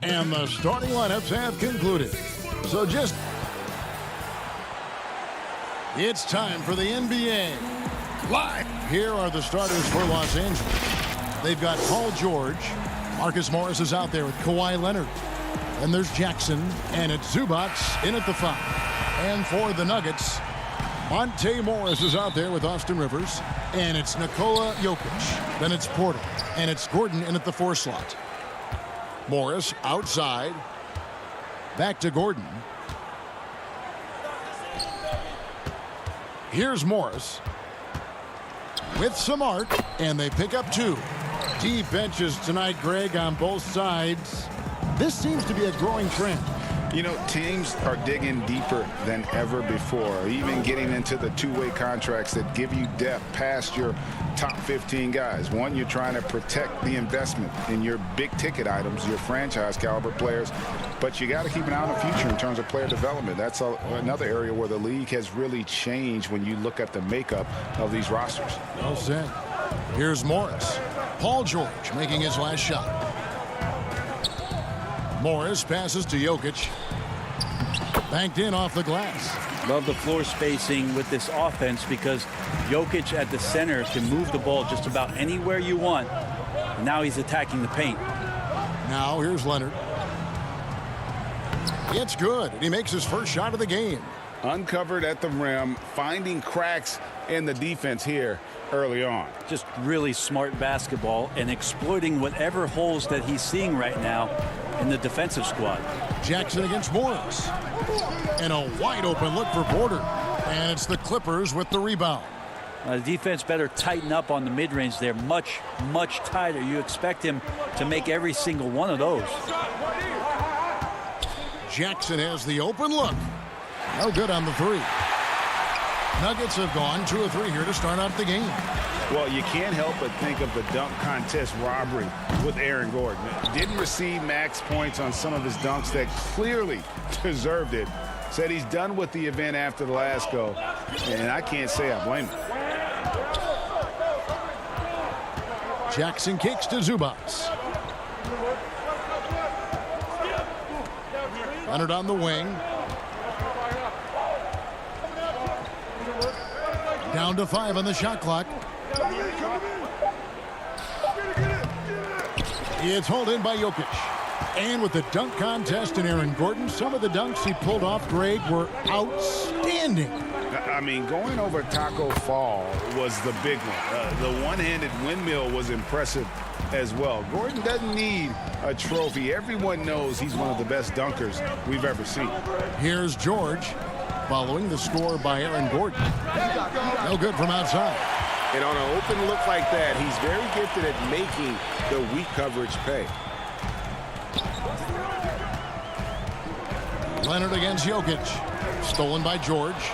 And the starting lineups have concluded. So it's time for the NBA. Live. Here are the starters for Los Angeles. They've got Paul George. Marcus Morris is out there with Kawhi Leonard. And there's Jackson, and it's Zubac in at the 5. And for the Nuggets, Monte Morris is out there with Austin Rivers. And it's Nikola Jokic. Then it's Porter. And it's Gordon in at the 4 slot. Morris outside. Back to Gordon. Here's Morris with some arc, and they pick up 2. Deep benches tonight, Greg, on both sides. This seems to be a growing trend. You know, teams are digging deeper than ever before, even getting into the two-way contracts that give you depth past your top 15 guys. One, you're trying to protect the investment in your big-ticket items, your franchise-caliber players, but you got to keep an eye on the future in terms of player development. That's another area where the league has really changed when you look at the makeup of these rosters. Well said. Here's Morris. Paul George making his last shot. Morris passes to Jokic. Banked in off the glass. Love the floor spacing with this offense because Jokic at the center can move the ball just about anywhere you want. And now he's attacking the paint. Now here's Leonard. It's good, and he makes his first shot of the game. Uncovered at the rim, finding cracks in the defense here early on. Just really smart basketball and exploiting whatever holes that he's seeing right now in the defensive squad. Jackson against Morris. And a wide open look for Porter. And it's the Clippers with the rebound. The defense better tighten up on the mid-range there. Much, much tighter. You expect him to make every single one of those. Jackson has the open look. No good on the 3. Nuggets have gone 2 of 3 here to start out the game. Well, you can't help but think of the dunk contest robbery with Aaron Gordon. Didn't receive max points on some of his dunks that clearly deserved it. Said he's done with the event after the last go, and I can't say I blame him. Jackson kicks to Zubac. Leonard on the wing. Down to 5 on the shot clock. It's hauled in by Jokic. And with the dunk contest and Aaron Gordon, some of the dunks he pulled off, Greg, were outstanding. I mean, going over Taco Fall was the big one. The one-handed windmill was impressive as well. Gordon doesn't need a trophy. Everyone knows he's one of the best dunkers we've ever seen. Here's George following the score by Aaron Gordon. No good from outside. And on an open look like that, he's very gifted at making the weak coverage pay. Leonard against Jokic. Stolen by George.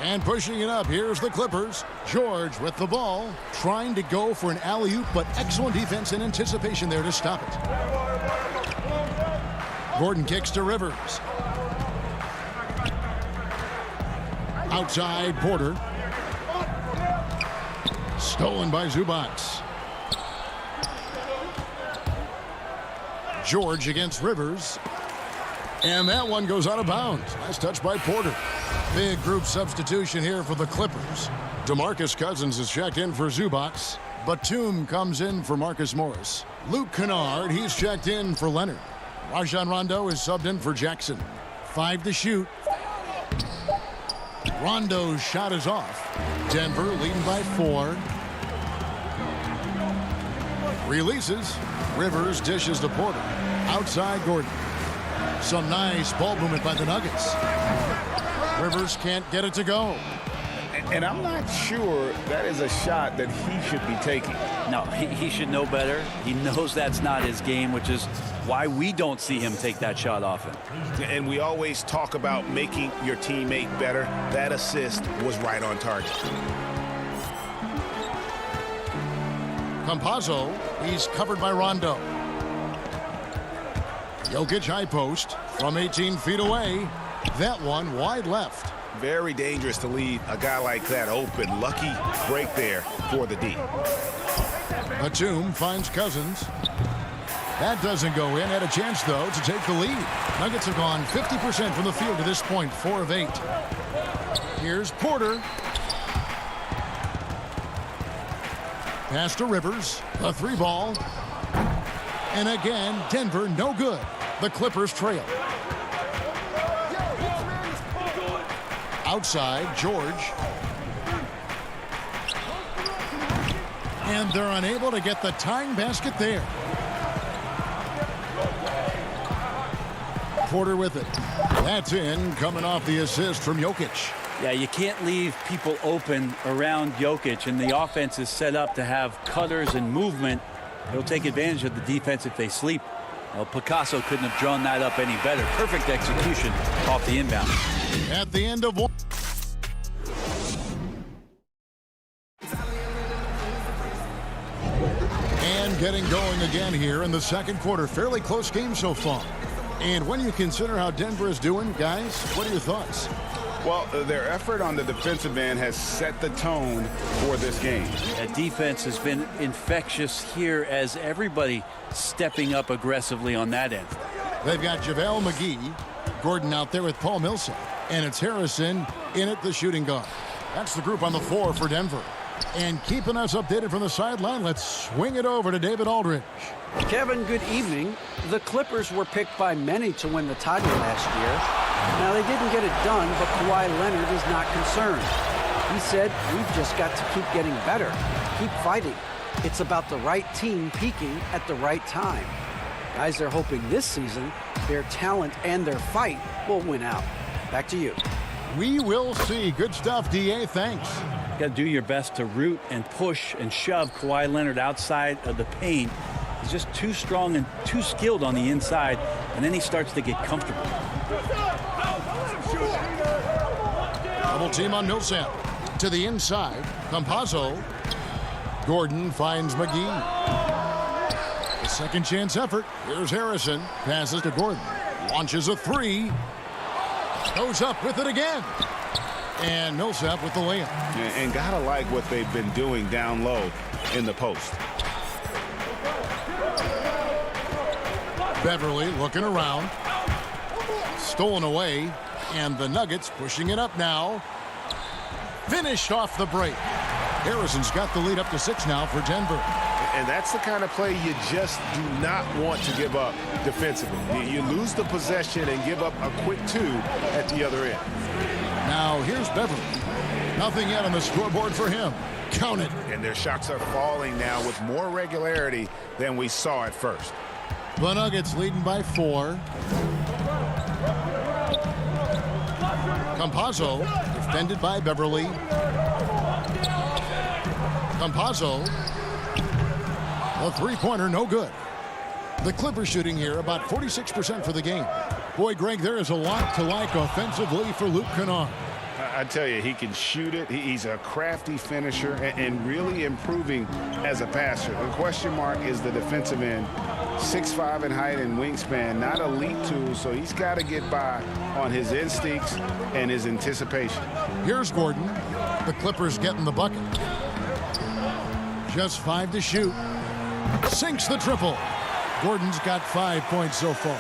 And pushing it up, here's the Clippers. George with the ball, trying to go for an alley-oop, but excellent defense and anticipation there to stop it. Gordon kicks to Rivers. Outside, Porter. Stolen by Zubac. George against Rivers. And that one goes out of bounds. Nice touch by Porter. Big group substitution here for the Clippers. DeMarcus Cousins is checked in for Zubac. Batum comes in for Marcus Morris. Luke Kennard, he's checked in for Leonard. Rajon Rondo is subbed in for Jackson. 5 to shoot. Rondo's shot is off. Denver leading by 4. Releases. Rivers dishes to Porter. Outside Gordon. Some nice ball movement by the Nuggets. Rivers can't get it to go. And I'm not sure that is a shot that he should be taking. No, he should know better. He knows that's not his game, which is why we don't see him take that shot often. And we always talk about making your teammate better. That assist was right on target. Campazzo, he's covered by Rondo. Jokic high post from 18 feet away. That one wide left. Very dangerous to leave a guy like that open. Lucky break there for the D. Batum finds Cousins. That doesn't go in. Had a chance, though, to take the lead. Nuggets have gone 50% from the field to this point, 4 of 8. Here's Porter. Pass to Rivers. A 3-ball. And again, Denver no good. The Clippers trail. Outside, George. And they're unable to get the tying basket there. Porter with it. That's in, coming off the assist from Jokic. Yeah, you can't leave people open around Jokic, and the offense is set up to have cutters and movement. He'll take advantage of the defense if they sleep. Well, Picasso couldn't have drawn that up any better. Perfect execution off the inbound. At the end of one. And getting going again here in the second quarter. Fairly close game so far. And when you consider how Denver is doing, guys, what are your thoughts? Well, their effort on the defensive end has set the tone for this game. That defense has been infectious here as everybody stepping up aggressively on that end. They've got JaVale McGee, Gordon out there with Paul Millsap, and it's Harrison in at the shooting guard. That's the group on the floor for Denver. And keeping us updated from the sideline, let's swing it over to David Aldridge. Kevin, good evening. The Clippers were picked by many to win the title last year. Now, they didn't get it done, but Kawhi Leonard is not concerned. He said, we've just got to keep getting better, keep fighting. It's about the right team peaking at the right time. Guys are hoping this season their talent and their fight will win out. Back to you. We will see. Good stuff, D.A. Thanks. Got to do your best to root and push and shove Kawhi Leonard outside of the paint. He's just too strong and too skilled on the inside, and then he starts to get comfortable. Double team on Millsap. To the inside, Campazzo. Gordon finds McGee. A second chance effort. Here's Harrison. Passes to Gordon. Launches a 3. Goes up with it again. And Millsap with the layup. And gotta like what they've been doing down low in the post. Beverly looking around. Stolen away. And the Nuggets pushing it up now. Finished off the break. Harrison's got the lead up to 6 now for Denver. And that's the kind of play you just do not want to give up defensively. You lose the possession and give up a quick 2 at the other end. Now here's Beverly. Nothing yet on the scoreboard for him. Count it. And their shots are falling now with more regularity than we saw at first. The Nuggets leading by 4. Campazzo defended by Beverly. Campazzo. A three-pointer, no good. The Clippers shooting here about 46% for the game. Boy, Greg, there is a lot to like offensively for Luke Kennard. I tell you, he can shoot it. He's a crafty finisher and really improving as a passer. The question mark is the defensive end. 6'5" in height and wingspan, not elite tool, so he's got to get by on his instincts and his anticipation. Here's Gordon. The Clippers getting the bucket. Just 5 to shoot. Sinks the triple. Gordon's got 5 points so far.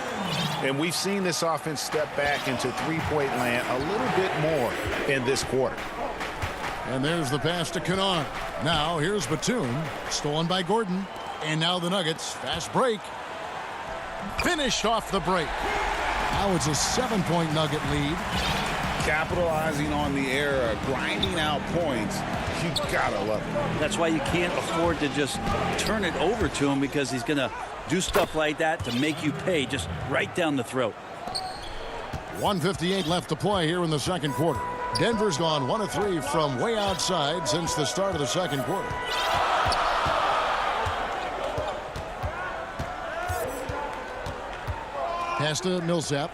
And we've seen this offense step back into three-point land a little bit more in this quarter. And there's the pass to Kennard. Now here's Batum. Stolen by Gordon. And now the Nuggets. Fast break. Finished off the break. Now it's a 7-point Nugget lead. Capitalizing on the error, grinding out points. You gotta love it. That's why you can't afford to just turn it over to him, because he's going to do stuff like that to make you pay just right down the throat. 1:58 left to play here in the second quarter. Denver's gone 1 of 3 from way outside since the start of the second quarter. Pass to Millsap.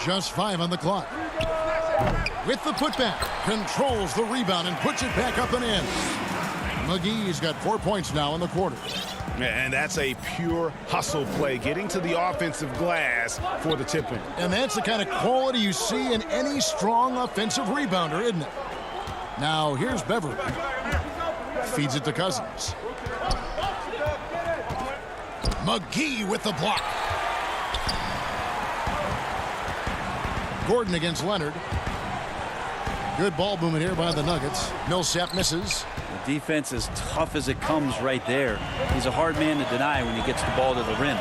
Just 5 on the clock. With the putback, controls the rebound and puts it back up and in. McGee's got 4 points now in the quarter. And that's a pure hustle play, getting to the offensive glass for the tip-in. And that's the kind of quality you see in any strong offensive rebounder, isn't it? Now here's Beverly. Feeds it to Cousins. McGee with the block. Gordon against Leonard. Good ball movement here by the Nuggets. Millsap misses. The defense is tough as it comes right there. He's a hard man to deny when he gets the ball to the rim.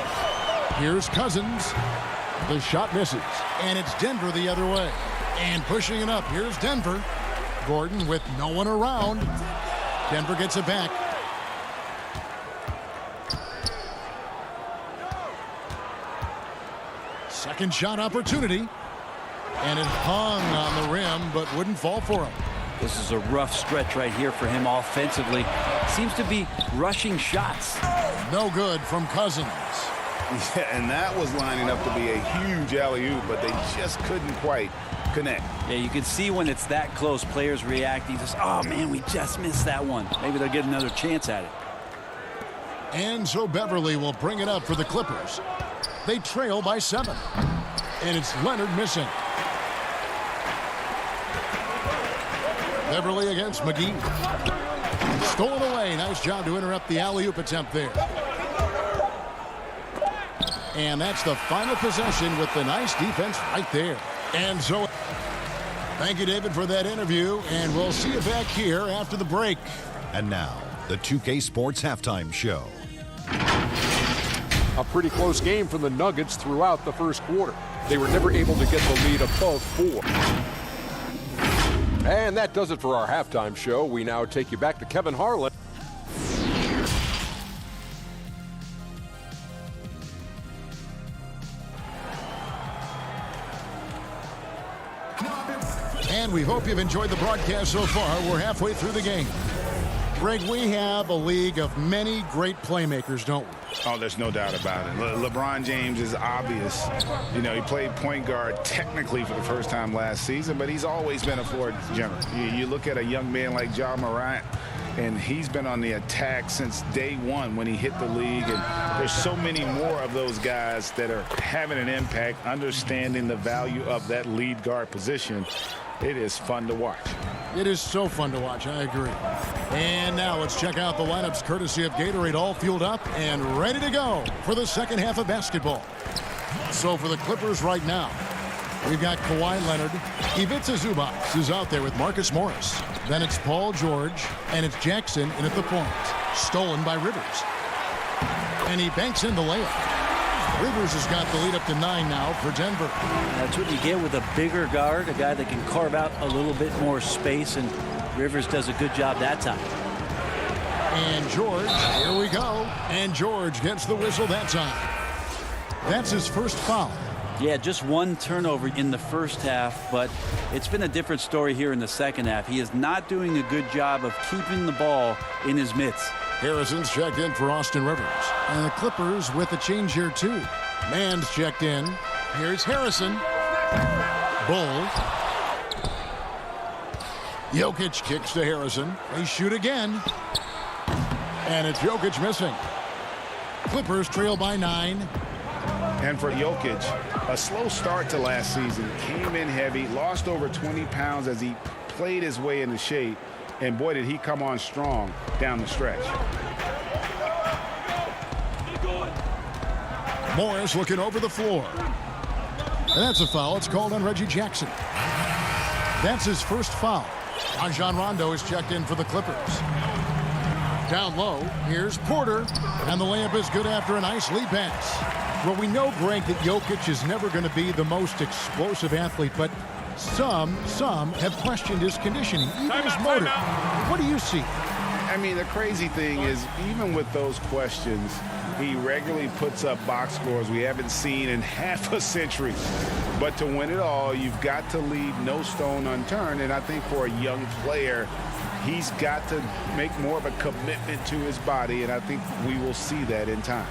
Here's Cousins. The shot misses. And it's Denver the other way. And pushing it up. Here's Denver. Gordon with no one around. Denver gets it back. Second shot opportunity. And it hung on the rim, but wouldn't fall for him. This is a rough stretch right here for him offensively. Seems to be rushing shots. No good from Cousins. Yeah, and that was lining up to be a huge alley-oop, but they just couldn't quite connect. Yeah, you can see when it's that close, players reacting. Just, oh, man, we just missed that one. Maybe they'll get another chance at it. And so Beverly will bring it up for the Clippers. They trail by 7. And it's Leonard missing. Beverly against McGee. Stolen away. Nice job to interrupt the alley-oop attempt there. And that's the final possession with the nice defense right there. And so, thank you, David, for that interview. And we'll see you back here after the break. And now, the 2K Sports Halftime Show. A pretty close game for the Nuggets throughout the first quarter. They were never able to get the lead above 4. And that does it for our halftime show. We now take you back to Kevin Harlan. And we hope you've enjoyed the broadcast so far. We're halfway through the game. Greg, we have a league of many great playmakers, don't we? Oh, there's no doubt about it. LeBron James is obvious. You know, he played point guard technically for the first time last season, but he's always been a floor general. You look at a young man like Ja Morant, and he's been on the attack since day one when he hit the league. And there's so many more of those guys that are having an impact, understanding the value of that lead guard position. It is fun to watch. It is so fun to watch. I agree. And now let's check out the lineups courtesy of Gatorade, all fueled up and ready to go for the second half of basketball. So for the Clippers right now, we've got Kawhi Leonard. Ivica Zubac is out there with Marcus Morris. Then it's Paul George, and it's Jackson in at the point. Stolen by Rivers. And he banks in the layup. Rivers has got the lead up to 9 now for Denver. That's what you get with a bigger guard, a guy that can carve out a little bit more space, and Rivers does a good job that time. And George, here we go. And George gets the whistle that time. That's his first foul. Yeah, just one turnover in the first half, but it's been a different story here in the second half. He is not doing a good job of keeping the ball in his mitts. Harrison's checked in for Austin Rivers. And the Clippers with a change here, too. Mann's checked in. Here's Harrison. Bull. Jokic kicks to Harrison. They shoot again. And it's Jokic missing. Clippers trail by 9. And for Jokic, a slow start to last season. Came in heavy, lost over 20 pounds as he played his way into shape. And boy, did he come on strong down the stretch. Morris looking over the floor. And that's a foul. It's called on Reggie Jackson. That's his first foul. Rajon Rondo is checked in for the Clippers. Down low, here's Porter. And the layup is good after a nice lead pass. Well, we know, Greg, that Jokic is never going to be the most explosive athlete, but some have questioned his conditioning, even his motor. What do you see? I mean, the crazy thing is, even with those questions, he regularly puts up box scores we haven't seen in half a century. But to win it all, you've got to leave no stone unturned. And I think for a young player, he's got to make more of a commitment to his body. And I think we will see that in time.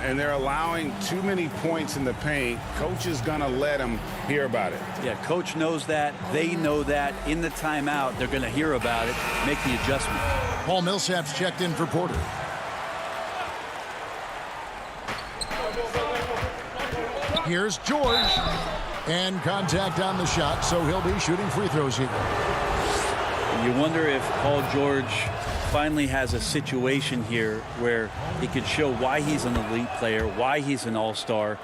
And they're allowing too many points in the paint. Coach is going to let him hear about it. Yeah, coach knows that. They know that. In the timeout, they're going to hear about it, make the adjustment. Paul Millsap's checked in for Porter. Here's George. And contact on the shot, so he'll be shooting free throws here. You wonder if Paul George finally has a situation here where he can show why he's an elite player, why he's an all-star,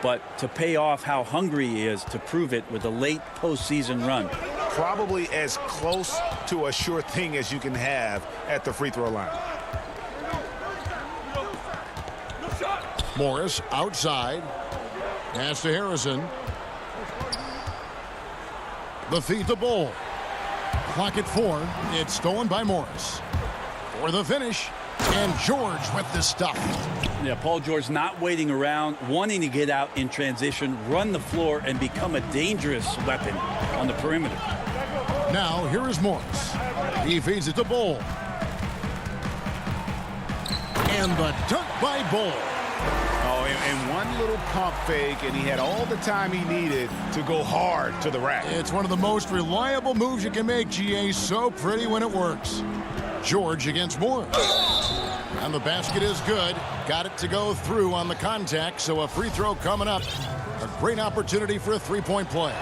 but to pay off how hungry he is to prove it with a late postseason run. Probably as close to a sure thing as you can have at the free throw line. Morris outside. Pass to Harrison. The feed to Bull. Clock at 4. It's stolen by Morris. For the finish. And George with the stuff. Yeah, Paul George not waiting around, wanting to get out in transition, run the floor, and become a dangerous weapon on the perimeter. Now, here is Morris. He feeds it to Bull. And the dunk by Bull. Oh, and one little pump fake, and he had all the time he needed to go hard to the rack. It's one of the most reliable moves you can make, GA. So pretty when it works. George against Morris. And the basket is good. Got it to go through on the contact, so a free throw coming up. A great opportunity for a three-point play.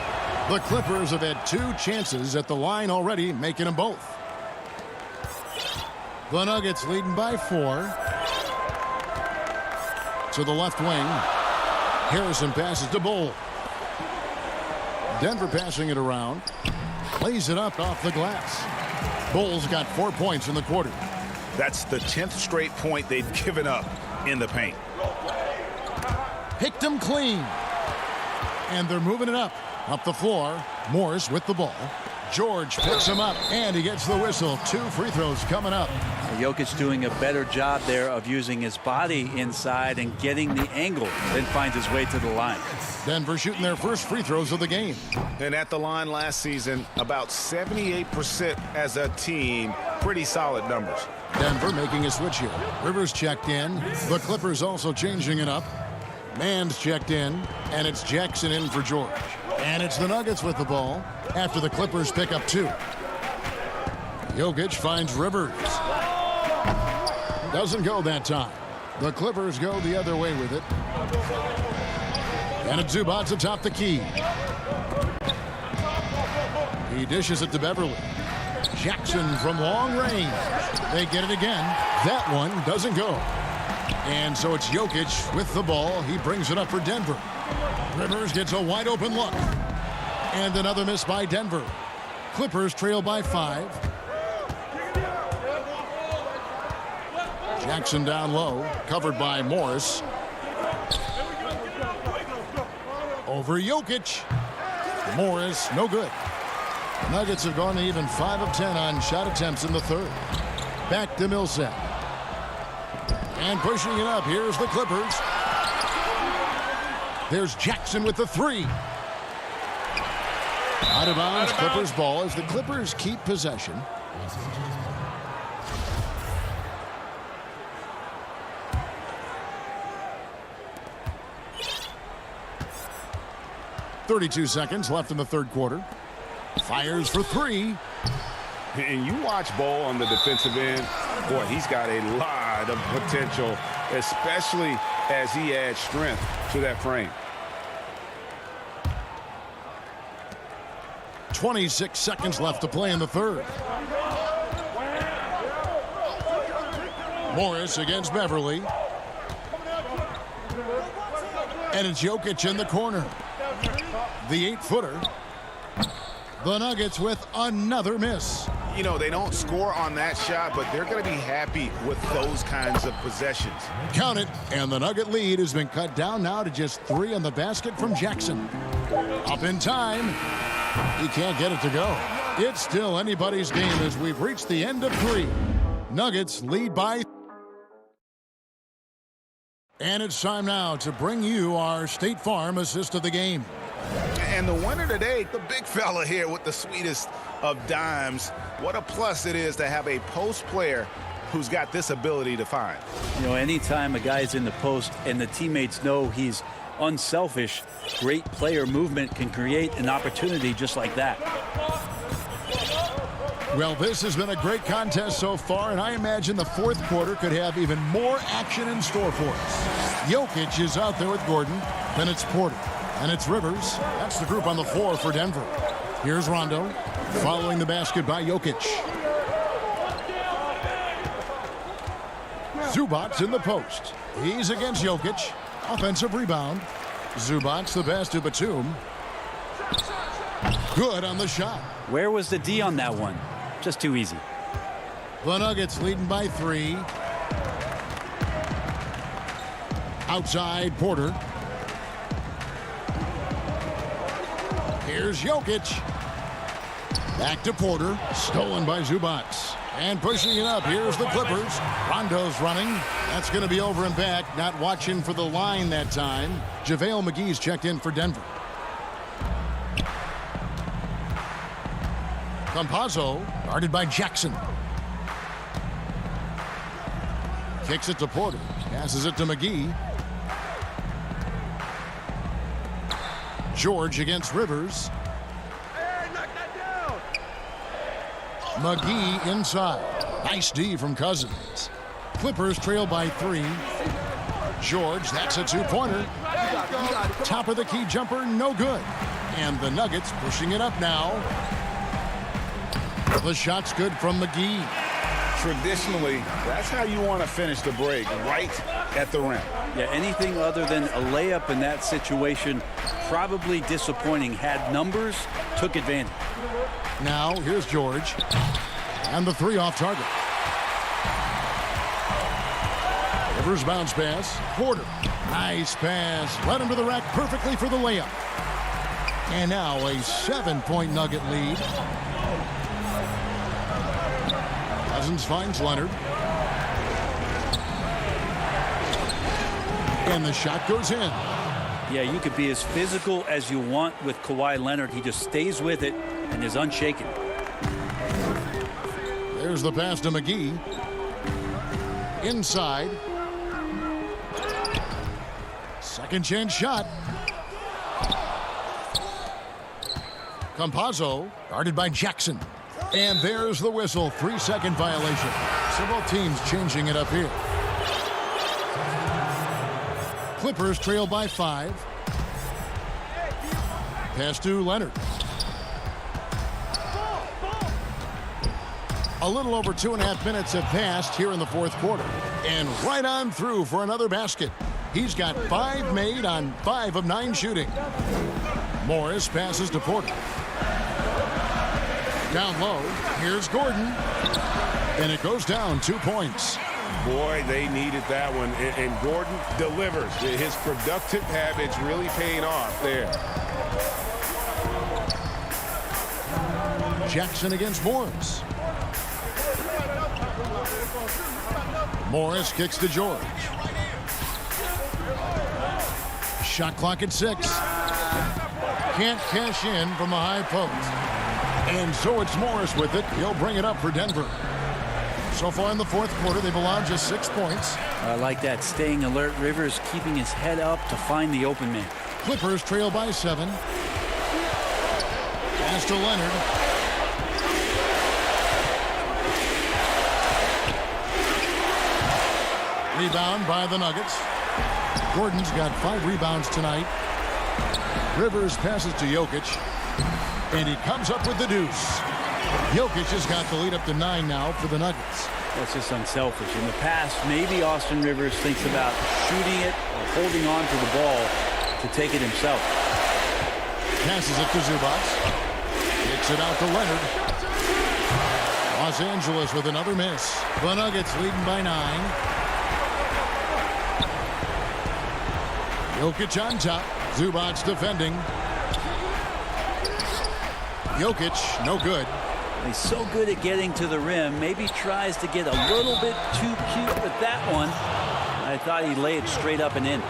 The Clippers have had 2 chances at the line already, making them both. The Nuggets leading by 4. To the left wing. Harrison passes to Bull. Denver passing it around. Lays it up off the glass. Bull's got 4 points in the quarter. That's the 10th straight point they've given up in the paint. Picked him clean. And they're moving it up the floor. Morris with the ball. George picks him up, and he gets the whistle. 2 free throws coming up. Jokic doing a better job there of using his body inside and getting the angle, then finds his way to the line. Denver shooting their first free throws of the game. And at the line last season, about 78% as a team. Pretty solid numbers. Denver making a switch here. Rivers checked in. The Clippers also changing it up. Mann's checked in, and it's Jackson in for George. And it's the Nuggets with the ball after the Clippers pick up 2. Jokic finds Rivers. Doesn't go that time. The Clippers go the other way with it. And it's Zubats atop the key. He dishes it to Beverly. Jackson from long range. They get it again. That one doesn't go. And so it's Jokic with the ball. He brings it up for Denver. Rivers gets a wide open look. And another miss by Denver. Clippers trail by 5. Jackson down low, covered by Morris. Over Jokic. Morris, no good. Nuggets have gone to even 5 of 10 on shot attempts in the third. Back to Millsap. And pushing it up, here's the Clippers. There's Jackson with the 3. Out of bounds, Clippers ball as the Clippers keep possession. .32 seconds left in the third quarter. Fires for 3. And you watch Ball on the defensive end. Boy, he's got a lot of potential, especially as he adds strength to that frame. 26 seconds left to play in the third. Morris against Beverly. And it's Jokic in the corner. The 8-footer. The Nuggets with another miss. You know, they don't score on that shot, but they're going to be happy with those kinds of possessions. Count it, and the Nugget lead has been cut down now to just 3 on the basket from Jackson. Up in time. He can't get it to go. It's still anybody's game as we've reached the end of 3. Nuggets lead by. And it's time now to bring you our State Farm assist of the game. And the winner today, the big fella here with the sweetest of dimes. What a plus it is to have a post player who's got this ability to find. You know, anytime a guy's in the post and the teammates know he's unselfish, great player movement can create an opportunity just like that. Well, this has been a great contest so far, and I imagine the fourth quarter could have even more action in store for us. Jokic is out there with Gordon, then it's Porter, and it's Rivers. That's the group on the floor for Denver. Here's Rondo, following the basket by Jokic. Zubac's in the post. He's against Jokic. Offensive rebound. Zubac's the pass to Batum. Good on the shot. Where was the D on that one? Just too easy. The Nuggets leading by 3. Outside Porter. Here's Jokic. Back to Porter. Stolen by Zubac. And pushing it up. Here's the Clippers. Rondo's running. That's going to be over and back. Not watching for the line that time. JaVale McGee's checked in for Denver. Campazzo, guarded by Jackson. Kicks it to Porter. Passes it to McGee. George against Rivers. McGee inside. Nice D from Cousins. Clippers trail by 3. George, that's a 2-pointer. Top of the key jumper, no good. And the Nuggets pushing it up now. The shot's good from McGee. Traditionally, that's how you want to finish the break, right at the rim. Yeah, anything other than a layup in that situation, probably disappointing. Had numbers, took advantage. Now, here's George. And the 3 off target. Rivers bounce pass. Porter. Nice pass. Led him to the rack perfectly for the layup. And now a 7-point Nugget lead. Cousins finds Leonard. And the shot goes in. Yeah, you could be as physical as you want with Kawhi Leonard. He just stays with it and is unshaken. There's the pass to McGee. Inside. Second chance shot. Campazzo, guarded by Jackson. And there's the whistle. 3-second violation. So both teams changing it up here. Clippers trail by 5. Pass to Leonard. A little over 2.5 minutes have passed here in the fourth quarter. And right on through for another basket. He's got 5 made on 5 of 9 shooting. Morris passes to Porter. Down low, here's Gordon. And it goes down 2 points. Boy, they needed that one, and Gordon delivers. His productive habits really paying off there. Jackson against Morris. Morris kicks to George. Shot clock at 6. Can't cash in from the high post. And so it's Morris with it. He'll bring it up for Denver. So far in the fourth quarter, they've allowed just 6 points. I like that. Staying alert. Rivers keeping his head up to find the open man. Clippers trail by 7. Pass to Leonard. Rebound by the Nuggets. Gordon's got 5 rebounds tonight. Rivers passes to Jokic. And he comes up with the deuce. Jokic has got the lead up to 9 now for the Nuggets. That's just unselfish. In the past, maybe Austin Rivers thinks about shooting it or holding on to the ball to take it himself. Passes it to Zubac. Kicks it out to Leonard. Los Angeles with another miss. The Nuggets leading by 9. Jokic on top. Zubac defending. Jokic, no good. He's so good at getting to the rim. Maybe tries to get a little bit too cute with that one. I thought he'd lay it straight up and in.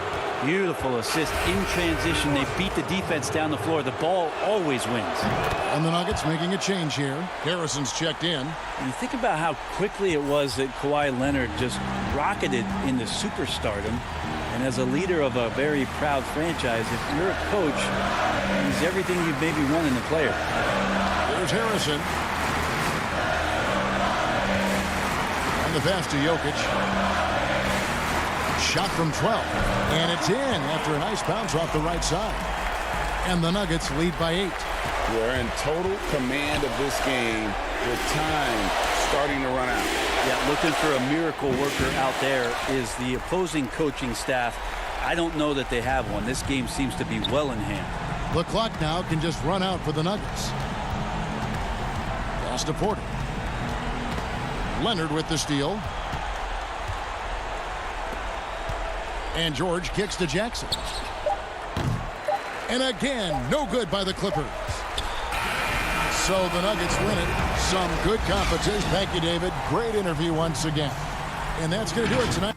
Beautiful assist in transition. They beat the defense down the floor. The ball always wins. And the Nuggets making a change here. Harrison's checked in. And you think about how quickly it was that Kawhi Leonard just rocketed into superstardom. And as a leader of a very proud franchise, if you're a coach, he's everything you maybe want in a player. There's Harrison. And the pass to Jokic. Shot from 12. And it's in after a nice bounce off the right side. And the Nuggets lead by 8. We're in total command of this game with time starting to run out. Yeah, looking for a miracle worker out there is the opposing coaching staff. I don't know that they have one. This game seems to be well in hand. The clock now can just run out for the Nuggets. Pass to Porter. Leonard with the steal. And George kicks to Jackson. And again, no good by the Clippers. So the Nuggets win it. Some good competition. Thank you, David. Great interview once again. And that's going to do it tonight.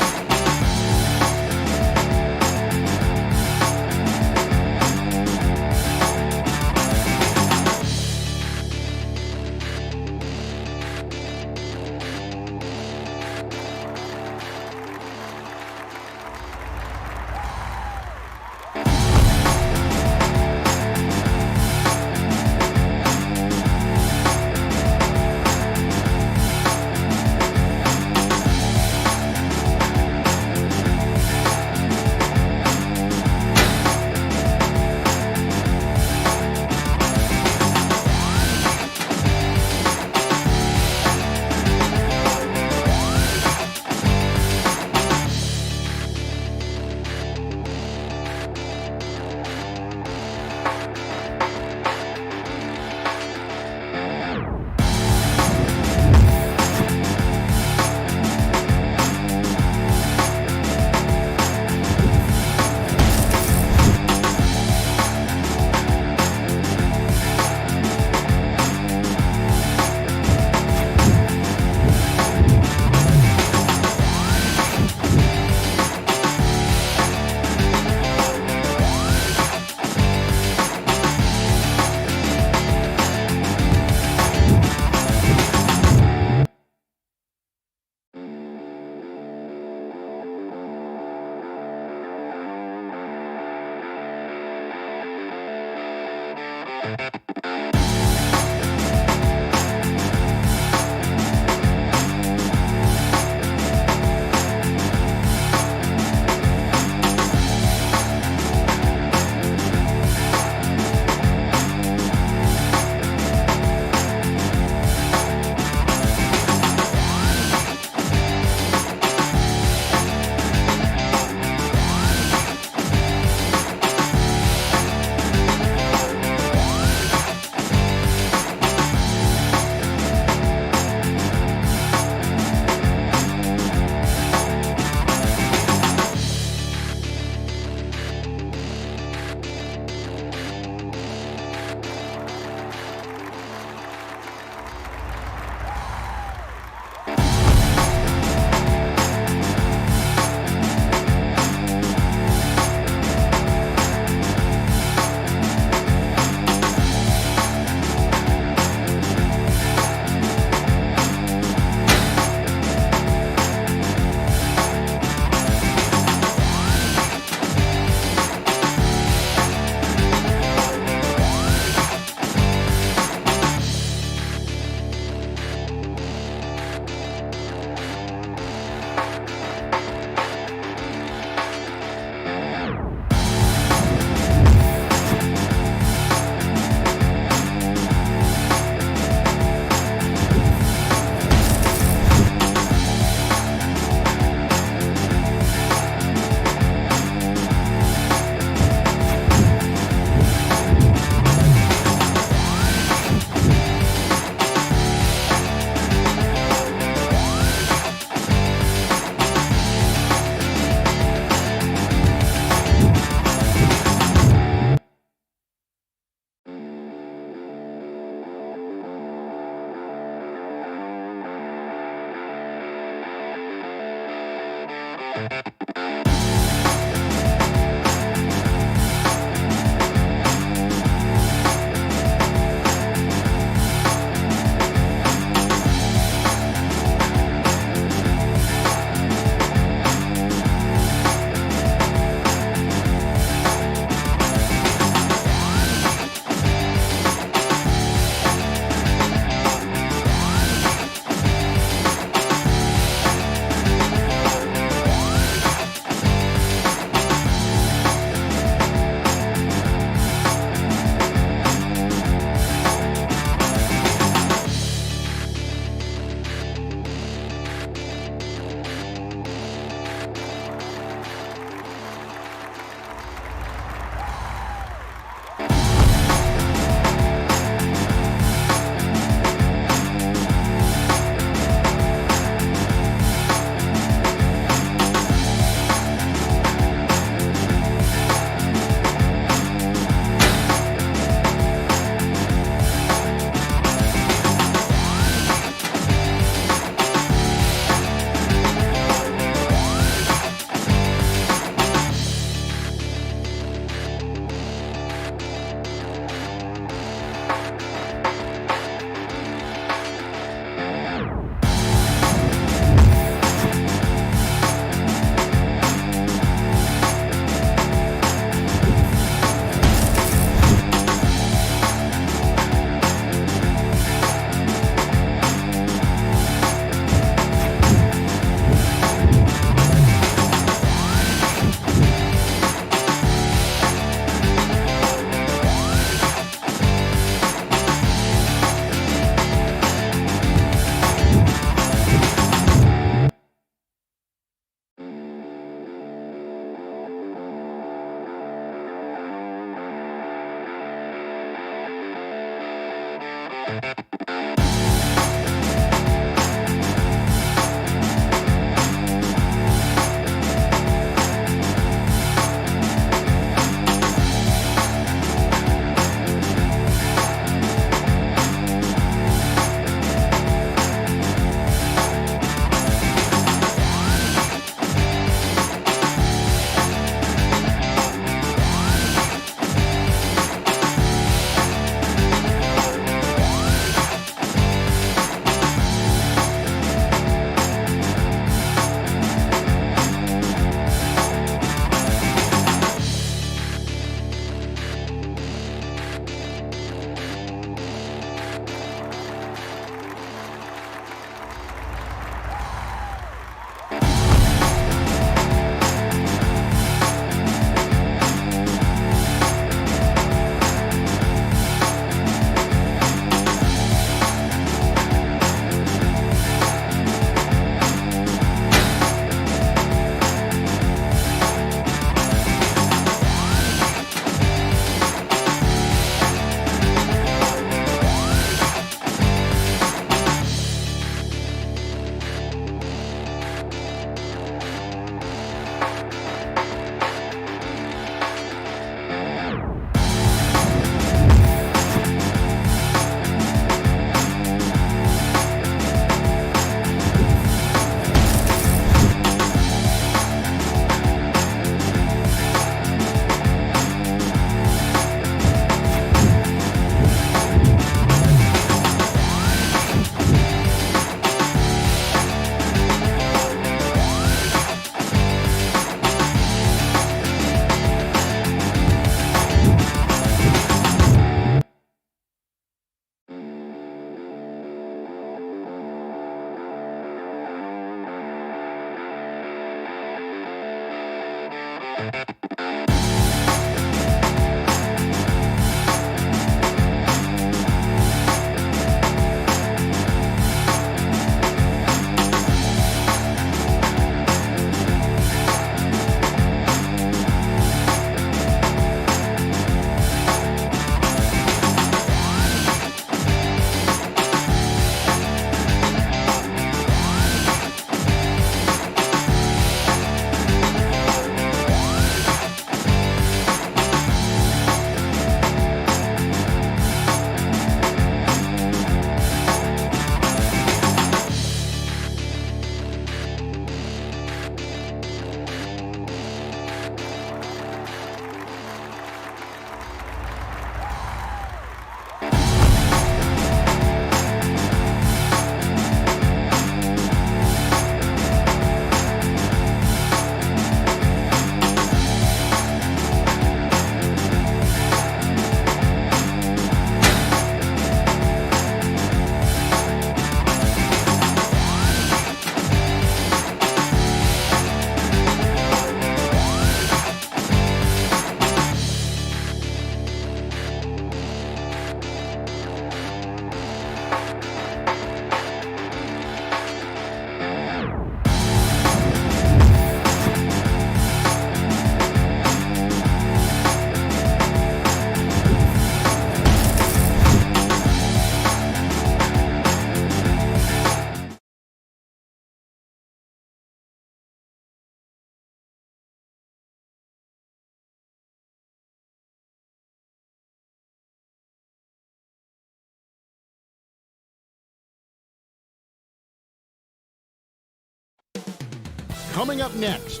Coming up next,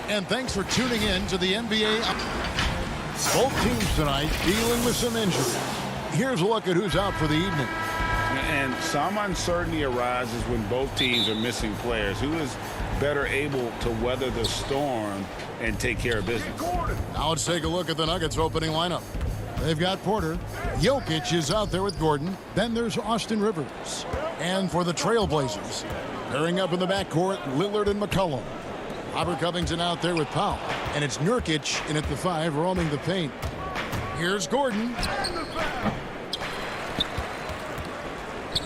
and thanks for tuning in to the NBA. Both teams tonight dealing with some injuries. Here's a look at who's out for the evening. And some uncertainty arises when both teams are missing players. Who is better able to weather the storm and take care of business? Now let's take a look at the Nuggets opening lineup. They've got Porter. Jokic is out there with Gordon. Then there's Austin Rivers. And for the Trailblazers, pairing up in the backcourt, Lillard and McCollum. Robert Covington out there with Powell. And it's Nurkic in at the 5, roaming the paint. Here's Gordon.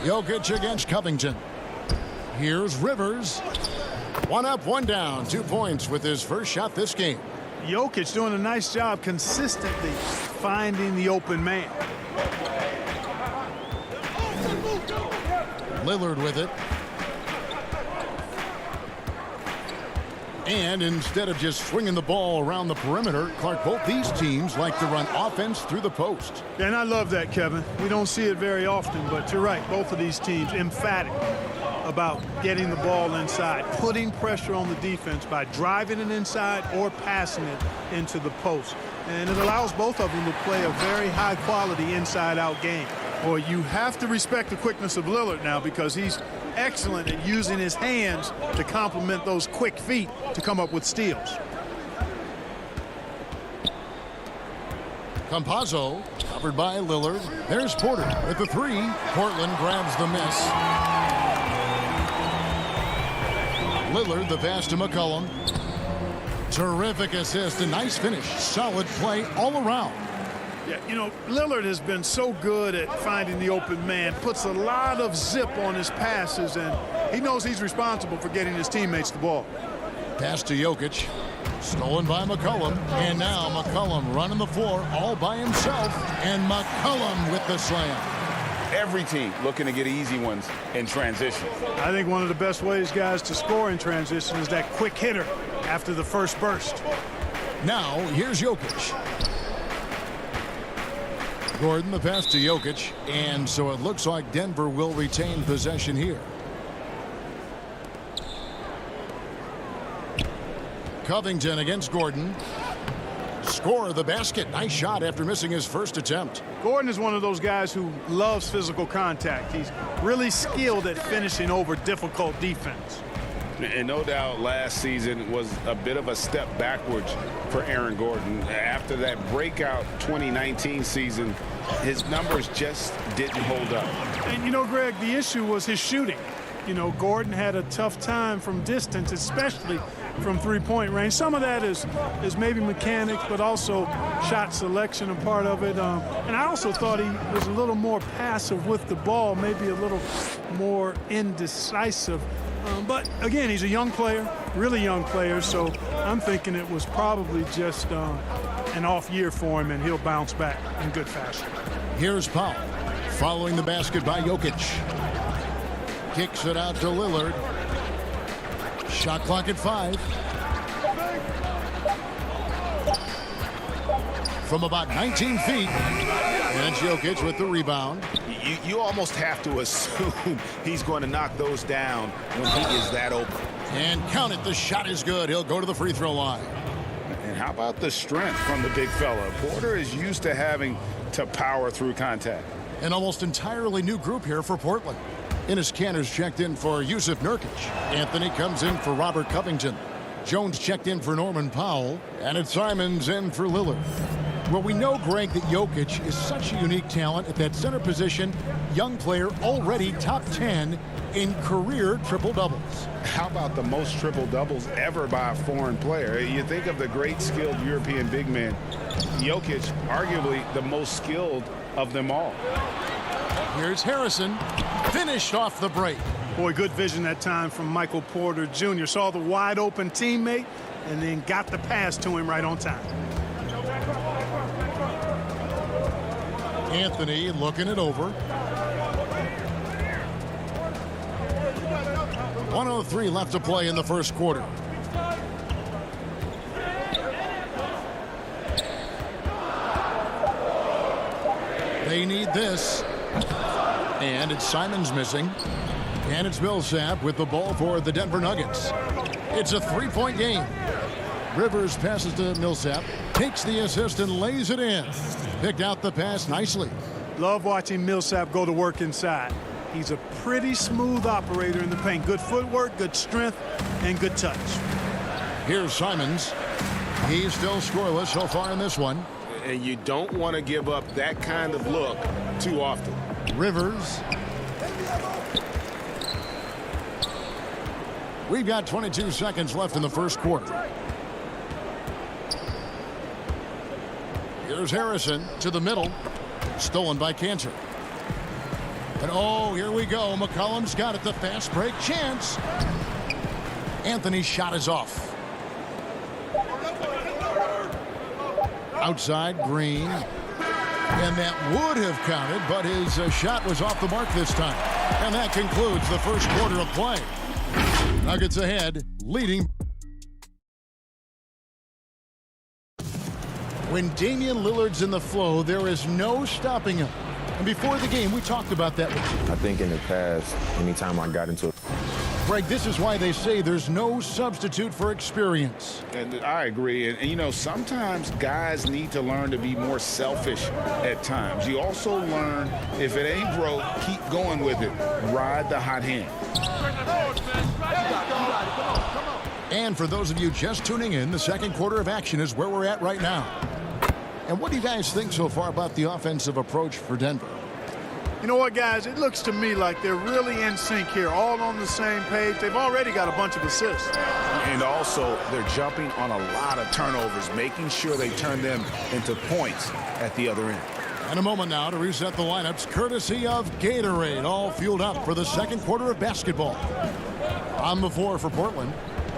Jokic against Covington. Here's Rivers. 1 up, 1 down. 2 points with his first shot this game. Jokic doing a nice job consistently finding the open man. Lillard with it. And instead of just swinging the ball around the perimeter, Clark, both these teams like to run offense through the post. And I love that, Kevin. We don't see it very often, but you're right. Both of these teams emphatic about getting the ball inside, putting pressure on the defense by driving it inside or passing it into the post. And it allows both of them to play a very high-quality inside-out game. Boy, you have to respect the quickness of Lillard now because he's excellent at using his hands to complement those quick feet to come up with steals. Campazzo covered by Lillard. There's Porter with the 3. Portland grabs the miss. Lillard the pass to McCollum. Terrific assist, a nice finish. Solid play all around. Yeah, you know, Lillard has been so good at finding the open man, puts a lot of zip on his passes, and he knows he's responsible for getting his teammates the ball. Pass to Jokic. Stolen by McCollum. And now McCollum running the floor all by himself. And McCollum with the slam. Every team looking to get easy ones in transition. I think one of the best ways, guys, to score in transition is that quick hitter after the first burst. Now, here's Jokic. Gordon, the pass to Jokic. And so it looks like Denver will retain possession here. Covington against Gordon. Score the basket. Nice shot after missing his first attempt. Gordon is one of those guys who loves physical contact. He's really skilled at finishing over difficult defense. And no doubt last season was a bit of a step backwards for Aaron Gordon. After that breakout 2019 season, his numbers just didn't hold up. And, you know, Greg, the issue was his shooting. You know, Gordon had a tough time from distance, especially from three-point range. Some of that is maybe mechanics, but also shot selection a part of it. And I also thought he was a little more passive with the ball, maybe a little more indecisive. But, again, he's a young player, really young player, so I'm thinking it was probably just an off year for him, and he'll bounce back in good fashion. Here's Powell following the basket by Jokic. Kicks it out to Lillard. Shot clock at 5. From about 19 feet. And it's Jokic with the rebound. You almost have to assume he's going to knock those down when he is that open. And count it, the shot is good. He'll go to the free throw line. And how about the strength from the big fella? Porter is used to having to power through contact. An almost entirely new group here for Portland. Enes Kanter's checked in for Yusuf Nurkic. Anthony comes in for Robert Covington. Jones checked in for Norman Powell. And it's Simons in for Lillard. Well, we know, Greg, that Jokic is such a unique talent at that center position. Young player, already top 10 in career triple-doubles. How about the most triple-doubles ever by a foreign player? You think of the great skilled European big man. Jokic, arguably the most skilled of them all. Here's Harrison, finished off the break. Boy, good vision that time from Michael Porter Jr. Saw the wide-open teammate and then got the pass to him right on time. Anthony looking it over. 1:03 left to play in the first quarter. They need this. And it's Simons missing. And it's Millsap with the ball for the Denver Nuggets. It's a three-point game. Rivers passes to Millsap, takes the assist and lays it in. Picked out the pass nicely. Love watching Millsap go to work inside. He's a pretty smooth operator in the paint. Good footwork, good strength, and good touch. Here's Simons. He's still scoreless so far in this one. And you don't want to give up that kind of look too often. Rivers. We've got 22 seconds left in the first quarter. Here's Harrison to the middle. Stolen by Cantor. And oh, here we go. McCollum's got it. The fast break chance. Anthony's shot is off. Outside, Green. And that would have counted, but his shot was off the mark this time. And that concludes the first quarter of play. Nuggets ahead, leading. When Damian Lillard's in the flow, there is no stopping him. And before the game, we talked about that. I think in the past, anytime I got into it. Greg, this is why they say there's no substitute for experience. And I agree. And, you know, sometimes guys need to learn to be more selfish at times. You also learn if it ain't broke, keep going with it. Ride the hot hand. And for those of you just tuning in, the second quarter of action is where we're at right now. And what do you guys think so far about the offensive approach for Denver? You know what, guys? It looks to me like they're really in sync here, all on the same page. They've already got a bunch of assists. And also, they're jumping on a lot of turnovers, making sure they turn them into points at the other end. And a moment now to reset the lineups, courtesy of Gatorade, all fueled up for the second quarter of basketball. On the floor for Portland,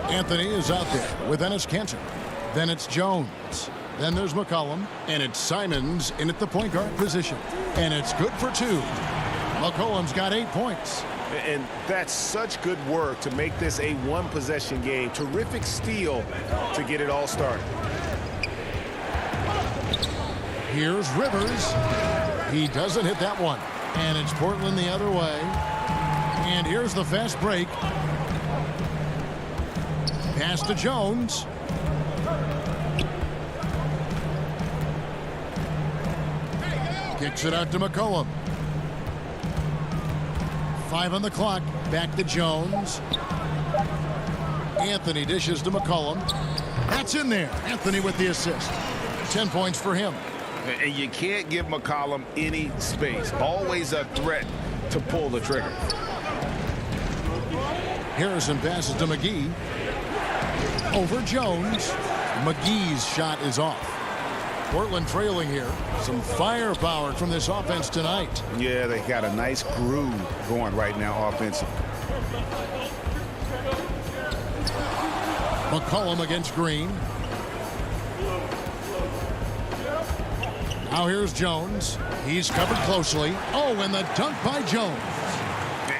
Anthony is out there with Enes Kanter. Then it's Jones. Then there's McCollum, and it's Simons in at the point guard position. And it's good for two. McCollum's got 8 points. And that's such good work to make this a one-possession game. Terrific steal to get it all started. Here's Rivers. He doesn't hit that one. And it's Portland the other way. And here's the fast break. Pass to Jones. Kicks it out to McCollum. 5 on the clock. Back to Jones. Anthony dishes to McCollum. That's in there. Anthony with the assist. 10 points for him. And you can't give McCollum any space. Always a threat to pull the trigger. Harrison passes to McGee. Over Jones. McGee's shot is off. Portland trailing here. Some firepower from this offense tonight. Yeah, they got a nice groove going right now offensively. McCollum against Green. Now here's Jones. He's covered closely. Oh, and the dunk by Jones.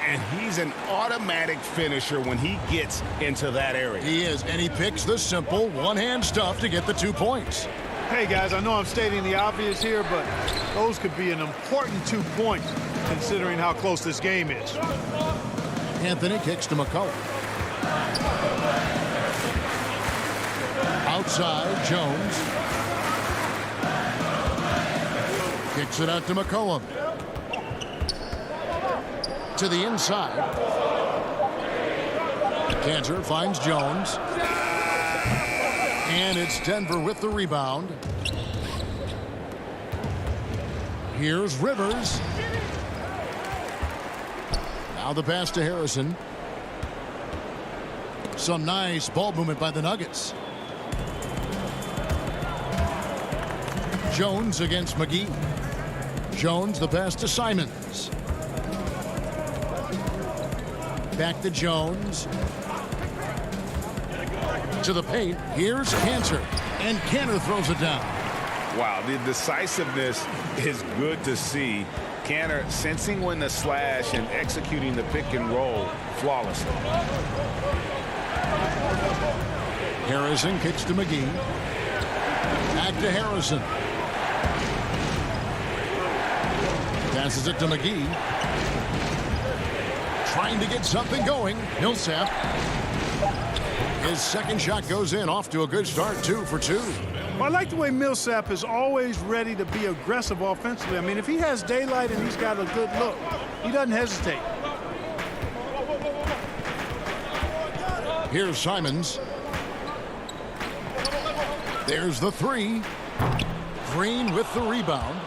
And he's an automatic finisher when he gets into that area. He is, and he picks the simple one-hand stuff to get the 2 points. Hey, guys, I know I'm stating the obvious here, but those could be an important 2 points considering how close this game is. Anthony kicks to McCollum. Outside, Jones. Kicks it out to McCollum. To the inside. Kanter finds Jones. And it's Denver with the rebound. Here's Rivers. Now the pass to Harrison. Some nice ball movement by the Nuggets. Jones against McGee. Jones, the pass to Simons. Back to Jones. To the paint. Here's Kanter. And Kanter throws it down. Wow, the decisiveness is good to see. Kanter sensing when to slash and executing the pick and roll flawlessly. Harrison kicks to McGee. Back to Harrison. Passes it to McGee. trying to get something going. Millsap. His second shot goes in, off to a good start, 2 for 2. Well, I like the way Millsap is always ready to be aggressive offensively. I mean, if he has daylight and he's got a good look, he doesn't hesitate. Here's Simons. There's the 3. Green with the rebound.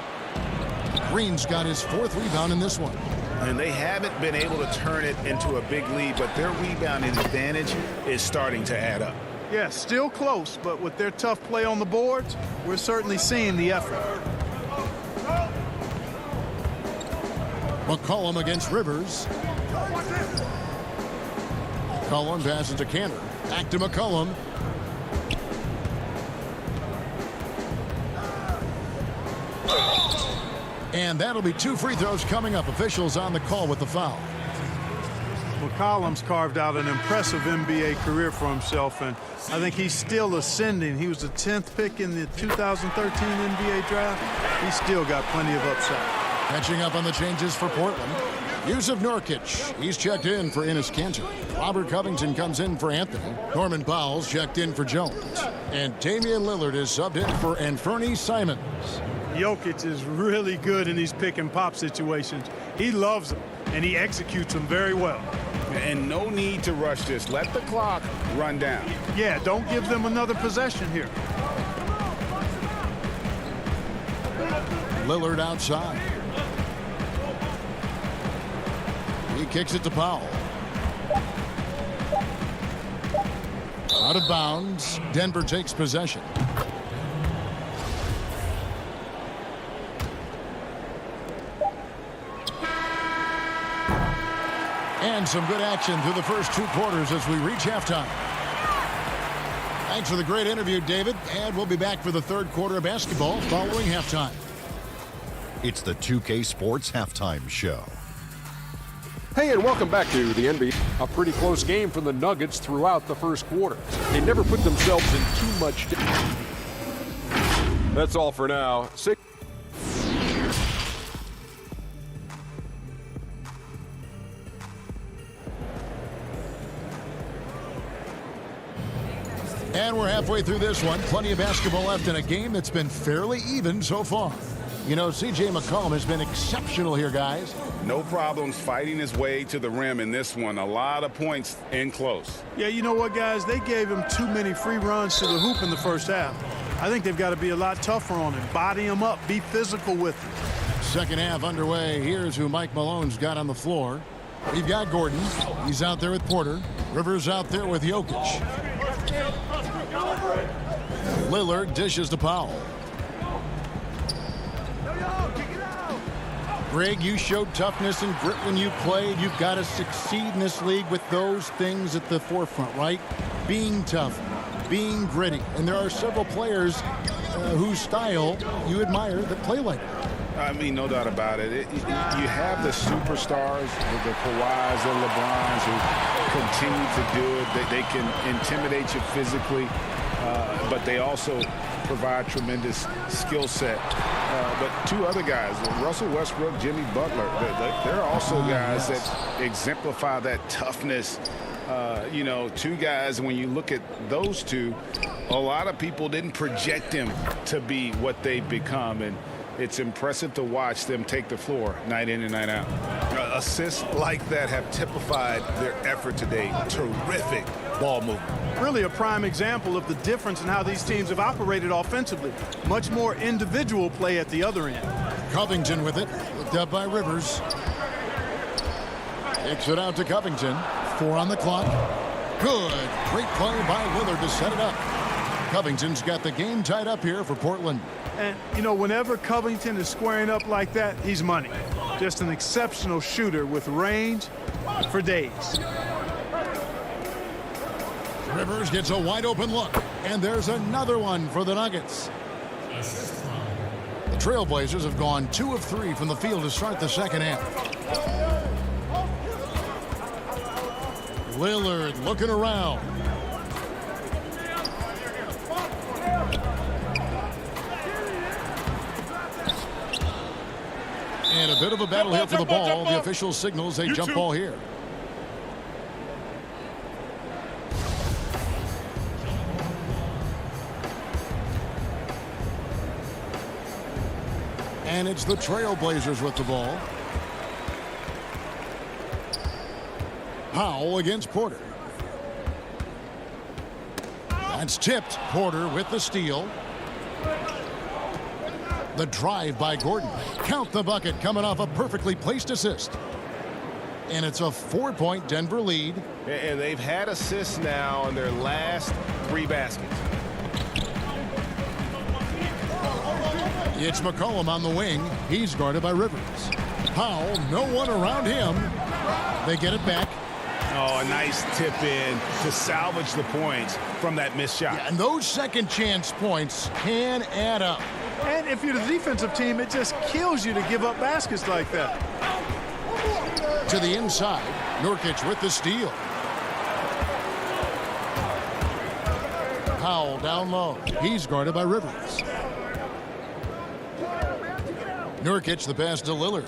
Green's got his 4th rebound in this one. And they haven't been able to turn it into a big lead, but their rebounding advantage is starting to add up. Yeah, still close, but with their tough play on the boards, we're certainly seeing the effort. McCollum against Rivers. McCollum passes to Cantor. Back to McCollum. And that'll be 2 free throws coming up. Officials on the call with the foul. McCollum's carved out an impressive NBA career for himself, and I think he's still ascending. He was the 10th pick in the 2013 NBA draft. He's still got plenty of upside. Catching up on the changes for Portland. Yusuf Nurkic, he's checked in for Enes Kanter. Robert Covington comes in for Anthony. Norman Powell's checked in for Jones. And Damian Lillard is subbed in for Anthony Simons. Jokic is really good in these pick and pop situations. He loves them, and he executes them very well. And no need to rush this. Let the clock run down. Yeah, don't give them another possession here. Lillard outside. He kicks it to Powell. Out of bounds. Denver takes possession. And some good action through the first 2 quarters as we reach halftime. Thanks for the great interview, David. And we'll be back for the 3rd quarter of basketball following halftime. It's the 2K Sports Halftime Show. Hey, and welcome back to the NBA. A pretty close game for the Nuggets throughout the first quarter. They never put themselves in too much. That's all for now. And we're halfway through this one. Plenty of basketball left in a game that's been fairly even so far. You know, C.J. McCollum has been exceptional here, guys. No problems fighting his way to the rim in this one. A lot of points in close. Yeah, you know what, guys? They gave him too many free runs to the hoop in the first half. I think they've got to be a lot tougher on him. Body him up. Be physical with him. Second half underway. Here's who Mike Malone's got on the floor. We've got Gordon. He's out there with Porter. Rivers out there with Jokic. Lillard dishes to Powell. Greg, you showed toughness and grit when you played. You've got to succeed in this league with those things at the forefront, right? Being tough, being gritty. And there are several players whose style you admire that play like that. I mean, no doubt about it. You have the superstars, the Kawhis, the LeBrons who continue to do it. They can intimidate you physically, but they also provide tremendous skill set. But 2 other guys, Russell Westbrook, Jimmy Butler, they're also guys that exemplify that toughness. You know, 2 guys, when you look at those 2, a lot of people didn't project them to be what they've become. And it's impressive to watch them take the floor night in and night out. Assists like that have typified their effort today. Terrific ball movement. Really a prime example of the difference in how these teams have operated offensively. Much more individual play at the other end. Covington with it. Looked up by Rivers. Kicks it out to Covington. 4 on the clock. Good. Great play by Lillard to set it up. Covington's got the game tied up here for Portland. And, you know, whenever Covington is squaring up like that, he's money. Just an exceptional shooter with range for days. Rivers gets a wide open look. And there's another one for the Nuggets. The Trailblazers have gone 2 of 3 from the field to start the second half. Lillard looking around. And a bit of a battle here for the ball. The official signals a jump ball here. And it's the Trailblazers with the ball. Powell against Porter. That's tipped. Porter with the steal. The drive by Gordon. Count the bucket coming off a perfectly placed assist. And it's a 4-point Denver lead. And they've had assists now on their last 3 baskets. It's McCollum on the wing. He's guarded by Rivers. Powell, no one around him. They get it back. Oh, a nice tip in to salvage the points from that missed shot. Yeah, and those second chance points can add up. And if you're the defensive team, it just kills you to give up baskets like that. To the inside, Nurkic with the steal. Powell down low. He's guarded by Rivers. Nurkic the pass to Lillard.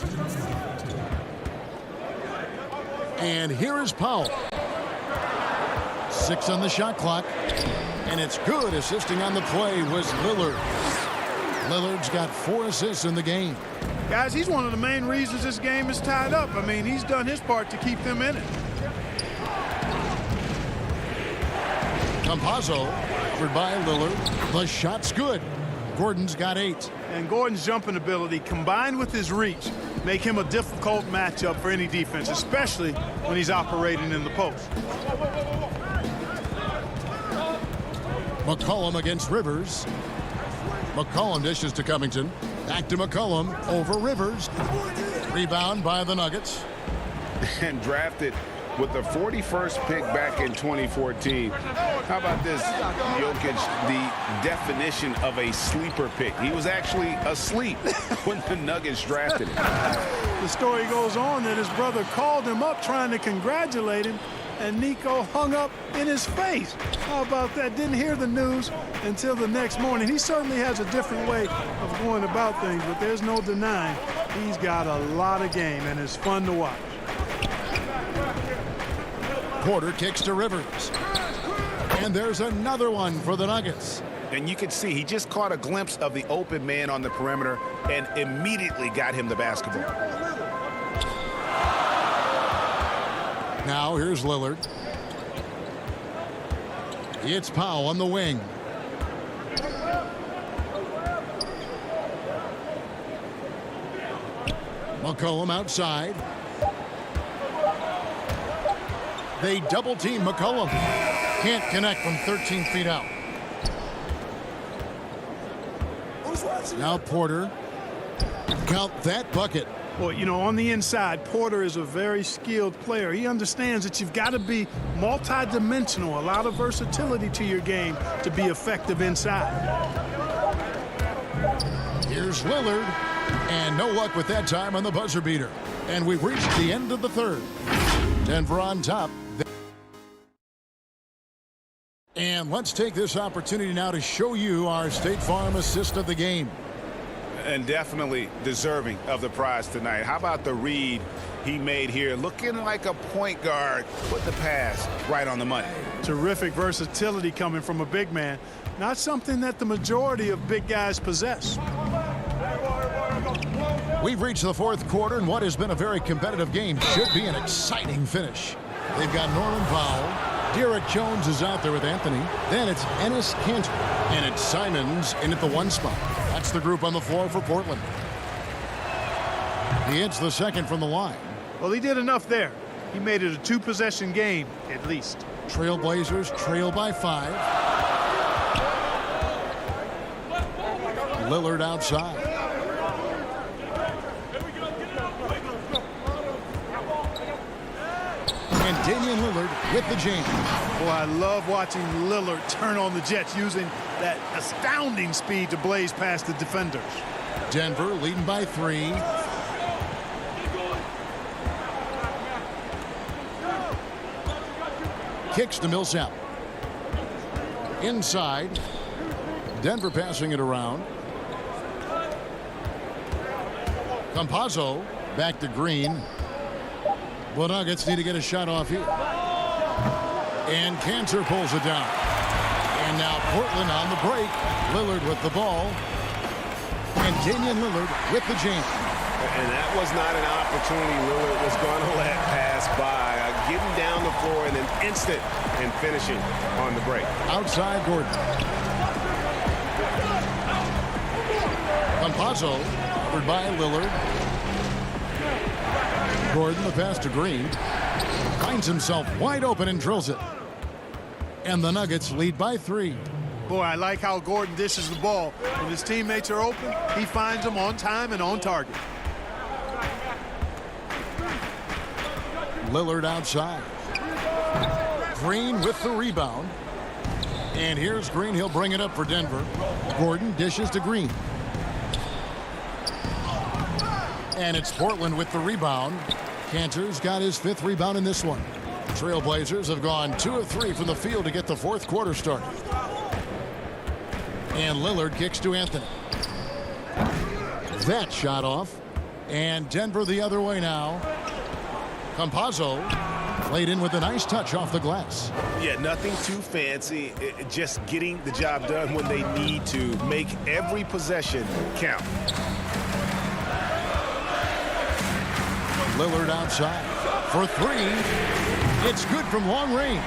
And here is Powell. 6 on the shot clock. And it's good. Assisting on the play was Lillard. Lillard's got 4 assists in the game. Guys, he's one of the main reasons this game is tied up. I mean, he's done his part to keep them in it. Campazzo, covered by Lillard. The shot's good. Gordon's got 8. And Gordon's jumping ability, combined with his reach, make him a difficult matchup for any defense, especially when he's operating in the post. McCollum against Rivers. McCollum dishes to Covington. Back to McCollum over Rivers. Rebound by the Nuggets. And drafted with the 41st pick back in 2014. How about this? Jokic, the definition of a sleeper pick. He was actually asleep when the Nuggets drafted him. The story goes on that his brother called him up trying to congratulate him, and Nico hung up in his face. How about that? Didn't hear the news until the next morning. He certainly has a different way of going about things, but there's no denying he's got a lot of game, and it's fun to watch. Porter kicks to Rivers. And there's another one for the Nuggets. And you can see he just caught a glimpse of the open man on the perimeter and immediately got him the basketball. Now here's Lillard. It's Powell on the wing. McCollum outside. They double team McCollum. Can't connect from 13 feet out. Now Porter. Count that bucket. Well, you know, on the inside, Porter is a very skilled player. He understands that you've got to be multi-dimensional, a lot of versatility to your game to be effective inside. Here's Lillard. And no luck with that time on the buzzer beater. And we've reached the end of the third. Denver on top. And let's take this opportunity now to show you our State Farm assist of the game. And definitely deserving of the prize tonight. How about the read he made here? Looking like a point guard. Put the pass right on the money. Terrific versatility coming from a big man. Not something that the majority of big guys possess. We've reached the fourth quarter, and what has been a very competitive game should be an exciting finish. They've got Norman Powell. Derek Jones is out there with Anthony. Then it's Enes Kanter. And it's Simons in at the 1 spot. That's the group on the floor for Portland. He hits the second from the line. Well, he did enough there. He made it a 2-possession game, at least. Trailblazers trail by 5. Lillard outside. And Damian Lillard with the jam. Boy, I love watching Lillard turn on the Jets using that astounding speed to blaze past the defenders. Denver leading by 3. Kicks to Millsap. Inside. Denver passing it around. Campazzo back to Green. The Nuggets need to get a shot off here. And Kanter pulls it down. And now Portland on the break. Lillard with the ball. And Damian Lillard with the jam. And that was not an opportunity Lillard was going to let pass by. Getting down the floor in an instant and finishing on the break. Outside Gordon. Campazzo, covered by Lillard. Gordon, the pass to Green. Finds himself wide open and drills it. And the Nuggets lead by 3. Boy, I like how Gordon dishes the ball. When his teammates are open, he finds them on time and on target. Lillard outside. Green with the rebound. And here's Green. He'll bring it up for Denver. Gordon dishes to Green. And it's Portland with the rebound. Cantor's got his 5th rebound in this one. Trailblazers have gone 2 of 3 from the field to get the 4th quarter started. And Lillard kicks to Anthony. That shot off. And Denver the other way now. Campazzo laid in with a nice touch off the glass. Yeah, nothing too fancy. Just getting the job done when they need to. Make every possession count. Lillard outside for 3. It's good from long range.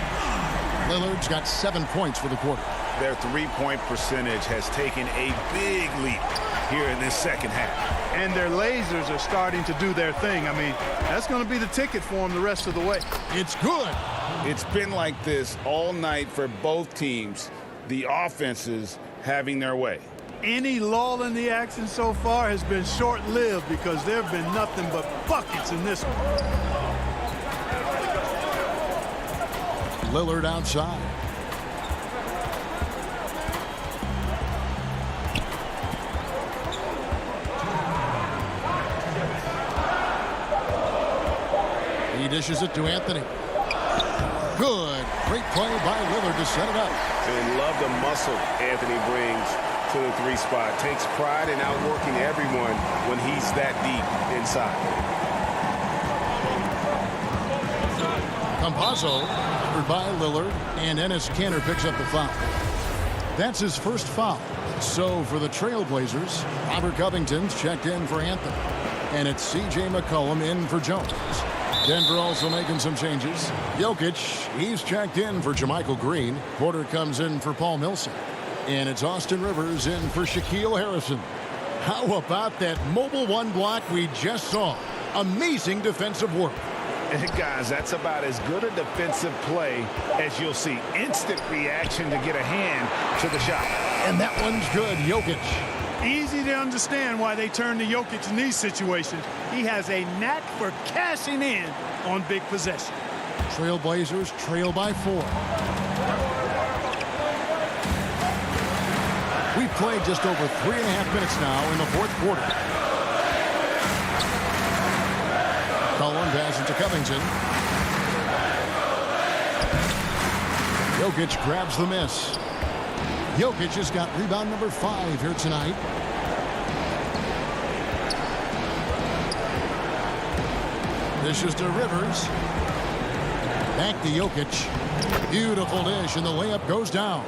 Lillard's got 7 points for the quarter. Their three-point percentage has taken a big leap here in this second half. And their lasers are starting to do their thing. I mean, that's going to be the ticket for them the rest of the way. It's good. It's been like this all night for both teams. The offenses having their way. Any lull in the action so far has been short-lived because there have been nothing but buckets in this one. Lillard outside. He dishes it to Anthony. Good. Great play by Lillard to set it up. And love the muscle Anthony brings to the 3 spot. Takes pride in outworking everyone when he's that deep inside. Campazzo, covered by Lillard, and Enes Kanter picks up the foul. That's his first foul. So for the Trailblazers, Robert Covington's checked in for Anthony. And it's C.J. McCollum in for Jones. Denver also making some changes. Jokic, he's checked in for JaMychal Green. Porter comes in for Paul Millsap. And it's Austin Rivers in for Shaquille Harrison. How about that mobile 1 block we just saw? Amazing defensive work. Guys, that's about as good a defensive play as you'll see. Instant reaction to get a hand to the shot. And that one's good. Jokic. Easy to understand why they turn to Jokic in these situations. He has a knack for cashing in on big possession. Trailblazers trail by 4. We've played just over 3.5 minutes now in the 4th quarter. Cullen passes to Covington. Jokic grabs the miss. Jokic has got rebound number 5 here tonight. This is to Rivers. Back to Jokic. Beautiful dish, and the layup goes down.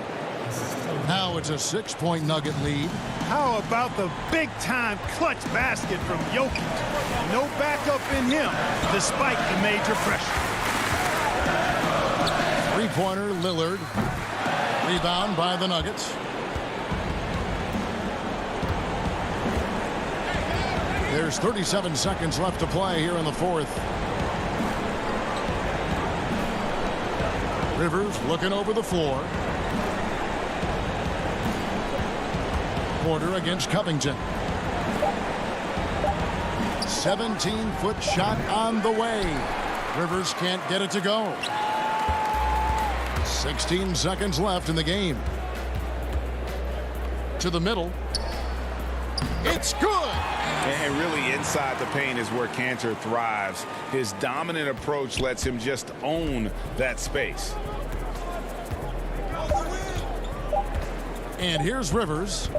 Now it's a 6-point Nugget lead. How about the big-time clutch basket from Jokic? No backup in him, despite the major pressure. 3-pointer, Lillard. Rebound by the Nuggets. There's 37 seconds left to play here in the 4th. Rivers looking over the floor. Porter against Covington. 17-foot shot on the way. Rivers can't get it to go. 16 seconds left in the game. To the middle. It's good. And really inside the paint is where Kanter thrives. His dominant approach lets him just own that space. And here's Rivers.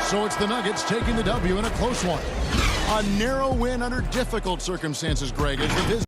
So it's the Nuggets taking the W in a close one. A narrow win under difficult circumstances, Greg, as the business.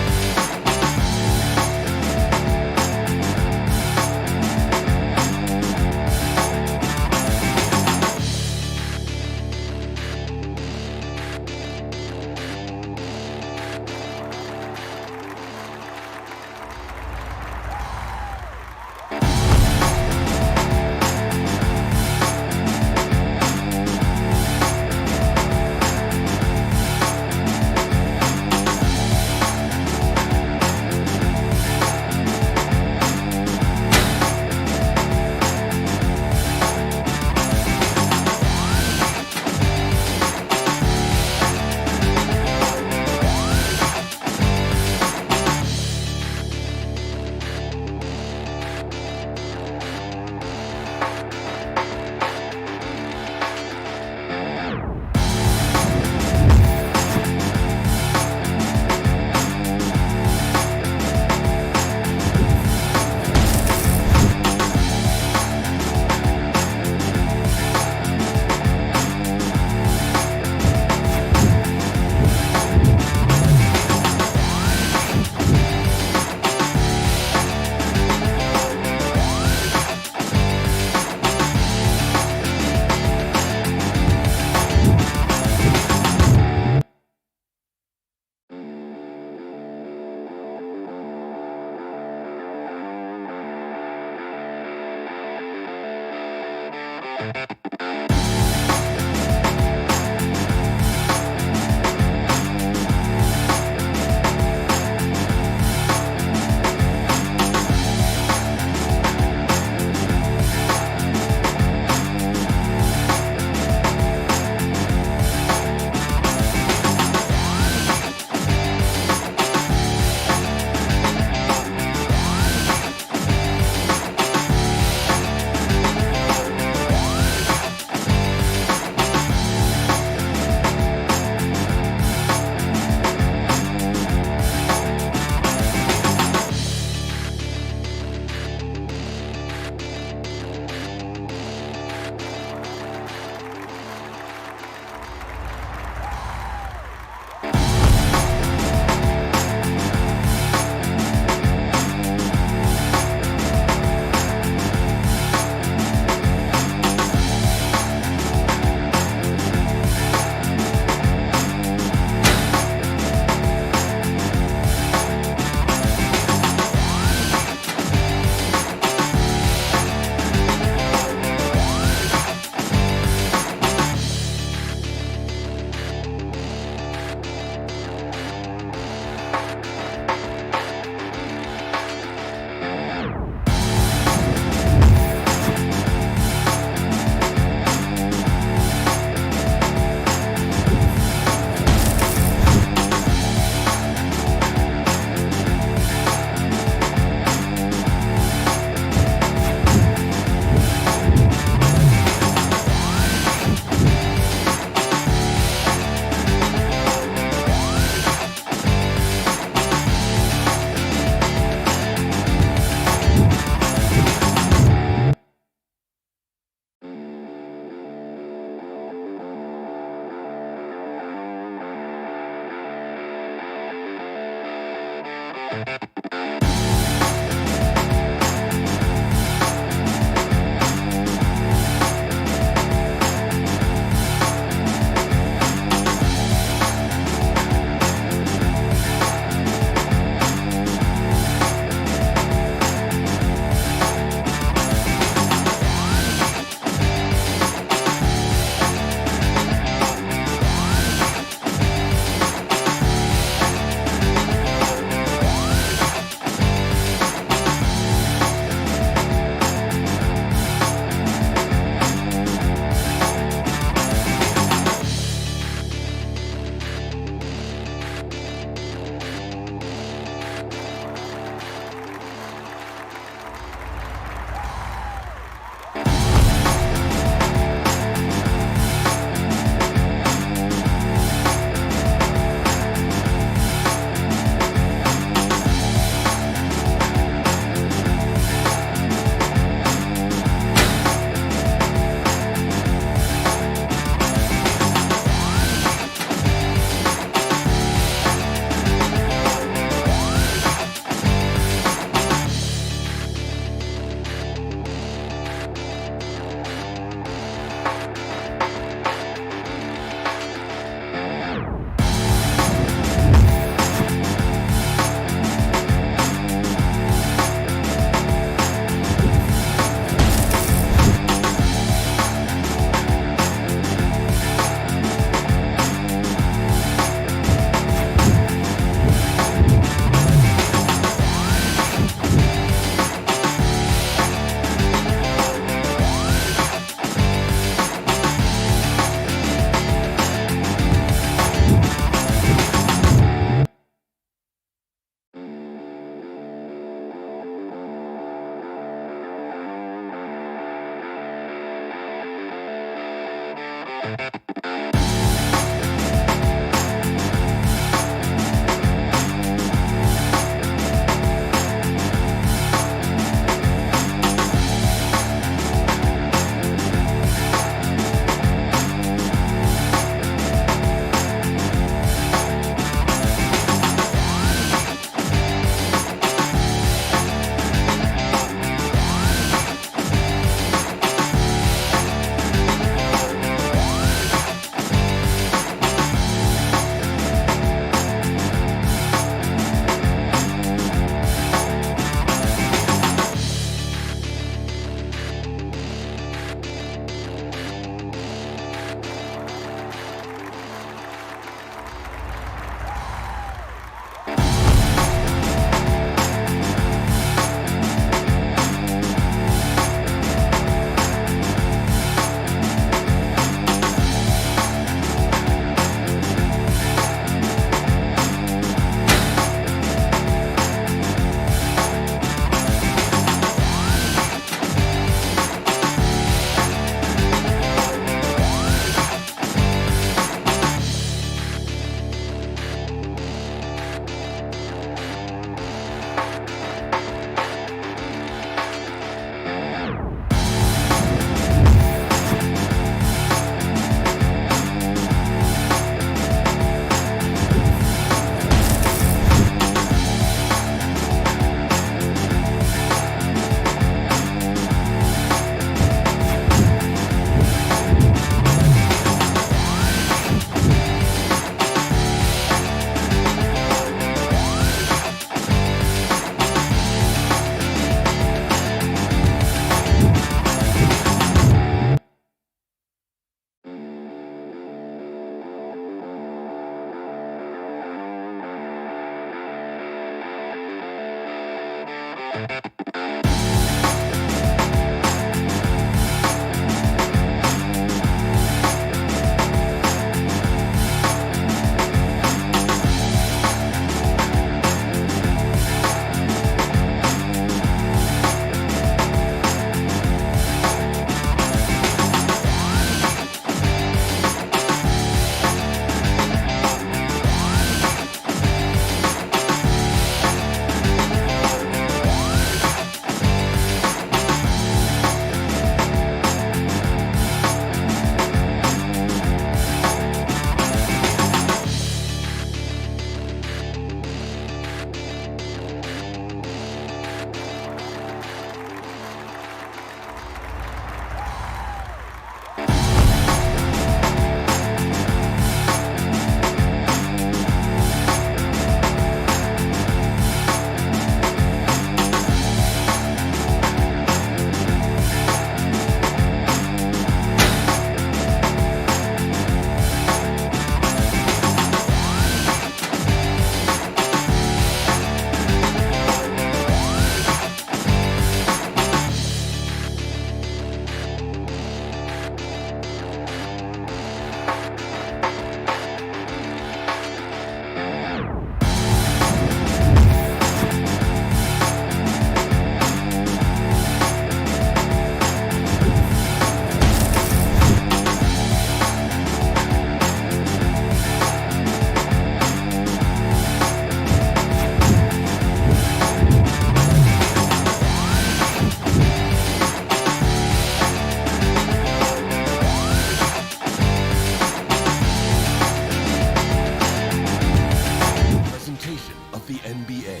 NBA.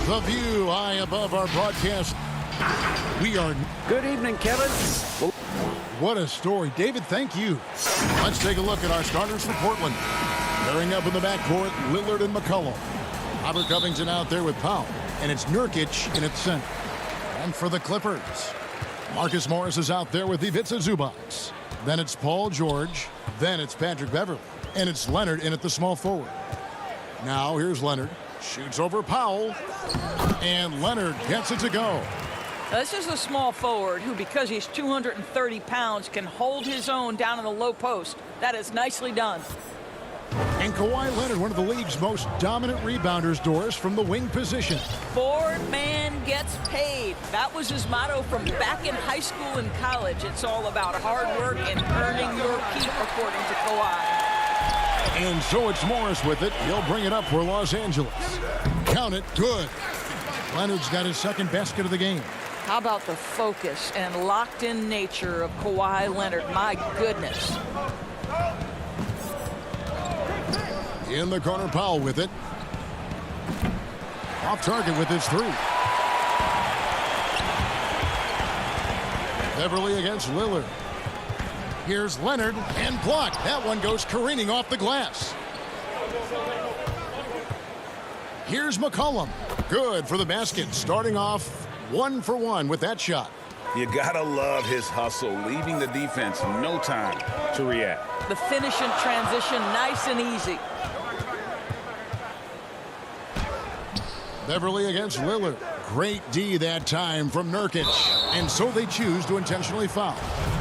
The view high above our broadcast. We are... Good evening, Kevin. What a story. David, thank you. Let's take a look at our starters for Portland. Pairing up in the backcourt, Lillard and McCollum. Robert Covington out there with Powell. And it's Nurkic in its center. And for the Clippers, Marcus Morris is out there with Ivica Zubac. Then it's Paul George. Then it's Patrick Beverley. And it's Leonard in at the small forward. Now here's Leonard. Shoots over Powell. And Leonard gets it to go. This is a small forward who, because he's 230 pounds, can hold his own down in the low post. That is nicely done. And Kawhi Leonard, one of the league's most dominant rebounders, Doris, from the wing position. Fourth man gets paid. That was his motto from back in high school and college. It's all about hard work and earning your keep, according to Kawhi. And so it's Morris with it. He'll bring it up for Los Angeles. Count it. Good. Leonard's got his second basket of the game. How about the focus and locked-in nature of Kawhi Leonard? My goodness. In the corner, Powell with it. Off target with his three. Beverley against Lillard. Here's Leonard and blocked. That one goes careening off the glass. Here's McCollum. Good for the basket. Starting off 1 for 1 with that shot. You gotta love his hustle, leaving the defense no time to react. The finish in transition, nice and easy. Beverley against Lillard. Great D that time from Nurkic. And so they choose to intentionally foul.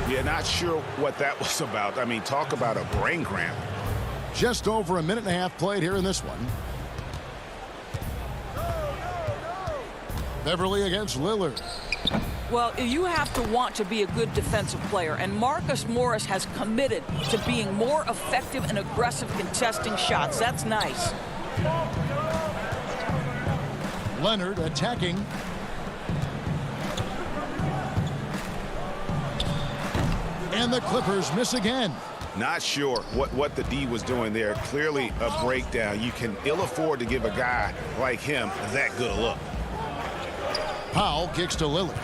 Yeah, not sure what that was about. I mean, talk about a brain cramp. Just over a minute and a half played here in this one. Beverley against Lillard. Well, you have to want to be a good defensive player, and Marcus Morris has committed to being more effective and aggressive contesting shots. That's nice. Leonard attacking. And the Clippers miss again. Not sure what the D was doing there. Clearly a breakdown. You can ill afford to give a guy like him that good a look. Powell kicks to Lillard.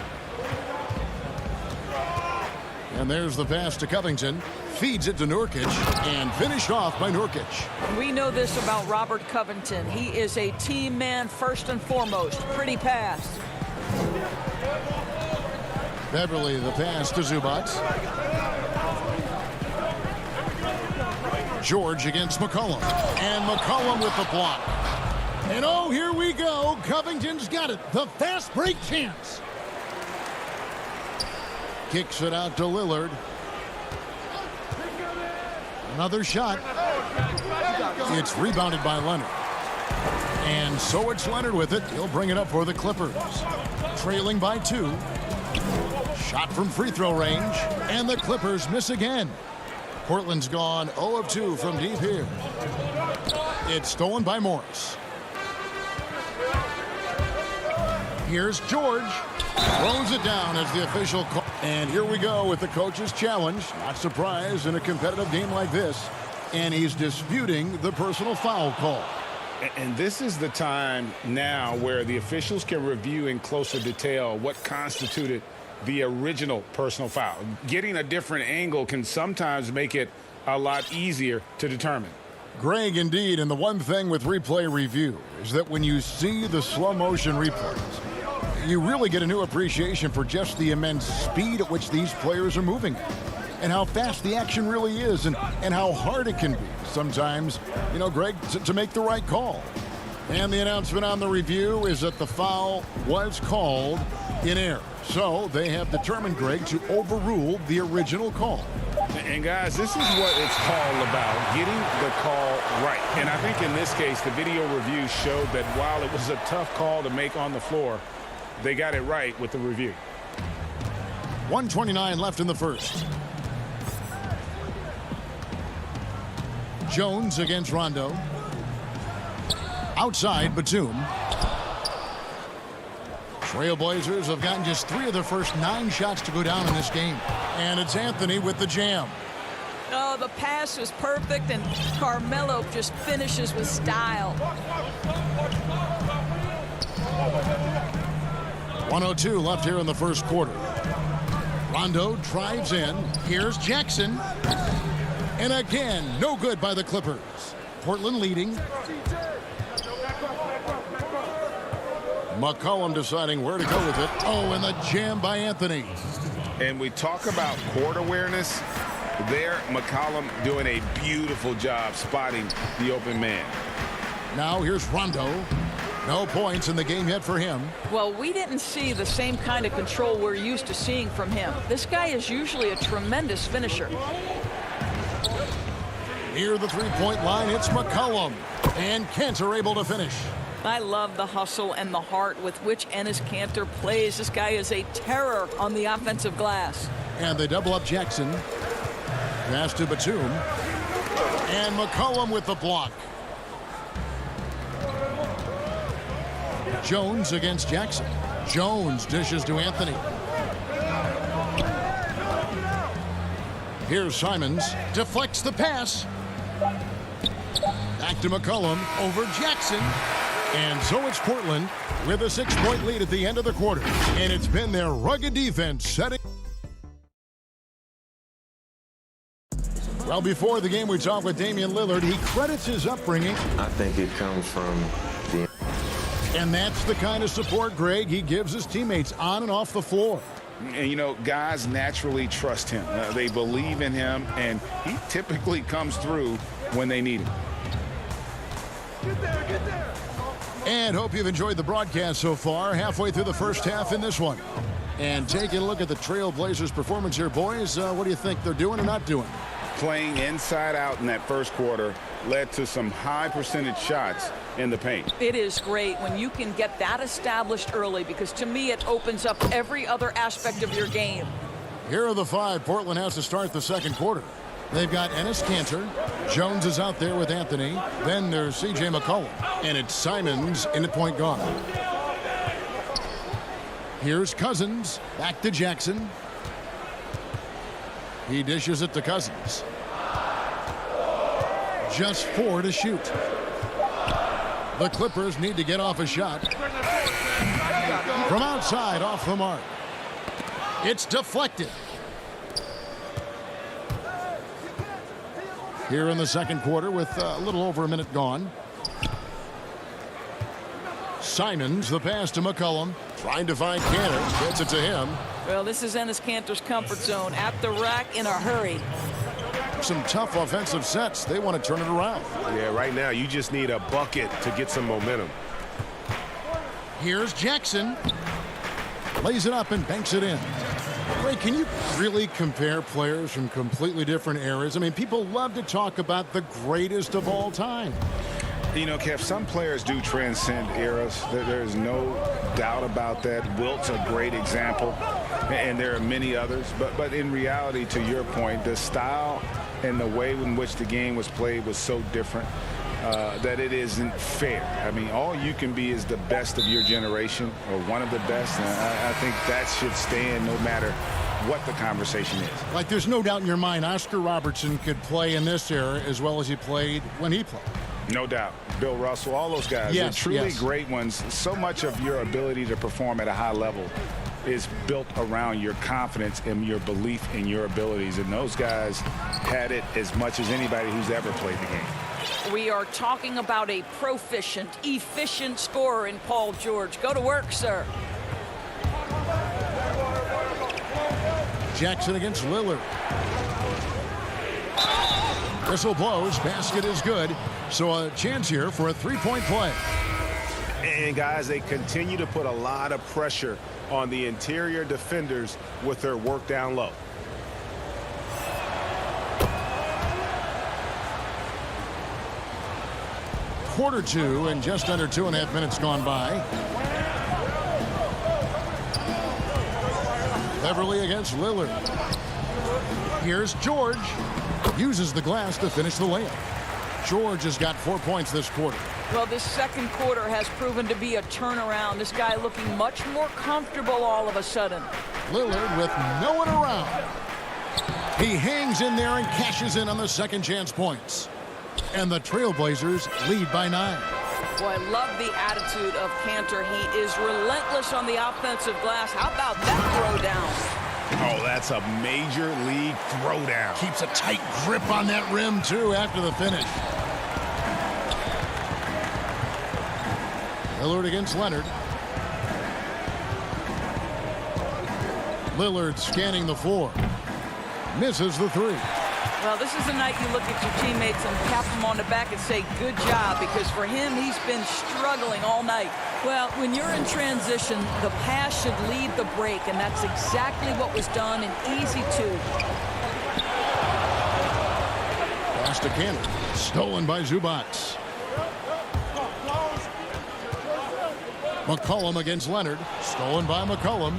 And there's the pass to Covington. Feeds it to Nurkic and finished off by Nurkic. We know this about Robert Covington. He is a team man first and foremost. Pretty pass. Beverley the pass to Zubac. George against McCollum. And McCollum with the block. And oh, here we go. Covington's got it. The fast break chance. Kicks it out to Lillard. Another shot. It's rebounded by Leonard. And so it's Leonard with it. He'll bring it up for the Clippers. Trailing by 2. Shot from free throw range. And the Clippers miss again. Portland's gone 0 of 2 from deep here. It's stolen by Morris. Here's George. Throws it down as the official call. And here we go with the coach's challenge. Not surprised in a competitive game like this. And he's disputing the personal foul call. And this is the time now where the officials can review in closer detail what constituted the original personal foul. Getting a different angle can sometimes make it a lot easier to determine. Greg, indeed, and the one thing with replay review is that when you see the slow motion replays, you really get a new appreciation for just the immense speed at which these players are moving and how fast the action really is and how hard it can be sometimes, you know, Greg, to make the right call. And the announcement on the review is that the foul was called in error. So they have determined, Greg, to overrule the original call. And guys, this is what it's all about, getting the call right. And I think in this case, the video review showed that while it was a tough call to make on the floor, they got it right with the review. 1:29 left in the first. Jones against Rondo. Outside, Batum. Trailblazers have gotten just 3 of their first 9 shots to go down in this game. And it's Anthony with the jam. Oh, the pass was perfect, and Carmelo just finishes with style. 1:02 left here in the first quarter. Rondo drives in. Here's Jackson. And again, no good by the Clippers. Portland leading. McCollum deciding where to go with it. Oh, and the jam by Anthony. And we talk about court awareness. There, McCollum doing a beautiful job spotting the open man. Now here's Rondo. No points in the game yet for him. Well, we didn't see the same kind of control we're used to seeing from him. This guy is usually a tremendous finisher. Near the three-point line, it's McCollum. And Kanter able to finish. I love the hustle and the heart with which Enes Kanter plays. This guy is a terror on the offensive glass. And they double up Jackson. Pass to Batum. And McCollum with the block. Jones against Jackson. Jones dishes to Anthony. Here's Simons. Deflects the pass. Back to McCollum over Jackson. And so it's Portland with a 6-point lead at the end of the quarter. And it's been their rugged defense setting. Well, before the game, we talked with Damian Lillard. He credits his upbringing. I think it comes from the... And that's the kind of support, Greg, he gives his teammates on and off the floor. And, you know, guys naturally trust him. They believe in him, and he typically comes through when they need him. Get there. And hope you've enjoyed the broadcast so far. Halfway through the first half in this one. And taking a look at the Trailblazers' performance here, boys. What do you think they're doing or not doing? Playing inside out in that first quarter led to some high percentage shots in the paint. It is great when you can get that established early, because to me it opens up every other aspect of your game. Here are the 5 Portland has to start the second quarter. They've got Enes Kanter. Jones is out there with Anthony. Then there's C.J. McCollum. And it's Simons in at point guard. Here's Cousins. Back to Jackson. He dishes it to Cousins. Just 4 to shoot. The Clippers need to get off a shot. From outside, off the mark. It's deflected. Here in the second quarter with a little over a minute gone. Simons, the pass to McCollum. Trying to find Kanter. Gets it to him. Well, this is Enes Kanter's comfort zone. At the rack in a hurry. Some tough offensive sets. They want to turn it around. Yeah, right now you just need a bucket to get some momentum. Here's Jackson. Lays it up and banks it in. Ray, can you really compare players from completely different eras? I mean, people love to talk about the greatest of all time. You know, Kev, some players do transcend eras. There's no doubt about that. Wilt's a great example, and there are many others. But in reality, to your point, the style and the way in which the game was played was so different that it isn't fair. I mean, all you can be is the best of your generation, or one of the best. And I think that should stand no matter what the conversation is. Like, there's no doubt in your mind Oscar Robertson could play in this era as well as he played when he played. No doubt. Bill Russell, all those guys, yes, they're truly yes. great ones. So much of your ability to perform at a high level is built around your confidence and your belief in your abilities. And those guys had it as much as anybody who's ever played the game. We are talking about a proficient, efficient scorer in Paul George. Go to work, sir. Jackson against Lillard. Whistle blows. Basket is good. So a chance here for a three-point play. And guys, they continue to put a lot of pressure on the interior defenders with their work down low. Quarter 2 and just under 2.5 minutes gone by. Beverly against Lillard. Here's George. Uses the glass to finish the layup. George has got 4 points this quarter. Well, this second quarter has proven to be a turnaround. This guy looking much more comfortable all of a sudden. Lillard with no one around. He hangs in there and cashes in on the second chance points. And the Trailblazers lead by 9. Boy, I love the attitude of Cantor. He is relentless on the offensive glass. How about that throwdown? Oh, that's a major league throwdown. Keeps a tight grip on that rim, too, after the finish. Lillard against Leonard. Lillard scanning the floor. Misses the 3. Well, this is the night you look at your teammates and tap them on the back and say, good job, because for him, he's been struggling all night. Well, when you're in transition, the pass should lead the break, and that's exactly what was done in easy 2. Pass to Cantor. Stolen by Zubac. McCollum against Leonard. Stolen by McCollum.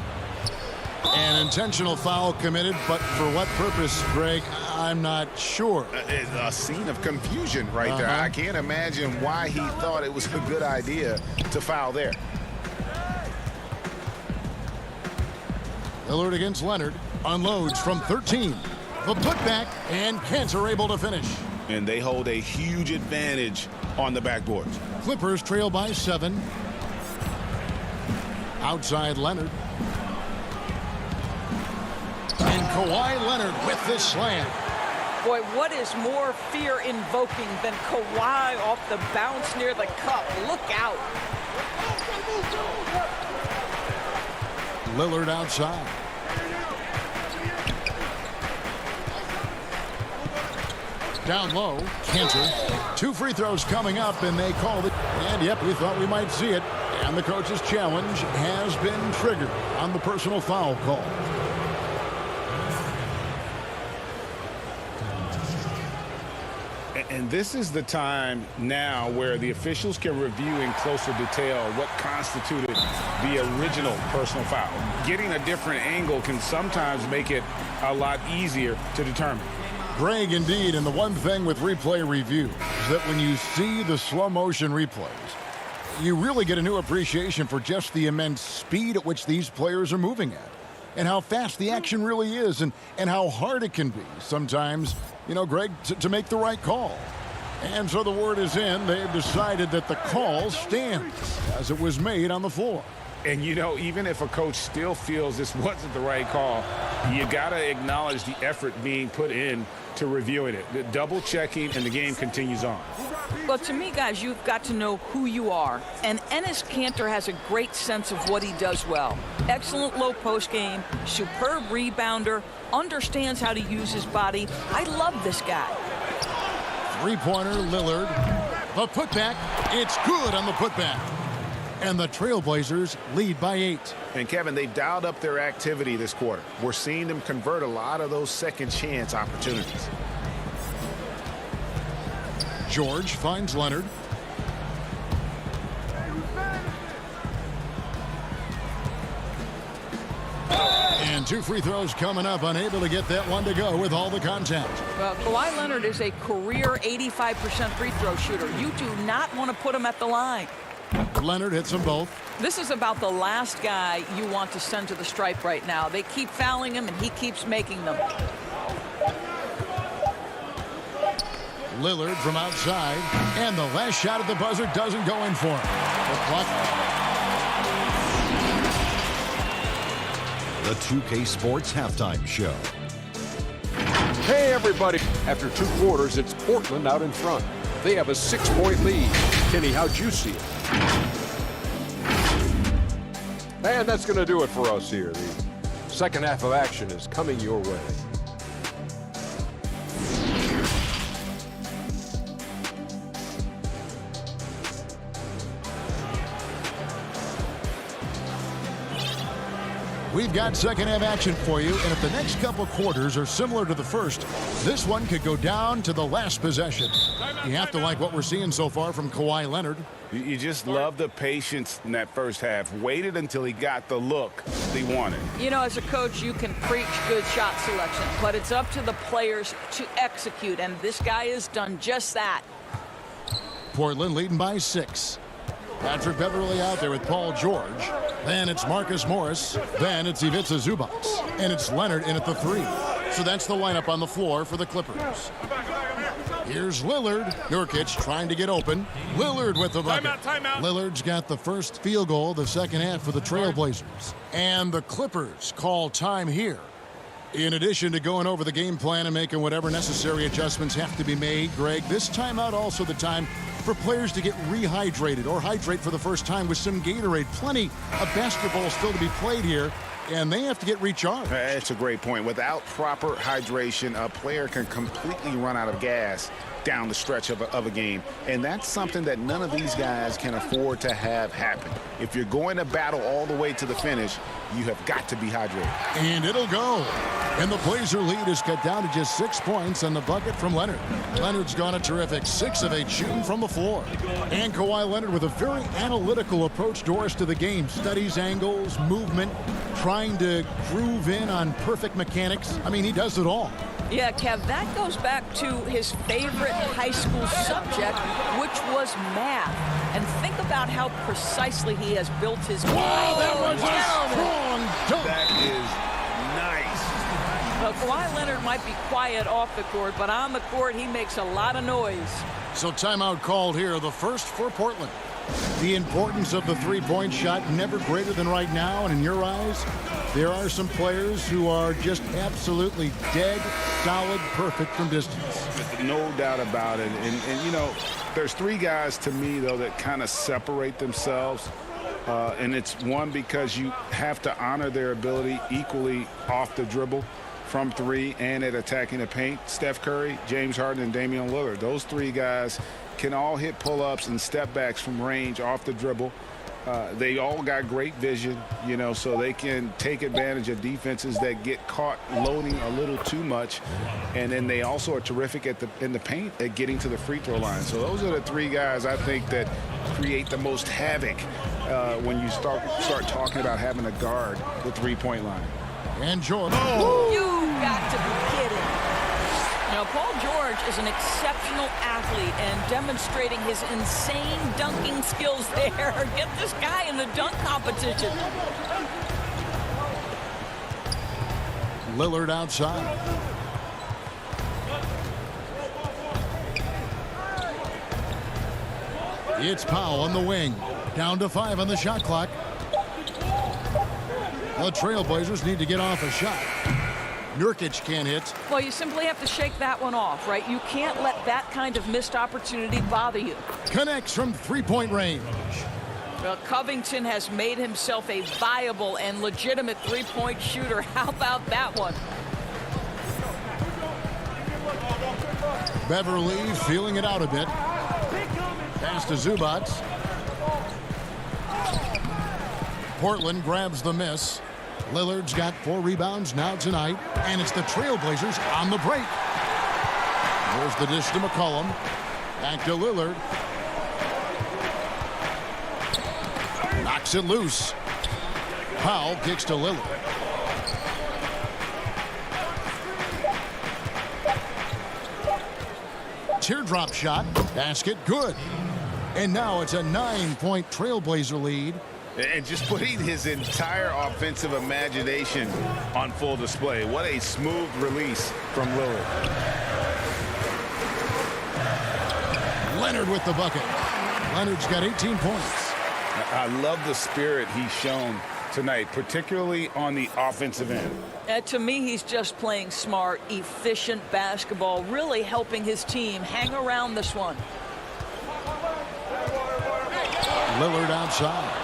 An intentional foul committed, but for what purpose, Greg, I'm not sure. It's a scene of confusion right there. I can't imagine why he thought it was a good idea to foul there. Lillard against Leonard. Unloads from 13. The putback, and Cantor able to finish. And they hold a huge advantage on the backboards. Clippers trail by 7. Outside Leonard. And Kawhi Leonard with this slam. Boy, what is more fear-invoking than Kawhi off the bounce near the cup? Look out. Lillard outside. Down low, Cantor. 2 free throws coming up, and they called it. And, yep, we thought we might see it. And the coach's challenge has been triggered on the personal foul call. And this is the time now where the officials can review in closer detail what constituted the original personal foul. Getting a different angle can sometimes make it a lot easier to determine. Greg, indeed, and the one thing with replay review is that when you see the slow motion replays, you really get a new appreciation for just the immense speed at which these players are moving at, and how fast the action really is, and how hard it can be sometimes, you know, Greg, to make the right call. And so the word is in. They've decided that the call stands as it was made on the floor. And, you know, even if a coach still feels this wasn't the right call, you got to acknowledge the effort being put in to reviewing it. The double checking, and the game continues on. Well, to me, guys, you've got to know who you are. And Enes Kanter has a great sense of what he does well. Excellent low post game, superb rebounder, understands how to use his body. I love this guy. Three-pointer, Lillard. The putback, it's good on the putback. And the Trailblazers lead by 8. And, Kevin, they've dialed up their activity this quarter. We're seeing them convert a lot of those second chance opportunities. George finds Leonard. And 2 free throws coming up, unable to get that one to go with all the contact. Well, Kawhi Leonard is a career 85% free throw shooter. You do not want to put him at the line. Leonard hits them both. This is about the last guy you want to send to the stripe right now. They keep fouling him, and he keeps making them. Lillard from outside, and the last shot at the buzzer doesn't go in for him. The 2K Sports Halftime Show. Hey, everybody. After 2 quarters, it's Portland out in front. They have a 6-point lead. Kenny, how'd you see it? And that's going to do it for us here. The second half of action is coming your way. We've got second half action for you, and if the next couple quarters are similar to the first, this one could go down to the last possession. You have to like what we're seeing so far from Kawhi Leonard. You just love the patience in that first half. Waited until he got the look he wanted. You know, as a coach, you can preach good shot selection, but it's up to the players to execute, and this guy has done just that. Portland leading by 6. Patrick Beverly out there with Paul George. Then it's Marcus Morris. Then it's Ivica Zubac. And it's Leonard in at the 3. So that's the lineup on the floor for the Clippers. Here's Lillard. Nurkic trying to get open. Lillard with the bucket. Timeout. Lillard's got the first field goal of the second half for the Trailblazers. And the Clippers call time here. In addition to going over the game plan and making whatever necessary adjustments have to be made, Greg, this timeout also the time for players to get rehydrated or hydrate for the first time with some Gatorade. Plenty of basketball still to be played here, and they have to get recharged. That's a great point. Without proper hydration, a player can completely run out of gas down the stretch of a game. And that's something that none of these guys can afford to have happen. If you're going to battle all the way to the finish, you have got to be hydrated. And it'll go. And the Blazer lead is cut down to just 6 points on the bucket from Leonard. Leonard's gone a terrific 6 of 8 shooting from the floor. And Kawhi Leonard with a very analytical approach, Doris, to the game. Studies angles, movement, trying to groove in on perfect mechanics. I mean, he does it all. Yeah, Kev, that goes back to his favorite high school subject, which was math. And think about how precisely he has built his game. Wow, that was a strong dunk. That is nice. Well, Kawhi Leonard might be quiet off the court, but on the court, he makes a lot of noise. So timeout called here, the first for Portland. The importance of the three-point shot never greater than right now, and in your eyes, there are some players who are just absolutely dead, solid, perfect from distance. No doubt about it. And you know, there's 3 guys to me, though, that kind of separate themselves. And it's one, because you have to honor their ability equally off the dribble, from 3, and at attacking the paint. Steph Curry, James Harden, and Damian Lillard. Those 3 guys can all hit pull-ups and step-backs from range off the dribble. They all got great vision, you know, so they can take advantage of defenses that get caught loading a little too much. And then they also are terrific in the paint at getting to the free throw line. So those are the 3 guys I think that create the most havoc when you start talking about having to guard the three-point line. And Jordan. Oh. You got to be kidding. Now, Paul George is an exceptional athlete and demonstrating his insane dunking skills there. Get this guy in the dunk competition. Lillard outside. It's Powell on the wing. Down to 5 on the shot clock. The Trailblazers need to get off a shot. Nurkic can't hit. Well, you simply have to shake that one off, right? You can't let that kind of missed opportunity bother you. Connects from three-point range. Well, Covington has made himself a viable and legitimate three-point shooter. How about that one? Beverly feeling it out a bit. Pass to Zubac. Portland grabs the miss. Lillard's got 4 rebounds now tonight, and it's the Trailblazers on the break. There's the dish to McCollum. Back to Lillard. Knocks it loose. Powell kicks to Lillard. Teardrop shot. Basket good. And now it's a 9-point Trailblazer lead. And just putting his entire offensive imagination on full display. What a smooth release from Lillard. Leonard with the bucket. Leonard's got 18 points. I love the spirit he's shown tonight, particularly on the offensive end. To me, he's just playing smart, efficient basketball, really helping his team hang around this one. Lillard outside.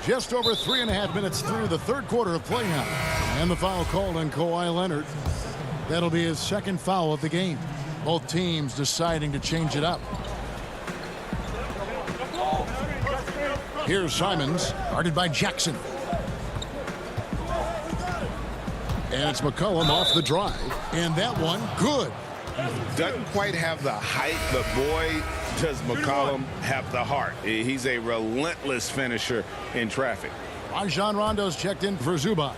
Just over 3.5 minutes through the third quarter of play now. And the foul called on Kawhi Leonard. That'll be his second foul of the game. Both teams deciding to change it up. Here's Simons, guarded by Jackson. And it's McCollum off the drive. And that one, good. Doesn't quite have the height, but boy, does McCollum have the heart. He's a relentless finisher in traffic. Rajon Rondo's checked in for Zubac.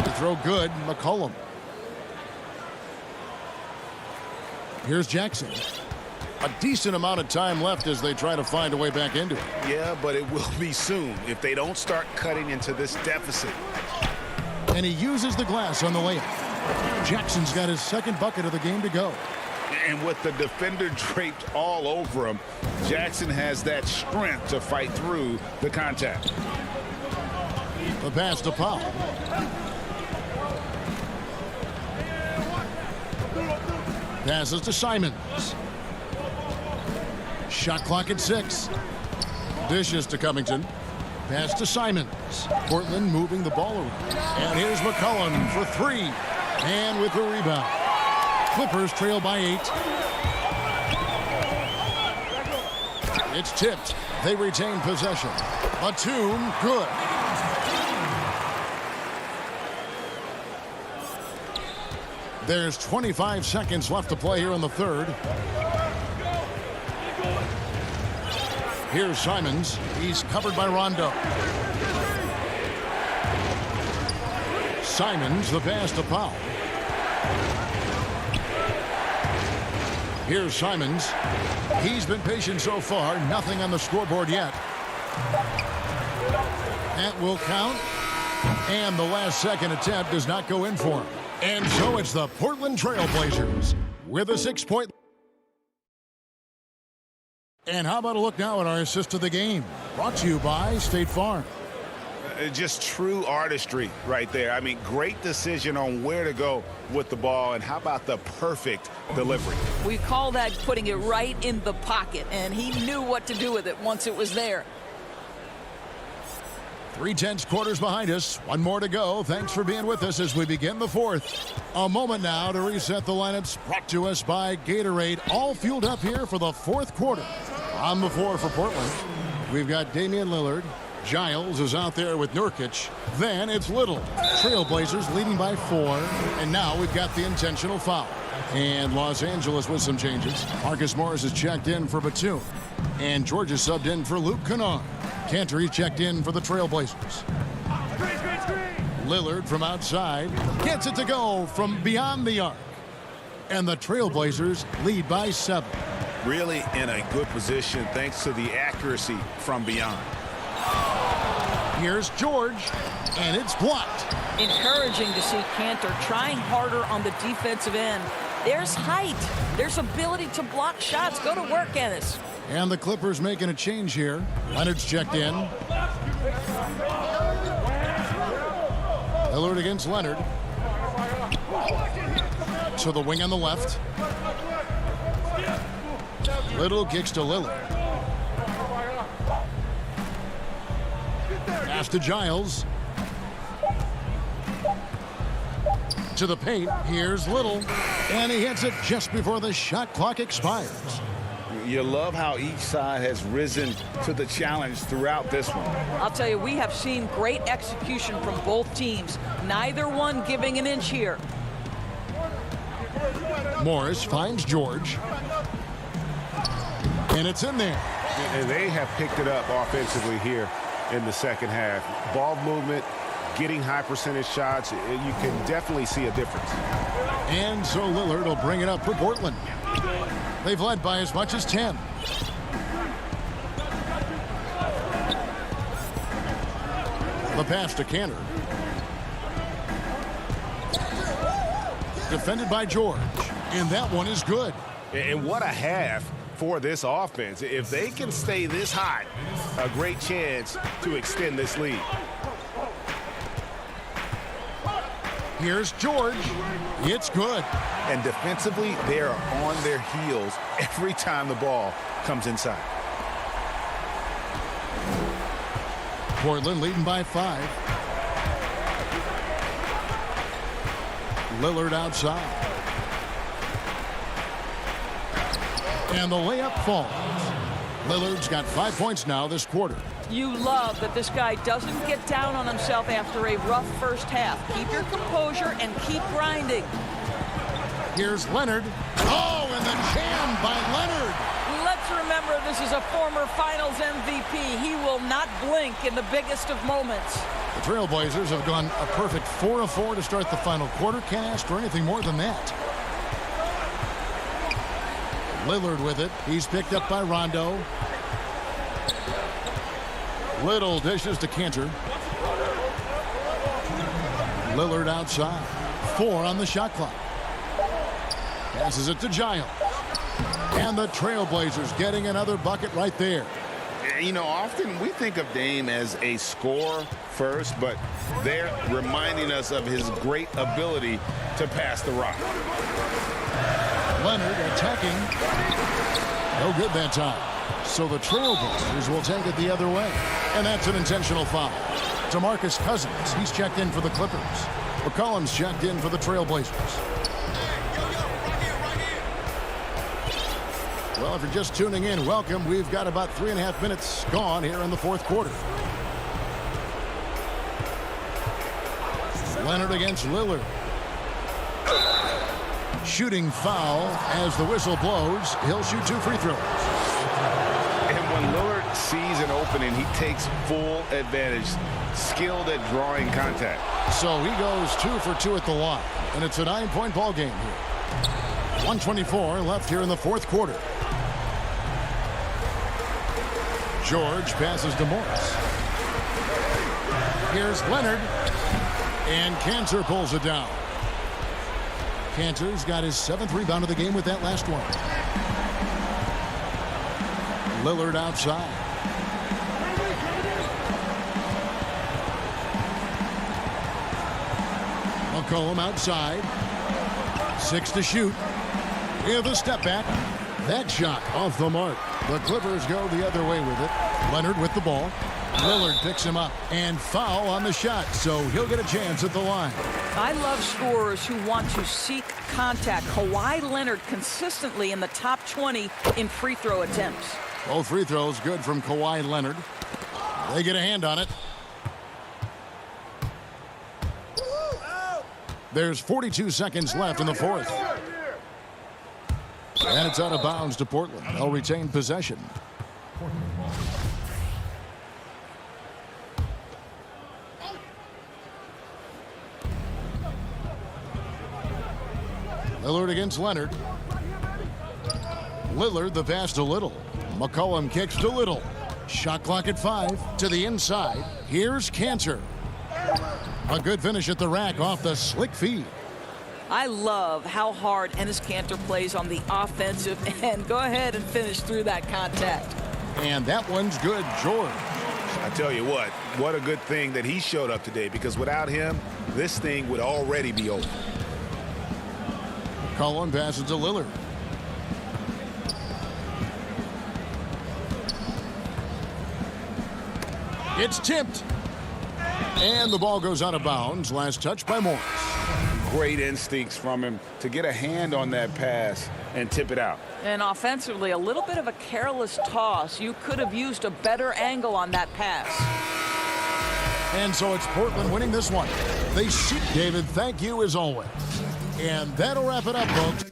The throw good, McCollum. Here's Jackson. A decent amount of time left as they try to find a way back into it. Yeah, but it will be soon if they don't start cutting into this deficit. And he uses the glass on the layup. Jackson's got his second bucket of the game to go. And with the defender draped all over him, Jackson has that strength to fight through the contact. The pass to Powell. Passes to Simons. Shot clock at 6. Dishes to Covington. Pass to Simons. Portland moving the ball around. And here's McCollum for 3. And with the rebound. Clippers trail by 8. It's tipped. They retain possession. Batum, good. There's 25 seconds left to play here in the third. Here's Simons. He's covered by Rondo. Simons, the pass to Powell. Here's Simons. He's been patient so far. Nothing on the scoreboard yet. That will count. And the last second attempt does not go in for him. And so it's the Portland Trail Blazers with a 6-point. And how about a look now at our assist of the game? Brought to you by State Farm. Just true artistry right there. I mean, great decision on where to go with the ball. And how about the perfect delivery? We call that putting it right in the pocket, and he knew what to do with it once it was there. 3/10 quarters behind us. One more to go. Thanks for being with us as we begin the fourth. A moment now to reset the lineups, brought to us by Gatorade. All fueled up here for the fourth quarter. On the floor for Portland, we've got Damian Lillard. Giles is out there with Nurkic. Then it's Little. Trailblazers leading by 4. And now we've got the intentional foul. And Los Angeles with some changes. Marcus Morris is checked in for Batum. And Georgia subbed in for Luke Kennard. Cantor checked in for the Trailblazers. Lillard from outside gets it to go from beyond the arc. And the Trailblazers lead by 7. Really in a good position thanks to the accuracy from beyond. Here's George, and it's blocked. Encouraging to see Cantor trying harder on the defensive end. There's height. There's ability to block shots. Go to work, Ennis. And the Clippers making a change here. Leonard's checked in. Lillard against Leonard. To the wing on the left. Little kicks to Lillard. Pass to Giles. To the paint. Here's Little. And he hits it just before the shot clock expires. You love how each side has risen to the challenge throughout this one. I'll tell you, we have seen great execution from both teams. Neither one giving an inch here. Morris finds George. And it's in there. And they have picked it up offensively here in the second half. Ball movement, getting high percentage shots. You can definitely see a difference. And so Lillard will bring it up for Portland. They've led by as much as 10. The pass to Cantor. Defended by George. And that one is good. And what a half for this offense. If they can stay this hot, a great chance to extend this lead. Here's George. It's good. And defensively, they are on their heels every time the ball comes inside. Portland leading by 5. Lillard outside. And the layup falls. Lillard's got 5 points now this quarter. You love that this guy doesn't get down on himself after a rough first half. Keep your composure and keep grinding. Here's Leonard. Oh, and the jam by Leonard. Let's remember this is a former Finals MVP. He will not blink in the biggest of moments. The Trailblazers have gone a perfect 4 of 4 to start the final quarter. Can't ask for anything more than that. Lillard with it. He's picked up by Rondo. Little dishes to Cantor. Lillard outside. 4 on the shot clock. Passes it to Giles. And the Trailblazers getting another bucket right there. You know, often we think of Dame as a scorer first, but they're reminding us of his great ability to pass the rock. Leonard attacking. No good that time. So the Trailblazers will take it the other way. And that's an intentional foul. DeMarcus Cousins, he's checked in for the Clippers. McCollum's checked in for the Trailblazers. Well, if you're just tuning in, welcome. We've got about 3.5 minutes gone here in the fourth quarter. Leonard against Lillard. Shooting foul as the whistle blows. He'll shoot 2 free throws. And when Lillard sees an opening, he takes full advantage. Skilled at drawing contact. So he goes 2 for 2 at the line. And it's a 9-point ball game here. 1:24 left here in the fourth quarter. George passes to Morris. Here's Leonard. And Cantor pulls it down. Cantor's got his 7th rebound of the game with that last one. Lillard outside. McCollum outside. 6 to shoot. With a step back. That shot off the mark. The Clippers go the other way with it. Leonard with the ball. Lillard picks him up. And foul on the shot, so he'll get a chance at the line. I love scorers who want to seek contact. Kawhi Leonard consistently in the top 20 in free throw attempts. Both free throws good from Kawhi Leonard. They get a hand on it. There's 42 seconds left in the fourth. And it's out of bounds to Portland. They'll retain possession. Lillard against Leonard. Lillard the pass to Little. McCollum kicks to Little. Shot clock at 5 to the inside. Here's Cantor. A good finish at the rack off the slick feed. I love how hard Enes Kanter plays on the offensive end. Go ahead and finish through that contact. And that one's good, George. I tell you what a good thing that he showed up today, because without him, this thing would already be over. Cullen passes to Lillard. It's tipped. And the ball goes out of bounds. Last touch by Morris. Great instincts from him to get a hand on that pass and tip it out. And offensively, a little bit of a careless toss. You could have used a better angle on that pass. And so it's Portland winning this one. They shoot. David, thank you as always. And that'll wrap it up, folks.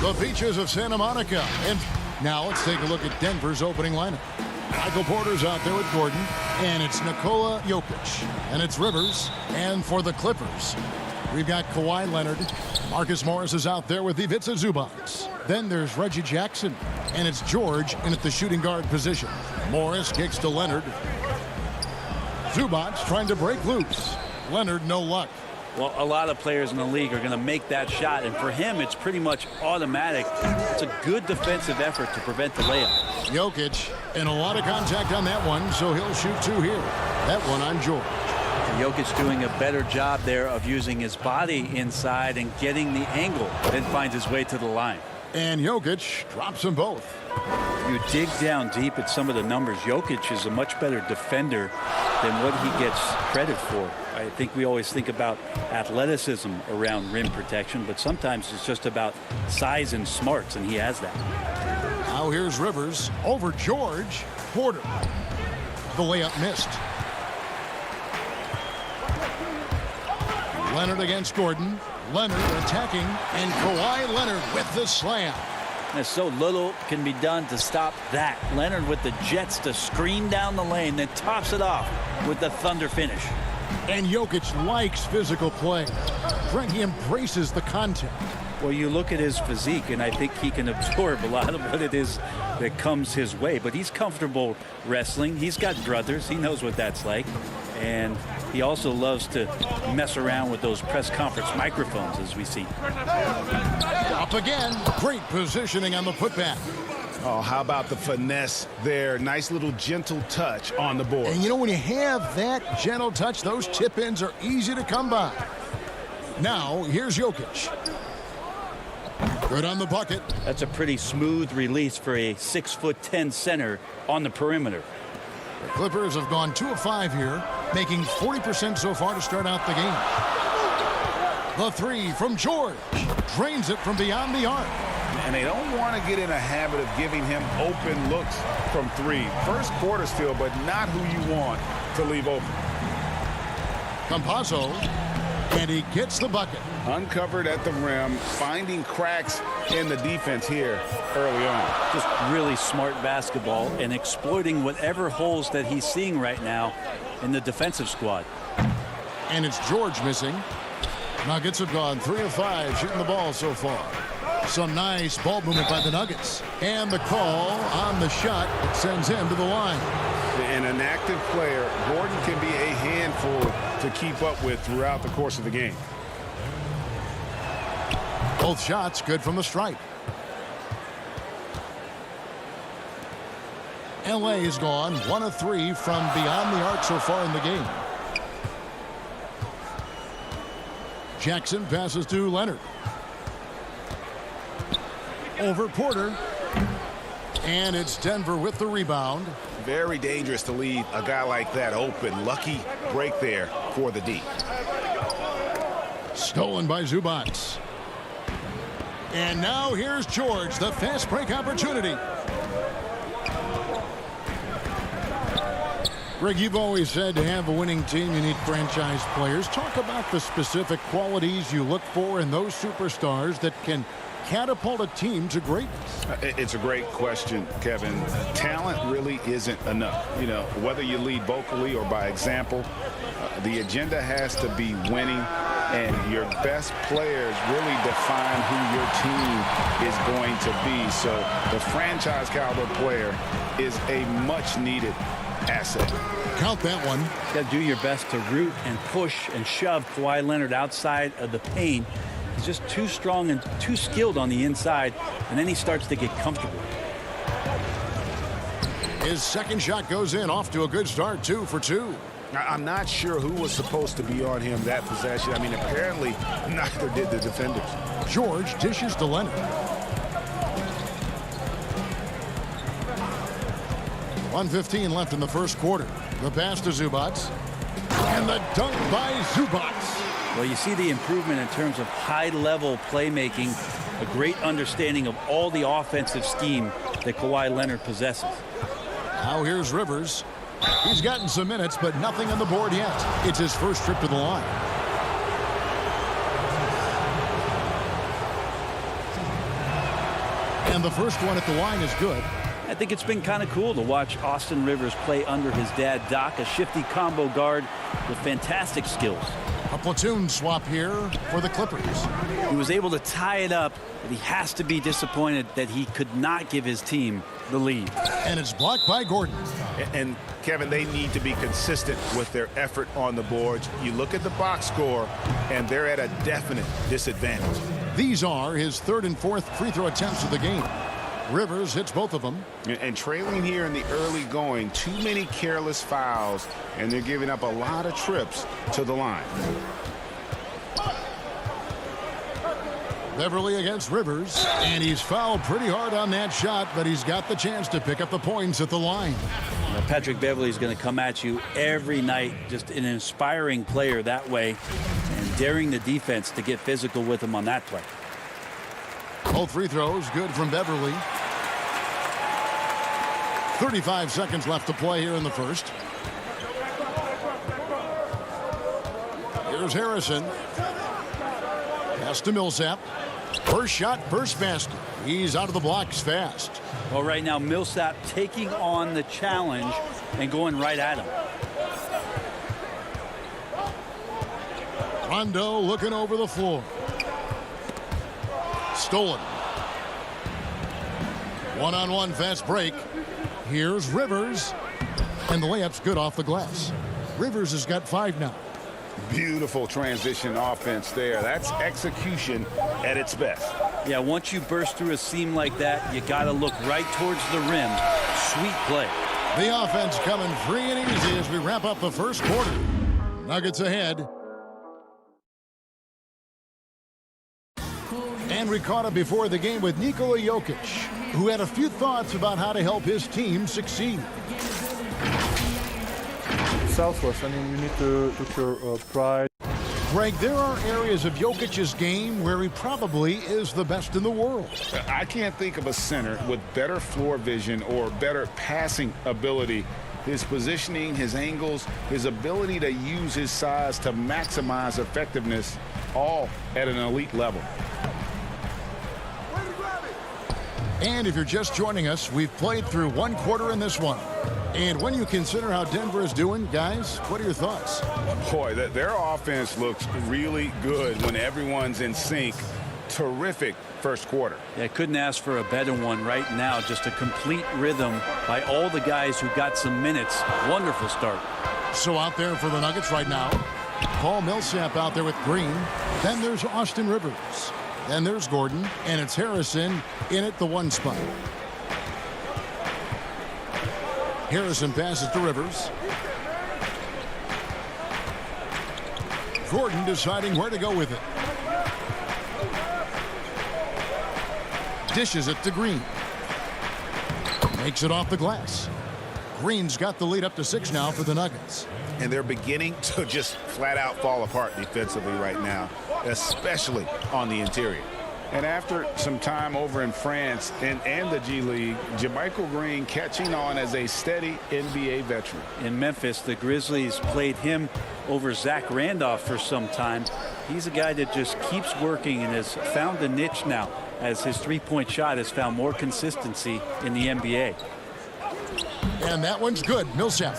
The beaches of Santa Monica. And now let's take a look at Denver's opening lineup. Michael Porter's out there with Gordon. And it's Nikola Jokic. And it's Rivers. And for the Clippers, we've got Kawhi Leonard. Marcus Morris is out there with Ivica Zubac. Then there's Reggie Jackson. And it's George in at the shooting guard position. Morris kicks to Leonard. Zubac trying to break loose. Leonard, no luck. Well, a lot of players in the league are going to make that shot, and for him, it's pretty much automatic. It's a good defensive effort to prevent the layup. Jokic, and a lot of contact on that one, so he'll shoot two here. That one on George. Jokic doing a better job there of using his body inside and getting the angle, then finds his way to the line. And Jokic drops them both. You dig down deep at some of the numbers. Jokic is a much better defender than what he gets credit for. I think we always think about athleticism around rim protection, but sometimes it's just about size and smarts, and he has that. Now here's Rivers over George. Porter. The layup missed. Leonard against Gordon. Leonard attacking, and Kawhi Leonard with the slam. There's so little can be done to stop that. Leonard with the jets to screen down the lane, then tops it off with the thunder finish. And Jokic likes physical play. He embraces the contact. Well, you look at his physique, and I think he can absorb a lot of what it is that comes his way. But he's comfortable wrestling. He's got brothers. He knows what that's like. And he also loves to mess around with those press conference microphones, as we see. Up again. Great positioning on the putback. Oh, how about the finesse there? Nice little gentle touch on the board. And you know, when you have that gentle touch, those tip-ins are easy to come by. Now, here's Jokic. Good on the bucket. That's a pretty smooth release for a 6'10" center on the perimeter. The Clippers have gone 2 of 5 here, making 40% so far to start out the game. The three from George. Drains it from beyond the arc. And they don't want to get in a habit of giving him open looks from three. First quarter still, but not who you want to leave open. Campazzo, and he gets the bucket. Uncovered at the rim, finding cracks in the defense here early on. Just really smart basketball and exploiting whatever holes that he's seeing right now in the defensive squad. And it's George missing. Nuggets have gone 3 of 5 shooting the ball so far. Some nice ball movement by the Nuggets. And the call on the shot that sends him to the line. And an active player, Gordon can be a handful to keep up with throughout the course of the game. Both shots good from the stripe. LA has gone 1 of 3 from beyond the arc so far in the game. Jackson passes to Leonard. Over Porter. And it's Denver with the rebound. Very dangerous to leave a guy like that open. Lucky break there for the D. Stolen by Zubac. And now here's George, the fast break opportunity. Greg, you've always said to have a winning team, you need franchise players. Talk about the specific qualities you look for in those superstars that can catapult a team to greatness. It's a great question, Kevin. Talent really isn't enough. You know, whether you lead vocally or by example, the agenda has to be winning, and your best players really define who your team is going to be. So the franchise caliber player is a much needed asset. Count that one. Got to do your best to root and push and shove Kawhi Leonard outside of the paint. He's just too strong and too skilled on the inside, and then he starts to get comfortable. His second shot goes in, off to a good start, 2 for 2. I'm not sure who was supposed to be on him that possession. I mean, apparently neither did the defenders. George dishes to Leonard. 1:15 left in the first quarter. The pass to Zubac. And the dunk by Zubac. Well, you see the improvement in terms of high-level playmaking, a great understanding of all the offensive scheme that Kawhi Leonard possesses. Now here's Rivers. He's gotten some minutes, but nothing on the board yet. It's his first trip to the line. And the first one at the line is good. I think it's been kind of cool to watch Austin Rivers play under his dad, Doc, a shifty combo guard with fantastic skills. A platoon swap here for the Clippers. He was able to tie it up, but he has to be disappointed that he could not give his team the lead. And it's blocked by Gordon. And Kevin, they need to be consistent with their effort on the boards. You look at the box score, and they're at a definite disadvantage. These are his 3rd and 4th free throw attempts of the game. Rivers hits both of them. And trailing here in the early going, too many careless fouls, and they're giving up a lot of trips to the line. Beverly against Rivers, and he's fouled pretty hard on that shot, but he's got the chance to pick up the points at the line. Now, Patrick Beverly is going to come at you every night, just an inspiring player that way, and daring the defense to get physical with him on that play. Both free throws good from Beverly. 35 seconds left to play here in the first. Here's Harrison. Pass to Millsap. First shot, first basket. He's out of the blocks fast. Well, right now, Millsap taking on the challenge and going right at him. Rondo looking over the floor. Stolen. One-on-one fast break. Here's Rivers. And the layup's good off the glass. Rivers has got 5 now. Beautiful transition offense there. That's execution at its best. Yeah, once you burst through a seam like that, you got to look right towards the rim. Sweet play. The offense coming free and easy as we wrap up the first quarter. Nuggets ahead. And we caught up before the game with Nikola Jokic, who had a few thoughts about how to help his team succeed. Selfless. I mean, you need to look your pride. Greg, there are areas of Jokic's game where he probably is the best in the world. I can't think of a center with better floor vision or better passing ability. His positioning, his angles, his ability to use his size to maximize effectiveness, all at an elite level. And if you're just joining us, we've played through one quarter in this one. And when you consider how Denver is doing, guys, what are your thoughts? Boy, their offense looks really good when everyone's in sync. Terrific first quarter. Yeah, couldn't ask for a better one right now. Just a complete rhythm by all the guys who got some minutes. Wonderful start. So out there for the Nuggets right now, Paul Millsap out there with Green. Then there's Austin Rivers. Then there's Gordon, and it's Harrison in at the 1 spot. Harrison passes to Rivers. Gordon deciding where to go with it. Dishes it to Green. Makes it off the glass. Green's got the lead up to 6 now for the Nuggets. And they're beginning to just flat out fall apart defensively right now, especially on the interior. And after some time over in France and the G League, JaMychal Green catching on as a steady NBA veteran. In Memphis, the Grizzlies played him over Zach Randolph for some time. He's a guy that just keeps working and has found a niche now as his three-point shot has found more consistency in the NBA. And that one's good. Millsap.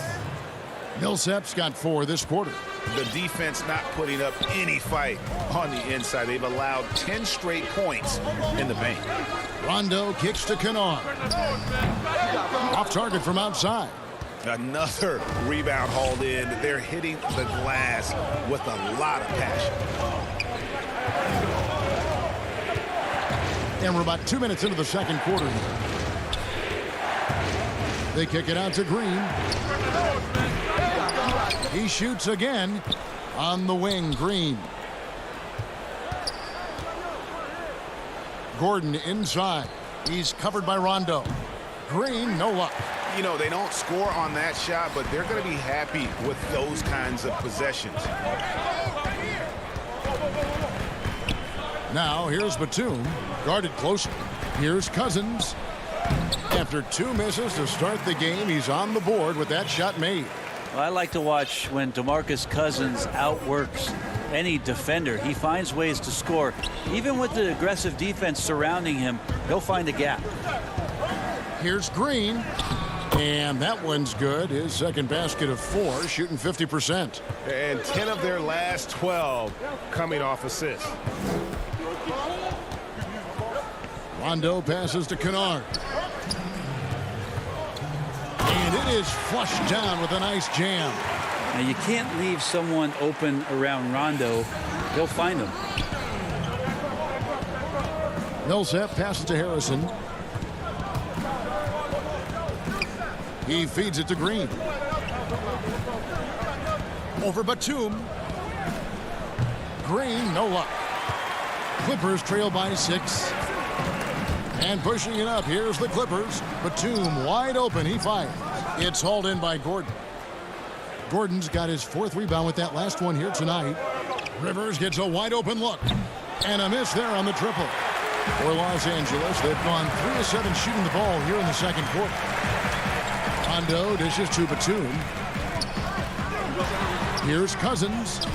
Millsap's got 4 this quarter. The defense not putting up any fight on the inside. They've allowed 10 straight points in the paint. Rondo kicks to Kennard. Off target from outside. Another rebound hauled in. They're hitting the glass with a lot of passion. And we're about 2 minutes into the second quarter here. They kick it out to Green. He shoots again on the wing. Green. Gordon inside. He's covered by Rondo. Green, no luck. You know, they don't score on that shot, but they're going to be happy with those kinds of possessions. Now here's Batum, guarded closely. Here's Cousins. After 2 misses to start the game, he's on the board with that shot made. Well, I like to watch when DeMarcus Cousins outworks any defender. He finds ways to score. Even with the aggressive defense surrounding him, he'll find a gap. Here's Green. And that one's good. His second basket of 4, shooting 50%. And 10 of their last 12 coming off assists. Rondo passes to Kennard. And it is flushed down with a nice jam. Now, you can't leave someone open around Rondo. He'll find them. Millsap passes to Harrison. He feeds it to Green. Over Batum. Green, no luck. Clippers trail by 6. And pushing it up, here's the Clippers. Batum wide open, he fires. It's hauled in by Gordon. Gordon's got his 4th rebound with that last one here tonight. Rivers gets a wide open look. And a miss there on the triple. For Los Angeles, they've gone 3 of 7 shooting the ball here in the second quarter. Rondo dishes to Batum. Here's Cousins.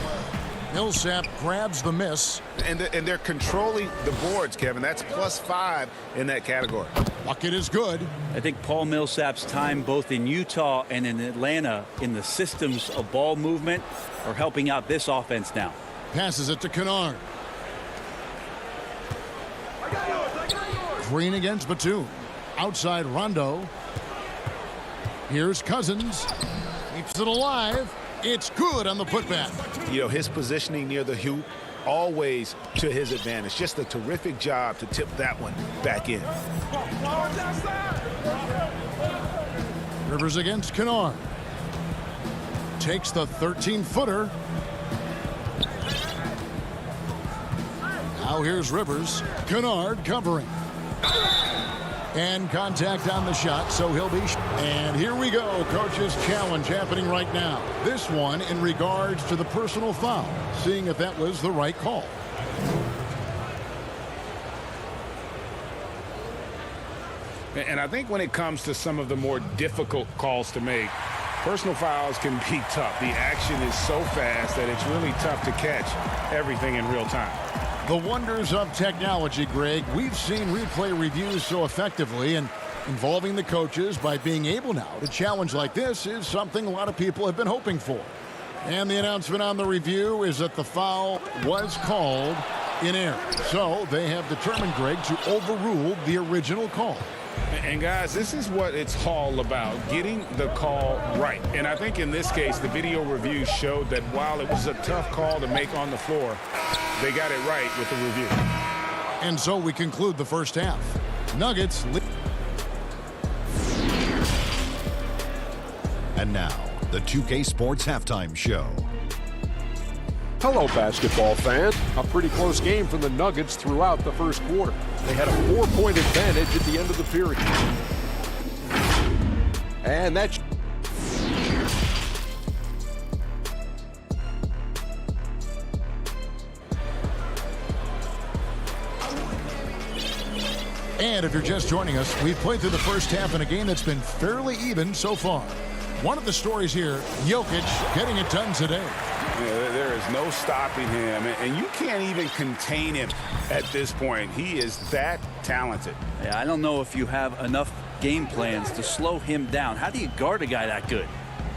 Millsap grabs the miss. And they're controlling the boards, Kevin. That's +5 in that category. Bucket is good. I think Paul Millsap's time both in Utah and in Atlanta in the systems of ball movement are helping out this offense now. Passes it to Kennard. Green against Batum. Outside Rondo. Here's Cousins. Keeps it alive. It's good on the putback. You know, his positioning near the hoop, always to his advantage. Just a terrific job to tip that one back in. Rivers against Kennard. Takes the 13-footer. Now here's Rivers. Kennard covering. And contact on the shot, so he'll be... And here we go. Coach's challenge happening right now. This one in regards to the personal foul. Seeing if that was the right call. And I think when it comes to some of the more difficult calls to make, personal fouls can be tough. The action is so fast that it's really tough to catch everything in real time. The wonders of technology, Greg. We've seen replay reviews so effectively, and involving the coaches by being able now to challenge like this is something a lot of people have been hoping for. And the announcement on the review is that the foul was called in error. So they have determined, Greg, to overrule the original call. And guys, this is what it's all about, getting the call right. And I think in this case, the video review showed that while it was a tough call to make on the floor, they got it right with the review. And so we conclude the first half. Nuggets lead. And now, the 2K Sports Halftime Show. Hello, basketball fan. A pretty close game for the Nuggets throughout the first quarter. They had a 4-point advantage at the end of the period. And that's... And if you're just joining us, we've played through the first half in a game that's been fairly even so far. One of the stories here, Jokic getting it done today. Yeah, there is no stopping him, and you can't even contain him at this point. He is that talented. Yeah, I don't know if you have enough game plans to slow him down. How do you guard a guy that good?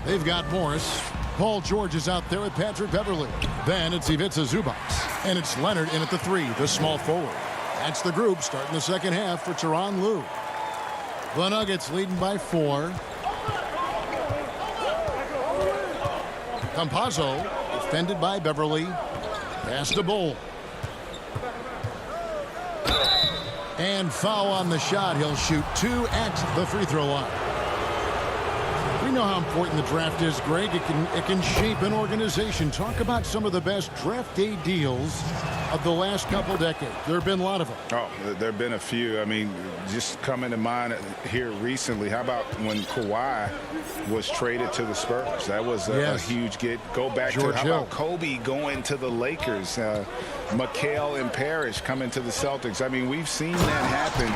They've got Morris. Paul George is out there with Patrick Beverley. Then it's Ivica Zubac. And it's Leonard in at the 3, the small forward. That's the group starting the second half for Tyronn Lue. The Nuggets leading by 4. Campazzo defended by Beverley. Pass to Bull. And foul on the shot. He'll shoot 2 at the free throw line. We know how important the draft is, Greg. It can shape an organization. Talk about some of the best draft day deals of the last couple decades. There have been a lot of them. Oh, there have been a few. I mean, just coming to mind here recently, how about when Kawhi was traded to the Spurs? That was a huge get. Go back George to, how Hill. about Kobe going to the Lakers? McHale and Parrish coming to the Celtics. I mean, we've seen that happen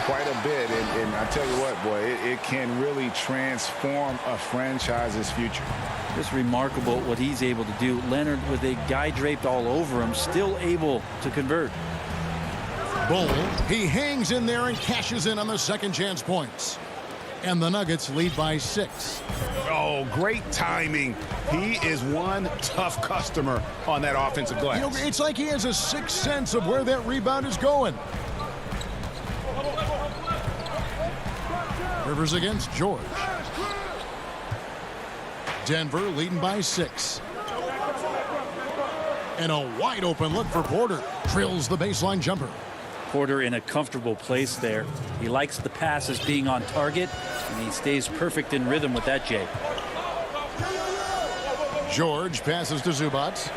quite a bit. And I tell you what, boy, it can really transform a franchise's future. Just remarkable what he's able to do. Leonard, with a guy draped all over him, still able to convert. Bull, he hangs in there and cashes in on the second chance points. And the Nuggets lead by 6. Oh, great timing. He is one tough customer on that offensive glass. You know, it's like he has a sixth sense of where that rebound is going. Rivers against George. Denver leading by 6. And a wide open look for Porter. Drills the baseline jumper. Porter in a comfortable place there. He likes the passes being on target, and he stays perfect in rhythm with that, Jay. George passes to Zubac.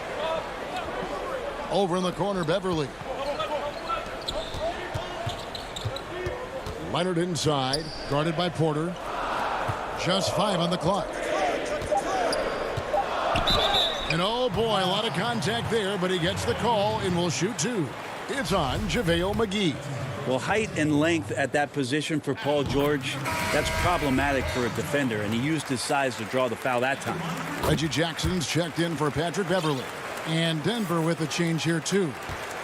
Over in the corner, Beverley. Leonard inside, guarded by Porter. Just 5 on the clock. And oh boy, a lot of contact there, but he gets the call and will shoot 2. It's on JaVale McGee. Well, height and length at that position for Paul George, that's problematic for a defender, and he used his size to draw the foul that time. Reggie Jackson's checked in for Patrick Beverley. And Denver with a change here too.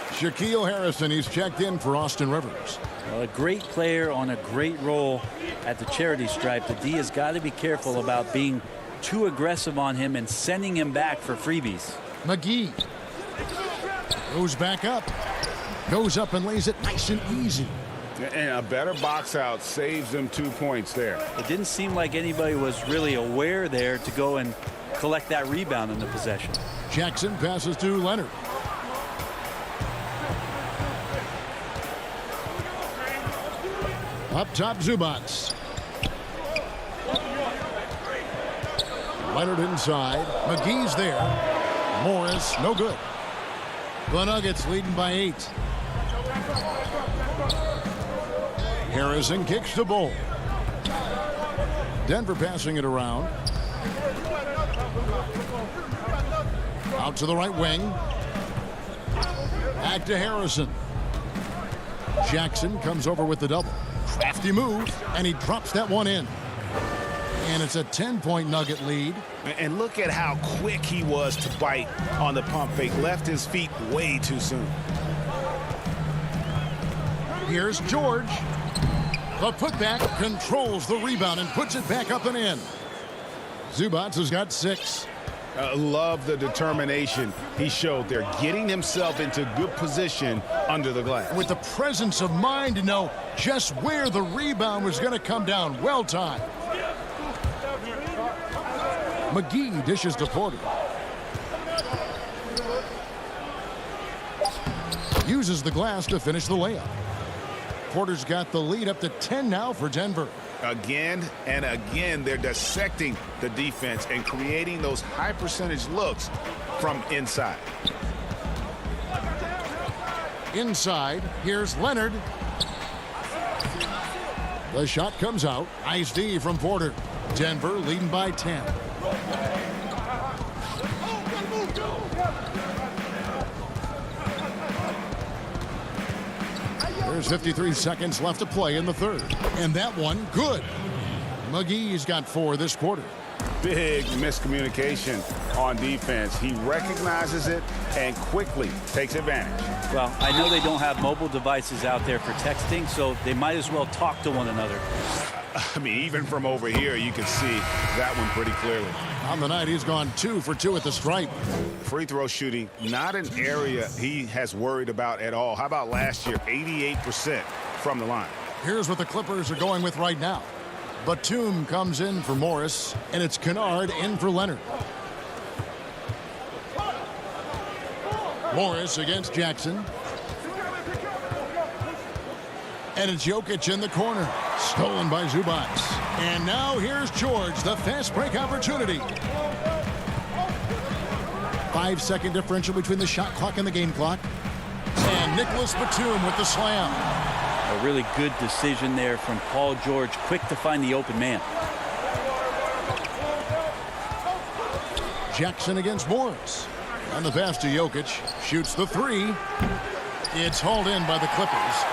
Shaquille Harrison, he's checked in for Austin Rivers. Well, a great player on a great role at the charity stripe. The D has got to be careful about being too aggressive on him and sending him back for freebies. McGee goes back up. Goes up and lays it nice and easy. And a better box out saves them 2 points there. It didn't seem like anybody was really aware there to go and collect that rebound in the possession. Jackson passes to Leonard. Up top, Zubats. Leonard inside. McGee's there. Morris, no good. The Nuggets leading by 8. Harrison kicks to Bull. Denver passing it around. Out to the right wing. Back to Harrison. Jackson comes over with the double. Crafty move, and he drops that one in. And it's a 10-point Nugget lead. And look at how quick he was to bite on the pump fake. Left his feet way too soon. Here's George. The putback controls the rebound and puts it back up and in. Zubats has got 6. Love the determination he showed there, getting himself into good position under the glass. With the presence of mind to know just where the rebound was going to come down. Well timed. McGee dishes to Porter. Uses the glass to finish the layup. Porter's got the lead up to 10 now for Denver. Again and again, they're dissecting the defense and creating those high percentage looks from inside. Inside, here's Leonard. The shot comes out. Nice D from Porter. Denver leading by 10. There's 53 seconds left to play in the third. And that one, good. McGee's got 4 this quarter. Big miscommunication on defense. He recognizes it and quickly takes advantage. Well, I know they don't have mobile devices out there for texting, so they might as well talk to one another. I mean, even from over here, you can see that one pretty clearly. On the night, he's gone 2 for 2 at the stripe. Free throw shooting, not an area he has worried about at all. How about last year, 88% from the line? Here's what the Clippers are going with right now. Batum comes in for Morris, and it's Kennard in for Leonard. Morris against Jackson. And it's Jokic in the corner. Stolen by Zubats. And now here's George, the fast break opportunity. 5-second differential between the shot clock and the game clock. And Nicholas Batum with the slam. A really good decision there from Paul George. Quick to find the open man. Jackson against Morris. And the pass to Jokic. Shoots the 3. It's hauled in by the Clippers.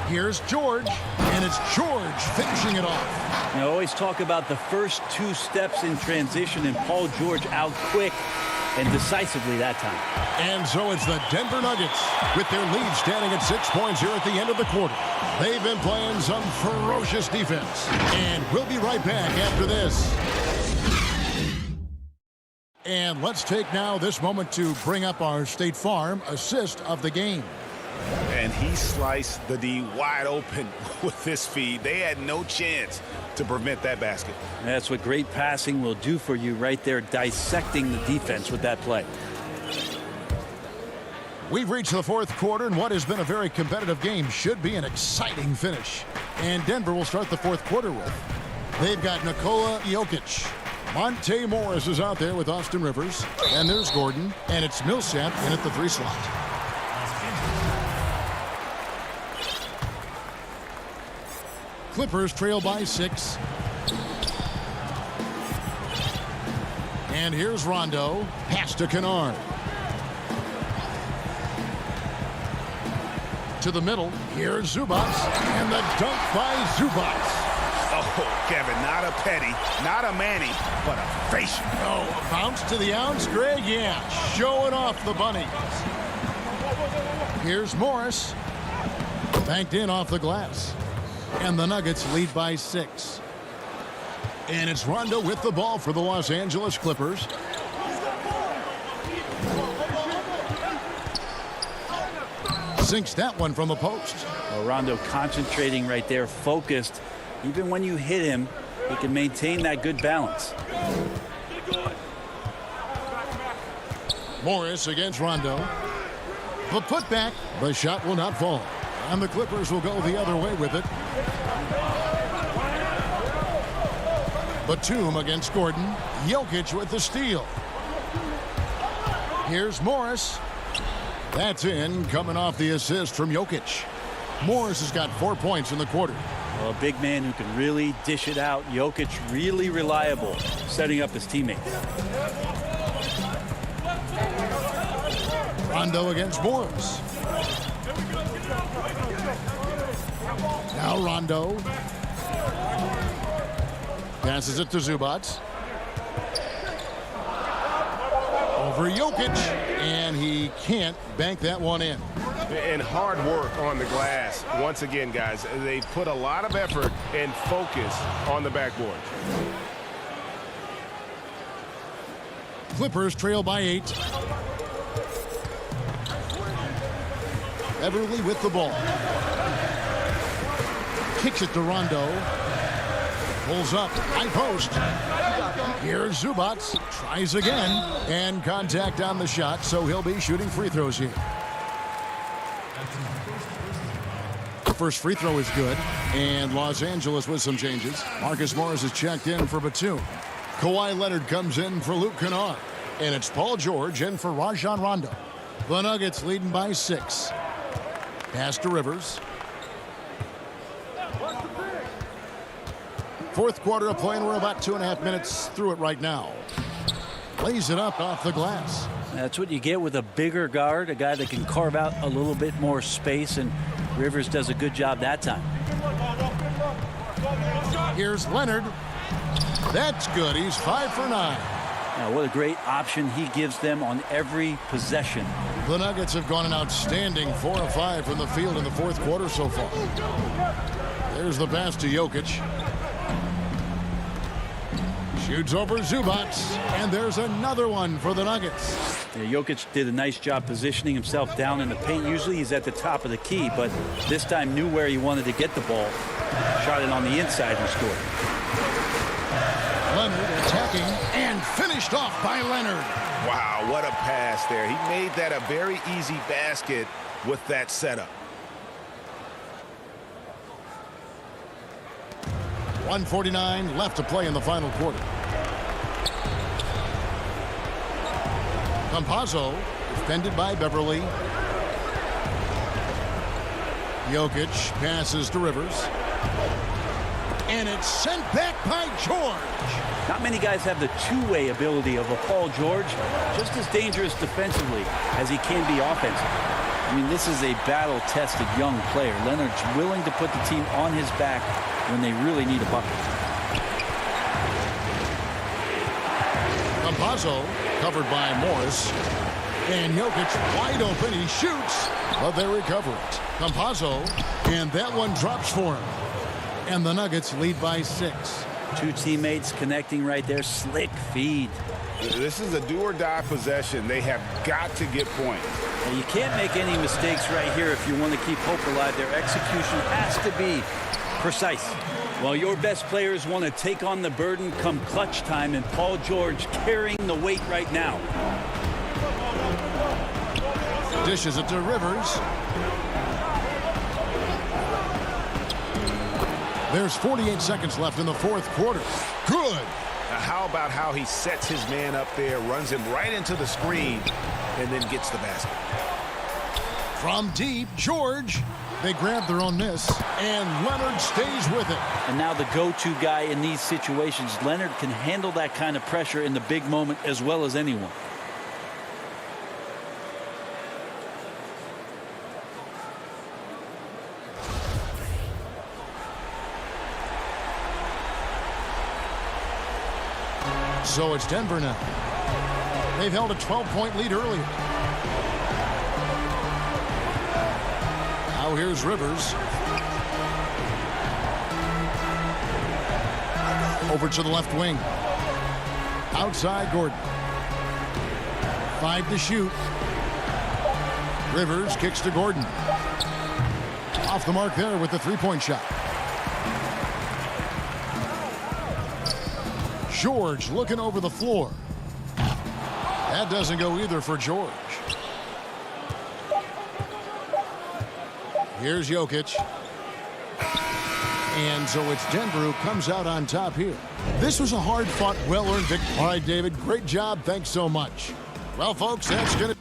Here's George, and it's George finishing it off. You always talk about the first 2 steps in transition, and Paul George out quick and decisively that time. And so it's the Denver Nuggets with their lead standing at 6 points here at the end of the quarter. They've been playing some ferocious defense, and we'll be right back after this. And let's take now this moment to bring up our State Farm assist of the game. And he sliced the D wide open with this feed. They had no chance to prevent that basket. That's what great passing will do for you right there, dissecting the defense with that play. We've reached the 4th quarter, and what has been a very competitive game should be an exciting finish. And Denver will start the 4th quarter with. They've got Nikola Jokic. Monte Morris is out there with Austin Rivers. And there's Gordon. And it's Millsap in at the 3 slot. Clippers trail by 6. And here's Rondo. Pass to Kennard. To the middle. Here's Zubats. And the dunk by Zubats. Oh, Kevin, not a Petty, not a Manny, but a facial. Oh, a bounce to the ounce, Greg? Yeah, showing off the bunny. Here's Morris. Banked in off the glass. And the Nuggets lead by 6. And it's Rondo with the ball for the Los Angeles Clippers. Sinks that one from the post. Well, Rondo concentrating right there, focused. Even when you hit him, he can maintain that good balance. Morris against Rondo. The putback. The shot will not fall. And the Clippers will go the other way with it. Batum against Gordon. Jokic with the steal. Here's Morris. That's in, coming off the assist from Jokic. Morris has got 4 points in the quarter. Well, a big man who can really dish it out. Jokic really reliable, setting up his teammates. Rondo against Morris. Now Rondo. Passes it to Zubac. Over Jokic. And he can't bank that one in. And hard work on the glass. Once again, guys, they put a lot of effort and focus on the backboard. Clippers trail by 8. Beverly with the ball. Kicks it to Rondo. Pulls up. High post. Here's Zubac. Tries again. And contact on the shot, so he'll be shooting free throws here. The first free throw is good. And Los Angeles with some changes. Marcus Morris is checked in for Batum. Kawhi Leonard comes in for Luke Kennard. And it's Paul George in for Rajon Rondo. The Nuggets leading by 6. Pass to Rivers. Fourth quarter of play, and we're about 2.5 minutes through it right now. Lays it up off the glass. That's what you get with a bigger guard, a guy that can carve out a little bit more space, and Rivers does a good job that time. Here's Leonard. That's good. He's 5 for 9. Now, what a great option he gives them on every possession. The Nuggets have gone an outstanding 4 of 5 from the field in the fourth quarter so far. There's the pass to Jokic. Shoots over Zubac, and there's another one for the Nuggets. Yeah, Jokic did a nice job positioning himself down in the paint. Usually he's at the top of the key, but this time knew where he wanted to get the ball. Shot it on the inside and scored. Leonard attacking and finished off by Leonard. Wow, what a pass there. He made that a very easy basket with that setup. 1:49 left to play in the final quarter. Campazzo defended by Beverly. Jokic passes to Rivers. And it's sent back by George. Not many guys have the two-way ability of a Paul George. Just as dangerous defensively as he can be offensively. I mean, this is a battle-tested young player. Leonard's willing to put the team on his back when they really need a bucket. Campazzo covered by Morris. And Jokic wide open. He shoots, but they recover it. Campazzo, and that one drops for him. And the Nuggets lead by 6. Two teammates connecting right there. Slick feed. This is a do-or-die possession. They have got to get points. Well, you can't make any mistakes right here if you want to keep hope alive. Their execution has to be precise. Well, your best players want to take on the burden come clutch time, and Paul George carrying the weight right now. Dishes it to Rivers. There's 48 seconds left in the fourth quarter. Good. Now, how about how he sets his man up there, runs him right into the screen, and then gets the basket. From deep, George. They grab their own miss, and Leonard stays with it. And now the go-to guy in these situations. Leonard can handle that kind of pressure in the big moment as well as anyone. So it's Denver now. They've held a 12-point lead earlier. Now here's Rivers. Over to the left wing. Outside Gordon. 5 to shoot. Rivers kicks to Gordon. Off the mark there with the three-point shot. George looking over the floor. That doesn't go either for George. Here's Jokic. And so it's Denver who comes out on top here. This was a hard-fought, well-earned victory. All right, David, great job. Thanks so much. Well, folks, that's going to...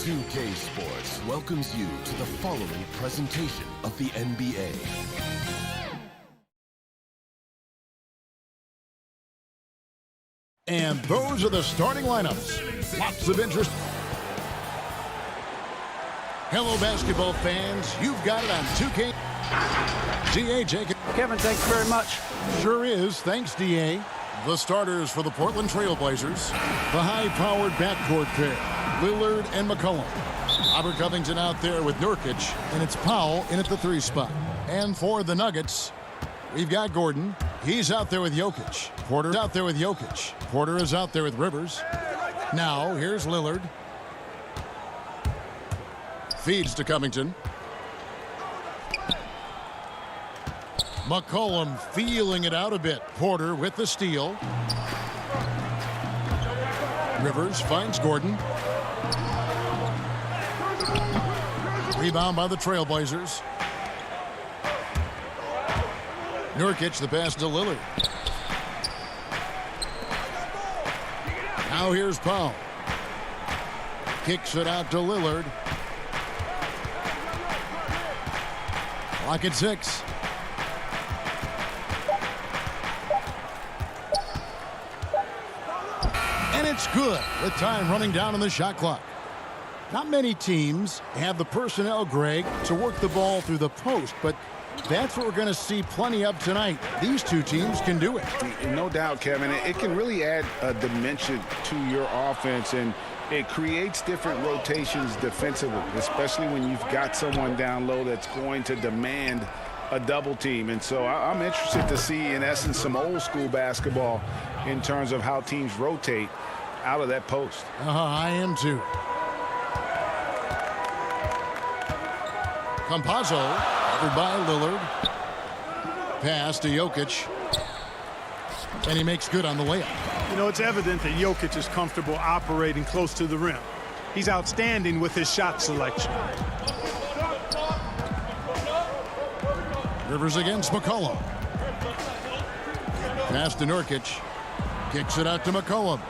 2K Sports welcomes you to the following presentation of the NBA. And those are the starting lineups. Lots of interest. Hello, basketball fans. You've got it on 2K. DA Jacob. Kevin, thanks very much. Sure is. Thanks, DA. The starters for the Portland Trailblazers. The high-powered backcourt pair. Lillard and McCollum. Robert Covington out there with Nurkic, and it's Powell in at the 3 spot. And for the Nuggets, we've got Gordon. He's out there with Jokic. Porter out there with Jokic. Porter is out there with Rivers. Now, here's Lillard. Feeds to Covington. McCollum feeling it out a bit. Porter with the steal. Rivers finds Gordon. Rebound by the Trailblazers. Nurkic, the pass to Lillard. Now here's Powell. Kicks it out to Lillard. Clock at 6. And it's good with time running down on the shot clock. Not many teams have the personnel, Greg, to work the ball through the post, but that's what we're going to see plenty of tonight. These two teams can do it. No doubt, Kevin. It can really add a dimension to your offense, and it creates different rotations defensively, especially when you've got someone down low that's going to demand a double team. And so I'm interested to see, in essence, some old school basketball in terms of how teams rotate out of that post. I am too. Campazzo, covered by Lillard. Pass to Jokic. And he makes good on the layup. You know, it's evident that Jokic is comfortable operating close to the rim. He's outstanding with his shot selection. Rivers against McCollum. Pass to Nurkic. Kicks it out to McCollum.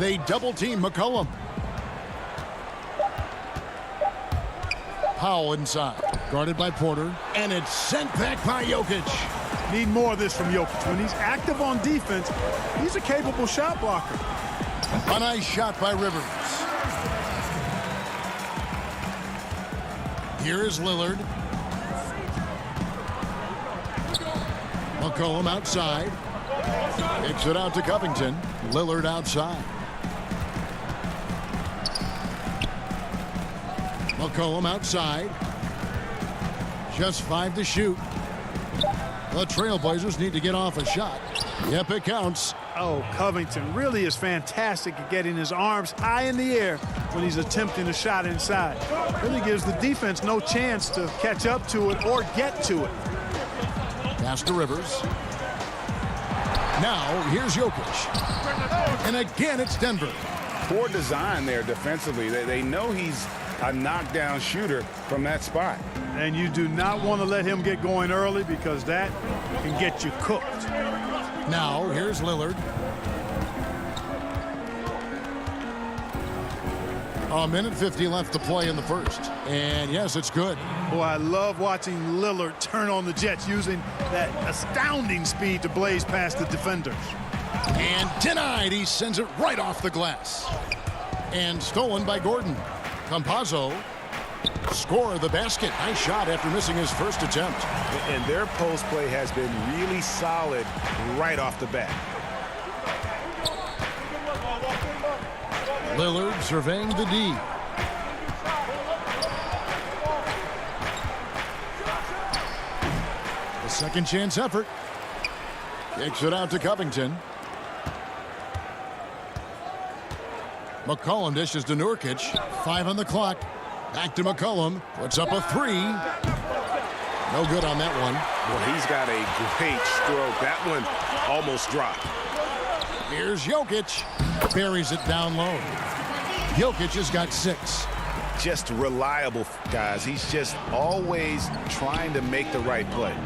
They double-team McCollum. Powell inside. Guarded by Porter. And it's sent back by Jokic. Need more of this from Jokic. When he's active on defense, he's a capable shot blocker. A nice shot by Rivers. Here is Lillard. McCollum outside. Kicks it out to Covington. Lillard outside. McCollum outside. Just 5 to shoot. The Trailblazers need to get off a shot. Yep, it counts. Oh, Covington really is fantastic at getting his arms high in the air when he's attempting a shot inside. Really gives the defense no chance to catch up to it or get to it. Pass to Rivers. Now, here's Jokic. And again, it's Denver. Poor design there defensively. They know he's a knockdown shooter from that spot. And you do not want to let him get going early because that can get you cooked. Now, here's Lillard. A minute 50 left to play in the first. And yes, it's good. Boy, I love watching Lillard turn on the Jets using that astounding speed to blaze past the defenders. And denied. He sends it right off the glass. And stolen by Gordon. Campazzo score the basket. Nice shot after missing his first attempt. And their post play has been really solid right off the bat. Lillard surveying the D. Second chance effort. Kicks it out to Covington. McCollum dishes to Nurkic. 5 on the clock. Back to McCollum. Puts up a 3. No good on that one. Well, he's got a great stroke. That one almost dropped. Here's Jokic. Buries it down low. Jokic has got 6. Just reliable, guys. He's just always trying to make the right play.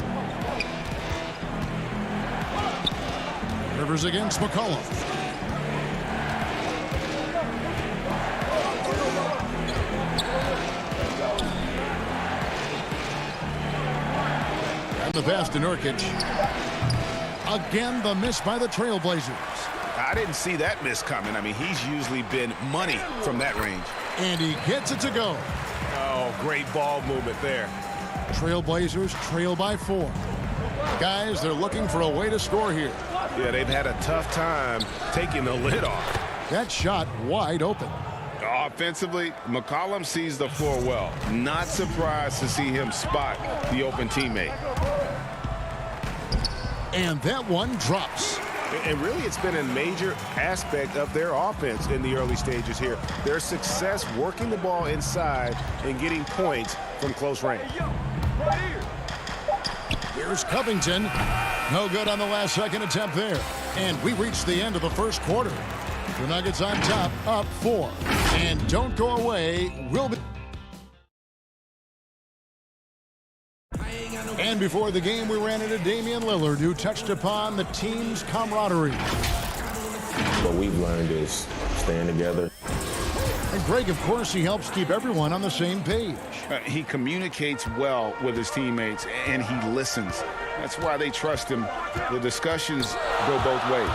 Rivers against McCollum. And the pass to Nurkic. Again, the miss by the Trailblazers. I didn't see that miss coming. I mean, he's usually been money from that range. And he gets it to go. Oh, great ball movement there. Trailblazers trail by 4. Guys, they're looking for a way to score here. Yeah, they've had a tough time taking the lid off. That shot wide open. Offensively, McCollum sees the floor well. Not surprised to see him spot the open teammate. And that one drops. And really, it's been a major aspect of their offense in the early stages here. Their success working the ball inside and getting points from close range. Here's Covington. No good on the last second attempt there. And we reach the end of the first quarter. The Nuggets on top, up 4. And don't go away. We'll be... And before the game, we ran into Damian Lillard, who touched upon the team's camaraderie. What we've learned is staying together. And Greg, of course, he helps keep everyone on the same page. He communicates well with his teammates, and he listens. That's why they trust him. The discussions go both ways.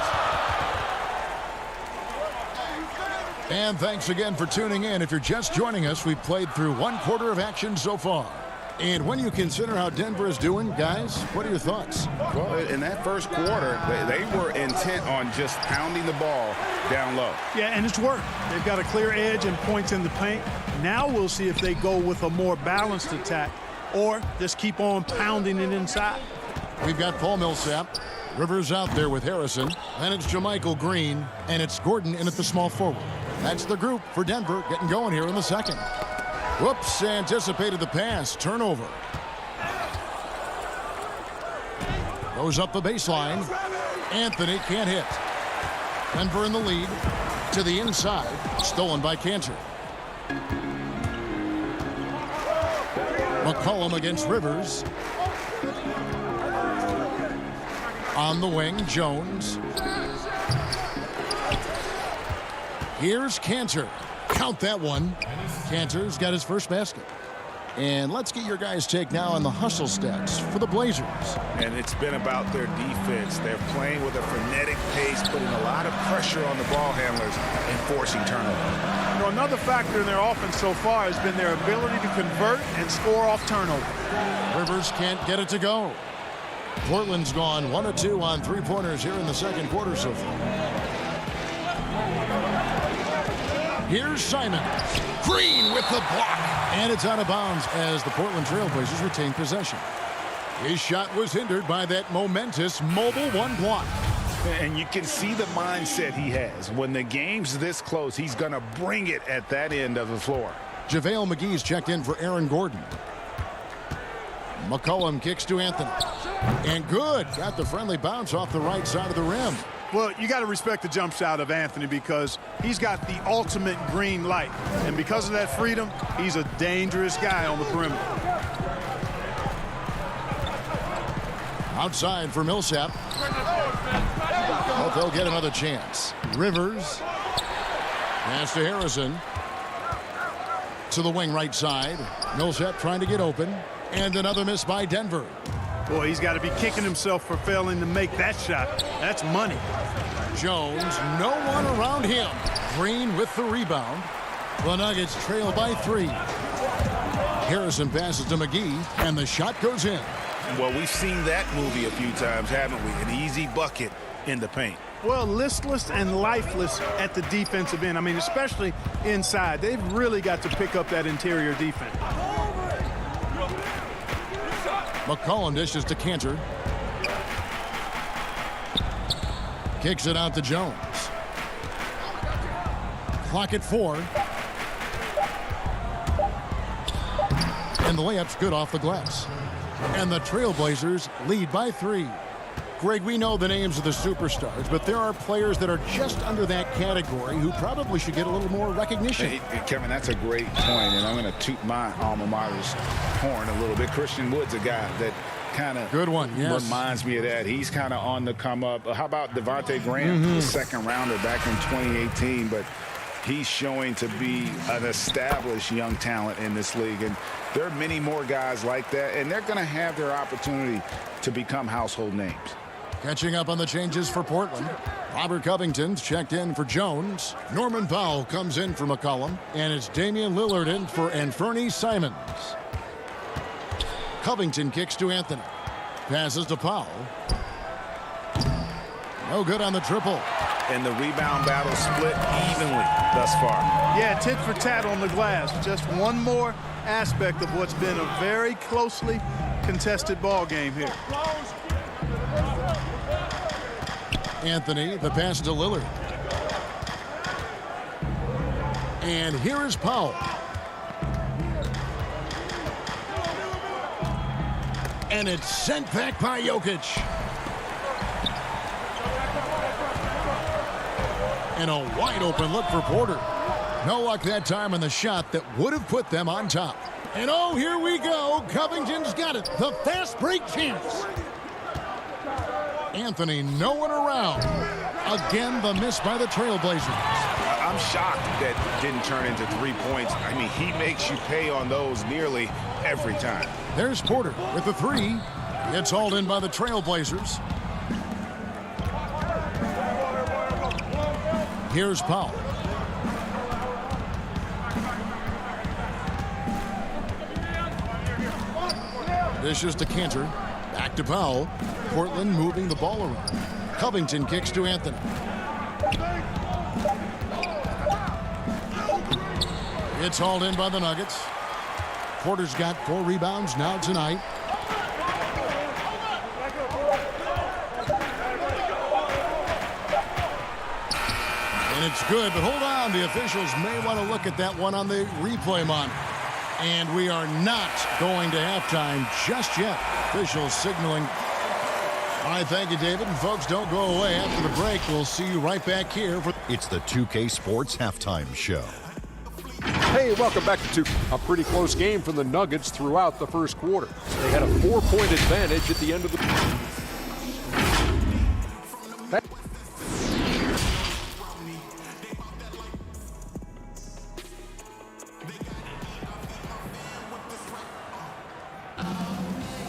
And thanks again for tuning in. If you're just joining us, we've played through 1 quarter of action so far. And when you consider how Denver is doing, guys, what are your thoughts? Well, in that first quarter, they were intent on just pounding the ball down low. Yeah, and it's worked. They've got a clear edge and points in the paint. Now we'll see if they go with a more balanced attack or just keep on pounding it inside. We've got Paul Millsap. Rivers out there with Harrison. Then it's JaMychal Green. And it's Gordon in at the small forward. That's the group for Denver getting going here in the second. Whoops, anticipated the pass. Turnover. Goes up the baseline. Anthony can't hit. Denver in the lead. To the inside. Stolen by Cantor. McCollum against Rivers. On the wing, Jones. Here's Cantor. Count that one. Cantor's got his first basket. And let's get your guys' take now on the hustle stats for the Blazers. And it's been about their defense. They're playing with a frenetic pace, putting a lot of pressure on the ball handlers and forcing turnovers. You know, another factor in their offense so far has been their ability to convert and score off turnover. Rivers can't get it to go. Portland's gone 1 of 2 on 3-pointers here in the second quarter so far. Here's Simons. Green with the block. And it's out of bounds as the Portland Trailblazers retain possession. His shot was hindered by that momentous mobile 1 block. And you can see the mindset he has. When the game's this close, he's going to bring it at that end of the floor. JaVale McGee's checked in for Aaron Gordon. McCollum kicks to Anthony. And good. Got the friendly bounce off the right side of the rim. Well, you got to respect the jump shot of Anthony because he's got the ultimate green light. And because of that freedom, he's a dangerous guy on the perimeter. Outside for Millsap. Hope they'll get another chance. Rivers. Pass to Harrison. To the wing right side. Millsap trying to get open. And another miss by Denver. Boy, he's got to be kicking himself for failing to make that shot. That's money. Jones, no one around him. Green with the rebound. The Nuggets trail by 3. Harrison passes to McGee, and the shot goes in. Well, we've seen that movie a few times, haven't we? An easy bucket in the paint. Well, listless and lifeless at the defensive end. I mean, especially inside. They've really got to pick up that interior defense. McCollum dishes to Cantor. Kicks it out to Jones. Clock at 4. And the layup's good off the glass. And the Trailblazers lead by 3. Greg, we know the names of the superstars, but there are players that are just under that category who probably should get a little more recognition. Hey, Kevin, that's a great point, and I'm going to toot my alma mater's horn a little bit. Christian Wood's a guy that kind of good one, yes. Reminds me of that. He's kind of on the come up. How about Devontae Graham, the second rounder back in 2018, but he's showing to be an established young talent in this league, and there are many more guys like that, and they're going to have their opportunity to become household names. Catching up on the changes for Portland. Robert Covington's checked in for Jones. Norman Powell comes in for McCollum. And it's Damian Lillard in for Anfernee Simons. Covington kicks to Anthony. Passes to Powell. No good on the triple. And the rebound battle split evenly thus far. Yeah, tit for tat on the glass. Just one more aspect of what's been a very closely contested ball game here. Anthony, the pass to Lillard. And here is Powell. And it's sent back by Jokic. And a wide open look for Porter. No luck that time on the shot that would have put them on top. And oh, here we go. Covington's got it. The fast break chance. Anthony nowhere around. Again, the miss by the Trailblazers. I'm shocked that didn't turn into 3 points. I mean, he makes you pay on those nearly every time. There's Porter with the 3. It's hauled in by the Trailblazers. Here's Powell. Dishes to Cantor. Back to Powell. Portland moving the ball around. Covington kicks to Anthony. It's hauled in by the Nuggets. Porter's got 4 rebounds now tonight. And it's good, but hold on. The officials may want to look at that one on the replay monitor. And we are not going to halftime just yet. Officials signaling. All right, thank you, David. And folks, don't go away. After the break, we'll see you right back here. It's the 2K Sports Halftime Show. Hey, welcome back to a pretty close game for the Nuggets throughout the first quarter. They had a 4-point advantage at the end of the...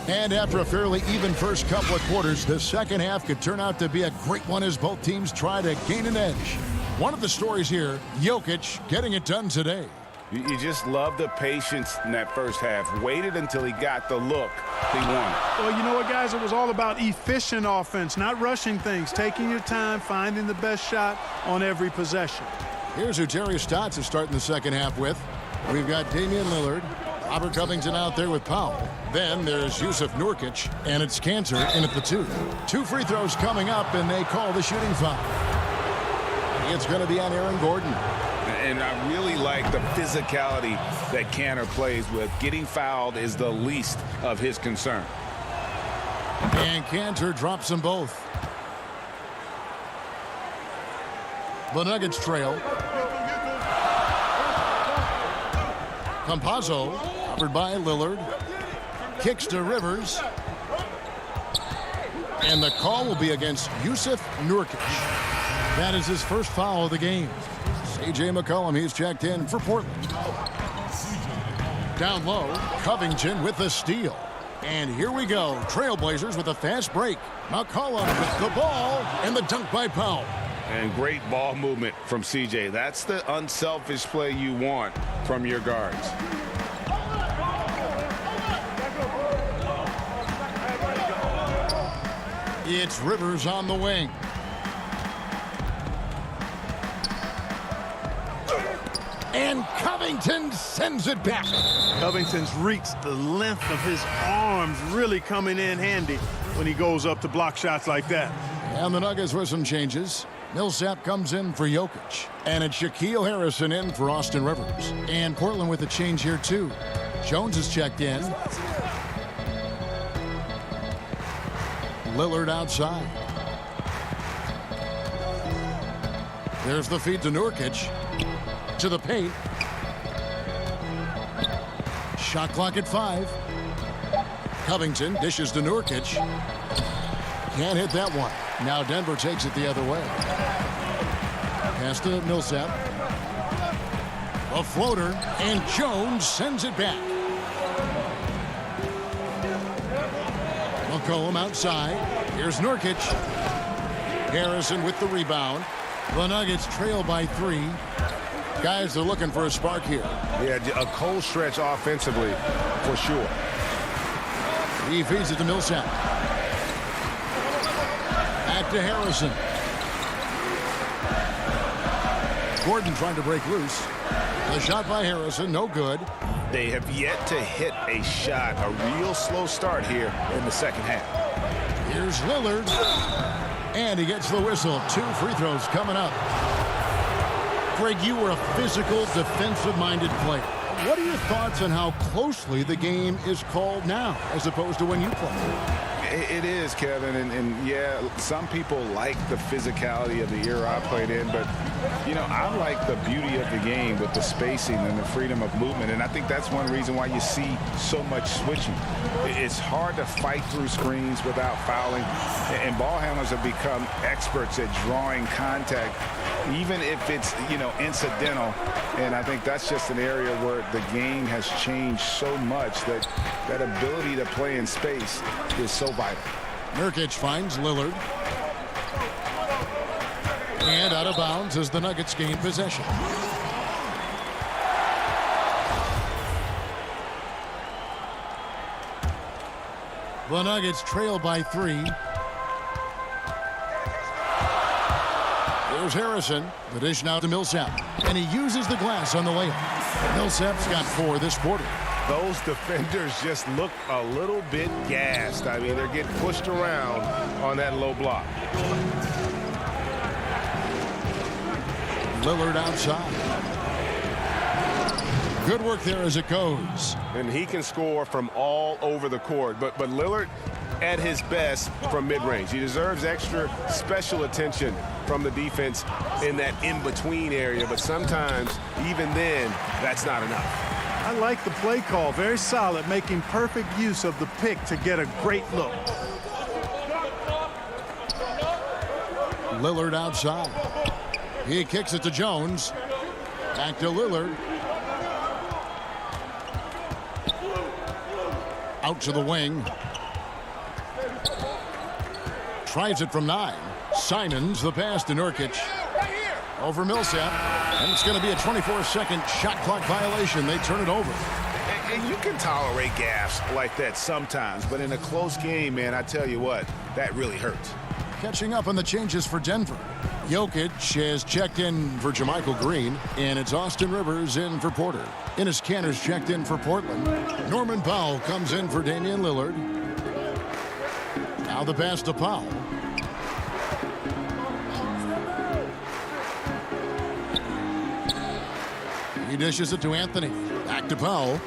And after a fairly even first couple of quarters, the second half could turn out to be a great one as both teams try to gain an edge. One of the stories here, Jokic getting it done today. You just love the patience in that first half. Waited until he got the look he wanted. Well, you know what, guys? It was all about efficient offense, not rushing things, taking your time, finding the best shot on every possession. Here's who Terry Stotts is starting the second half with. We've got Damian Lillard, Robert Covington out there with Powell. Then there's Yusuf Nurkic, and it's Cantor in at the 2. 2 free throws coming up, and they call the shooting foul. It's going to be on Aaron Gordon. And I really like the physicality that Cantor plays with. Getting fouled is the least of his concern. And Cantor drops them both. The Nuggets trail. Campazzo, covered by Lillard. Kicks to Rivers. And the call will be against Yusuf Nurkic. That is his first foul of the game. C.J. McCollum, he's checked in for Portland. Down low, Covington with the steal. And here we go. Trailblazers with a fast break. McCollum with the ball and the dunk by Powell. And great ball movement from C.J. That's the unselfish play you want from your guards. It's Rivers on the wing. And Covington Covington sends it back. Covington's reach, the length of his arms really coming in handy when he goes up to block shots like that. And the Nuggets with some changes. Millsap comes in for Jokic. And it's Shaquille Harrison in for Austin Rivers. And Portland with a change here, too. Jones is checked in. Lillard outside. There's the feed to Nurkic. To the paint. Shot clock at 5. Covington dishes to Nurkic. Can't hit that one. Now Denver takes it the other way. Pass to Millsap. A floater, and Jones sends it back. McCollum outside. Here's Nurkic. Harrison with the rebound. The Nuggets trail by 3. Guys are looking for a spark here. Yeah, a cold stretch offensively, for sure. He feeds it to Millsap. Back to Harrison. Gordon trying to break loose. The shot by Harrison, no good. They have yet to hit a shot, a real slow start here in the second half. Here's Lillard. And he gets the whistle. 2 free throws coming up. Greg, you were a physical, defensive-minded player. What are your thoughts on how closely the game is called now as opposed to when you played? It is, Kevin, and yeah, some people like the physicality of the era I played in, but, you know, I like the beauty of the game with the spacing and the freedom of movement, and I think that's one reason why you see so much switching. It's hard to fight through screens without fouling, and ball handlers have become experts at drawing contact, even if it's, you know, incidental, and I think that's just an area where the game has changed so much that that ability to play in space is so vital. Nurkic finds Lillard. And out of bounds as the Nuggets gain possession. The Nuggets trail by 3. There's Harrison. The dish now to Millsap. And he uses the glass on the layup. Millsap's got 4 this quarter. Those defenders just look a little bit gassed. I mean, they're getting pushed around on that low block. Lillard outside. Good work there as it goes. And he can score from all over the court. But Lillard at his best from mid-range. He deserves extra special attention from the defense in that in-between area. But sometimes, even then, that's not enough. I like the play call. Very solid, making perfect use of the pick to get a great look. Lillard outside. He kicks it to Jones. Back to Lillard. Out to the wing. Tries it from 9. Simons the pass to Nurkic. Over Millsap. And it's going to be a 24-second shot clock violation. They turn it over. And you can tolerate gaffes like that sometimes, but in a close game, man, I tell you what, that really hurts. Catching up on the changes for Denver. Jokic has checked in for Jermichael Green, and it's Austin Rivers in for Porter. Enes Kanter's checked in for Portland. Norman Powell comes in for Damian Lillard. Now the pass to Powell. He dishes it to Anthony. Back to Powell.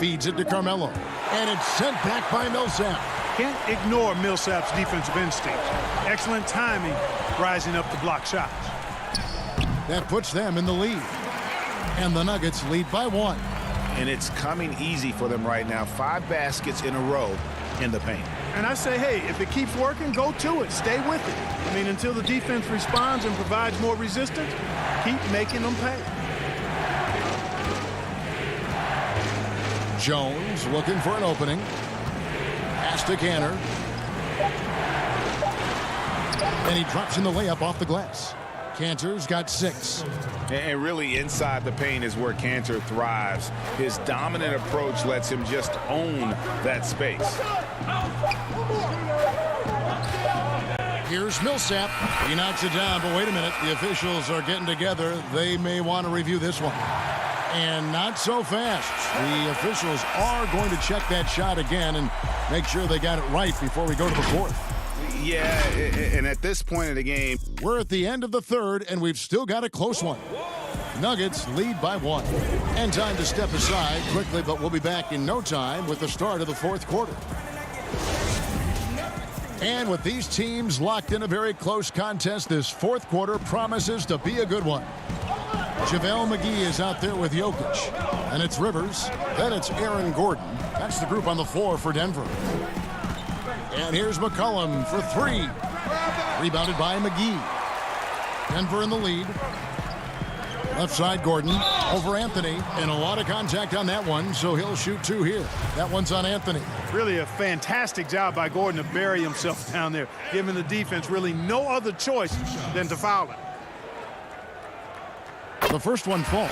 Feeds it to Carmelo. And it's sent back by Millsap. Can't ignore Millsap's defensive instinct. Excellent timing, rising up to block shots. That puts them in the lead. And the Nuggets lead by 1. And it's coming easy for them right now. 5 baskets in a row in the paint. And I say, hey, if it keeps working, go to it. Stay with it. I mean, until the defense responds and provides more resistance, keep making them pay. Jones looking for an opening. Pass to Kanter. And he drops in the layup off the glass. Kanter's got 6. And really inside the paint is where Kanter thrives. His dominant approach lets him just own that space. Here's Millsap. He knocks it down, but wait a minute. The officials are getting together. They may want to review this one. And not so fast. The officials are going to check that shot again and make sure they got it right before we go to the fourth. Yeah, and at this point of the game, we're at the end of the third, and we've still got a close one. Nuggets lead by 1. And time to step aside quickly, but we'll be back in no time with the start of the fourth quarter. And with these teams locked in a very close contest, this fourth quarter promises to be a good one. JaVale McGee is out there with Jokic. And it's Rivers. Then it's Aaron Gordon. That's the group on the floor for Denver. And here's McCollum for 3. Rebounded by McGee. Denver in the lead. Left side, Gordon over Anthony. And a lot of contact on that one, so he'll shoot 2 here. That one's on Anthony. Really a fantastic job by Gordon to bury himself down there, giving the defense really no other choice than to foul him. The first one falls.